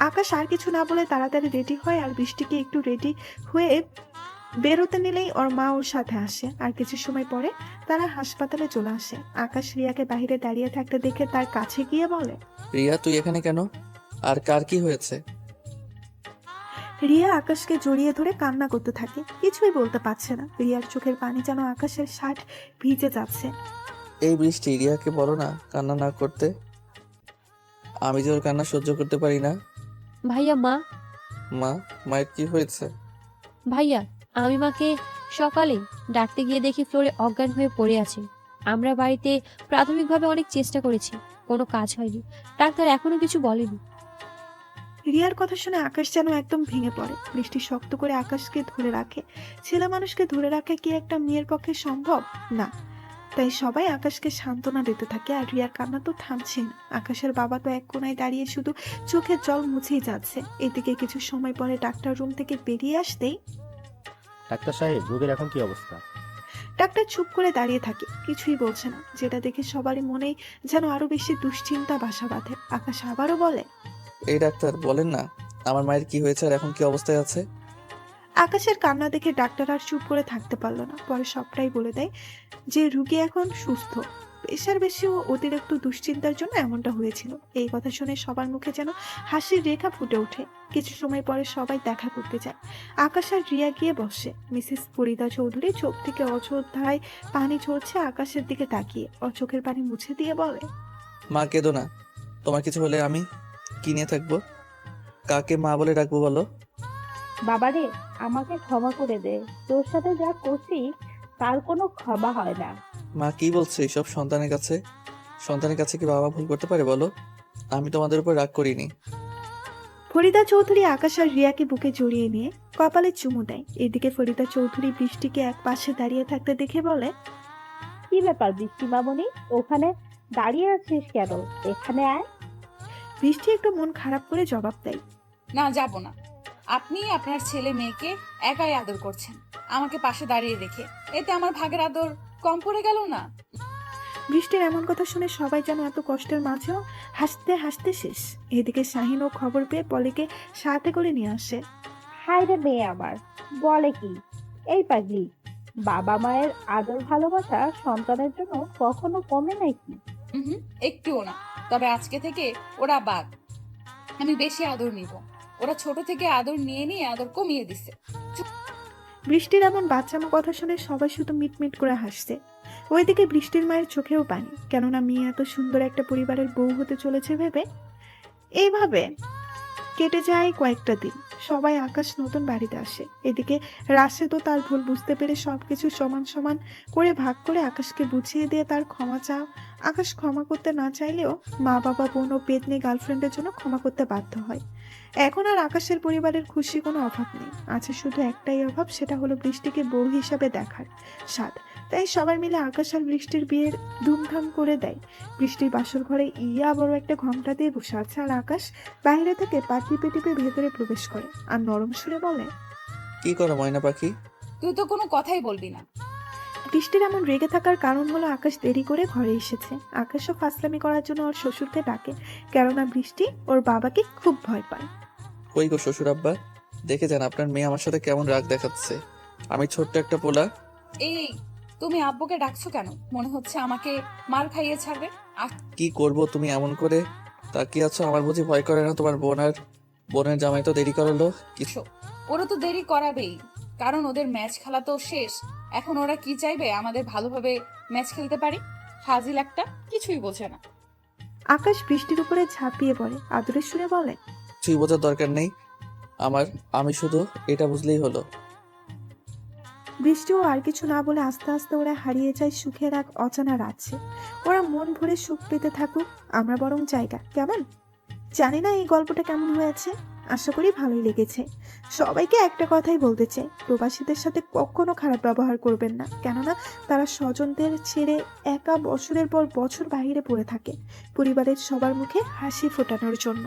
আকাশ আর কিছু না বলে তাড়াতাড়ি রেডি হয় আর বৃষ্টিকে একটু রেডি হয়ে বেরোতে নিলেই ওর মা ওর সাথে আসে। আর কিছু সময় পরে তারা হাসপাতালে চলে আসে। আকাশ রিয়াকে বাইরে দাঁড়িয়ে থাকতে দেখে তার কাছে গিয়ে বলে, রিয়া, তুই এখানে কেন? আর কার কি হয়েছে? রিয়া আকাশকে জড়িয়ে ধরে কান্না করতে থাকে, কিছুই বলতে পারছে না। রিয়ার চোখের পানি যেন আকাশের শার্ট ভিজে যাচ্ছে। এই বৃষ্টি, রিয়াকে বলো না কান্না না করতে। আমি যে ওর কান্না সহ্য করতে পারি না। ভাইয়া, মা। মায়ের কি হয়েছে? ভাইয়া, আমি মাকে সকালে ডাকতে গিয়ে দেখি ফ্লোরে অজ্ঞান হয়ে পড়ে আছে। আমরা বাড়িতে প্রাথমিকভাবে অনেক চেষ্টা করেছি, কোনো কাজ হয়নি। ডাক্তার এখনো কিছু বলেনি। রিয়ার কথা শুনে আকাশ যেন একদম ভেঙে পড়ে। বৃষ্টি শক্ত করে আকাশকে ধরে রাখে। ছেলে মানুষকে ধরে রাখা কি একটা মেয়ের পক্ষে সম্ভব? না। তাই সবাই আকাশকে সান্ত্বনা দিতে থাকে আর রিয়ার কান্না তো থামছে না। আকাশের বাবা তো এক কোনায় দাঁড়িয়ে শুধু চোখের জল মুছেই যাচ্ছে। এদিকে কিছু সময় পরে ডাক্তার রুম থেকে বেরিয়ে আসতেই ডাক্তার সাহেব, রোগীর এখন কি অবস্থা? ডাক্তার চুপ করে দাঁড়িয়ে থাকে, কিছুই বলছে না। যেটা দেখে সবারই মনেই যেন আরো বেশি দুশ্চিন্তা বাসা বাঁধে। আকাশ আবারও বলে, এই ডাক্তার বলেন না আমার মায়ের কি হয়েছে আর এখন কি অবস্থায় আছে। আকাশের কান্না দেখে ডাক্তার আর চুপ করে থাকতে পারলো না। পরে সবটাই বলে দেয় যে রুগী এখন সুস্থ, প্রেশার বেশি ও অতিরিক্ত দুশ্চিন্তার জন্য এমনটা হয়েছিল। এই কথা শুনে সবার মুখে যেন হাসির রেখা ফুটে ওঠে। কিছু সময় পরে সবাই দেখা করতে যায়। আকাশ আর রিয়া গিয়ে বসে। মিসেস ফরিদা চৌধুরী চোখ থেকে অযোধ্যায় পানি ঝরছে আকাশের দিকে তাকিয়ে চোখের পানি মুছে দিয়ে বলে, মা, কেঁদো না। তোমার কিছু হলে আমি কি নিয়ে থাকবো? কাকে মা বলে ডাকবো বলো? বাবারে, আমাকে ক্ষমা করে দে। তোর সাথে যা করছি তার কোনো ক্ষমা হয় না। মা, কি বলছো এইসব? সন্তানের কাছে কি বাবা ভুল করতে পারে বলো? আমি তোমাদের উপর রাগ করিনি। ফরিদা চৌধুরী আকাশ আর রিয়াকে বুকে জড়িয়ে নিয়ে কপালে চুমু দেয়। এদিকে ফরিদা চৌধুরী বৃষ্টিকে এক পাশে দাঁড়িয়ে থাকতে দেখে বলে, কি ব্যাপার বৃষ্টি মামনি, ওখানে দাঁড়িয়ে আছিস কেন? এখানে আয়। বৃষ্টি একটু মন খারাপ করে জবাব দেয়, না, যাব না। আপনি আপনার ছেলে মেয়েকে একাই আদর করছেন, আমাকে পাশে দাঁড়িয়ে রেখে। এতে আমার ভাগের আদর কম পড়ে গেল না? বৃষ্টির এমন কথা শুনে সবাই যেন এত কষ্টের মাঝেও হাসতে হাসতে শেষ। এদিকে শাহিন ও খবর পেয়ে পলিকে সাথে করে নিয়ে আসে। হায় রে মেয়ে আমার, বলে কি? এই পাগলি, বাবা মায়ের আদর ভালোবাসা সন্তানের জন্য কখনো কমে নাকি? একটুও না। তবে আজকে থেকে ওরা বাদ, আমি বেশি আদর নিব। ওরা ছোট থেকে আদর নিয়ে নিয়ে আদর কমিয়ে দিছে। বৃষ্টির এমন বাচ্চামো কথা শুনে সবাই শুধু মিটমিট করে হাসছে। ওইদিকে বৃষ্টির মায়ের চোখেও পানি, কেননা মেয়ে এত সুন্দর একটা পরিবারের বউ হতে চলেছে ভেবে। এইভাবে কেটে যায় কয়েকটা দিন। সবাই আকাশ নতুন বাড়িতে আসে। এদিকে রাশেদও তার ভুল বুঝতে পেরে সবকিছু সমান সমান করে ভাগ করে আকাশকে বুঝিয়ে দিয়ে তার ক্ষমা চাও। আকাশ ক্ষমা করতে না চাইলেও মা বাবা বোন ও পেতনি গার্লফ্রেন্ডের জন্য ক্ষমা করতে বাধ্য হয়। এখন আর আকাশের পরিবারের খুশি কোনো অভাব নেই, আছে শুধু একটাই অভাব, সেটা হলো বৃষ্টিকে বউ হিসাবে দেখার স্বাদ। তাই সবাই মিলে আকাশ আর বৃষ্টির বিয়ের ধুমধাম করে দেয়। বৃষ্টির বাসর ঘরে ইয়া বড় একটা ঘোমটা দিয়ে বসে আছে, আর আকাশ বাইরে থেকে পা টিপে টিপে ভেতরে প্রবেশ করে আর নরম সুরে বলে, কি করো ময়না পাখি? তুই তো কোনো কথাই বলবি না। বৃষ্টির এমন রেগে থাকার কারণ হলো আকাশ দেরি করে ঘরে এসেছে। আকাশও ফাসলামি করার জন্য ওর শ্বশুরকে ডাকে, কেননা বৃষ্টি ওর বাবাকে খুব ভয় পায়। কই গো শ্বশুর আব্বা, দেখে যান আপনার মেয়ে আমার সাথে কেমন রাগ দেখাচ্ছে। আমি ছোট্ট একটা পোলা। এই, তুমি আব্বুকে ডাকছো কেন? মনে হচ্ছে আমাকে মার খাইয়ে ছাড়বে। কি করব, তুমি এমন করে তাকিয়ে আছো। আমার বুঝি ভয় করে না? তোমার বোনের জামাই তো দেরি করালো কিছু। ওরা তো দেরি করাবেই, কারণ ওদের ম্যাচ খেলা তো শেষ। এখন ওরা কি চাইবে? আমাদের ভালোভাবে ম্যাচ খেলতে পারি। ফাজিল একটা, কিছুই বোঝে না। আকাশ বৃষ্টির উপরে ঝাঁপিয়ে পড়ে, আদরের সুরে বলে, কিছুই বোঝার দরকার নেই আমি শুধু এটা বুঝলেই হলো। বৃষ্টিও আর কিছু না বলে আস্তে আস্তে ওরা হারিয়ে যায় সুখের এক অজানা রাজ্যে। ওরা মন ভরে সুখ পেতে থাকুক, আমরা বরং জায়গা। কেমন জানি না এই গল্পটা কেমন হয়েছে, আশা করি ভালোই লেগেছে। সবাইকে একটা কথাই বলতে চাই, প্রবাসীদের সাথে কখনো খারাপ ব্যবহার করবেন না, কেননা তারা স্বজনদের ছেড়ে একা বছরের পর বছর বাইরে পড়ে থাকে পরিবারের সবার মুখে হাসি ফোটানোর জন্য।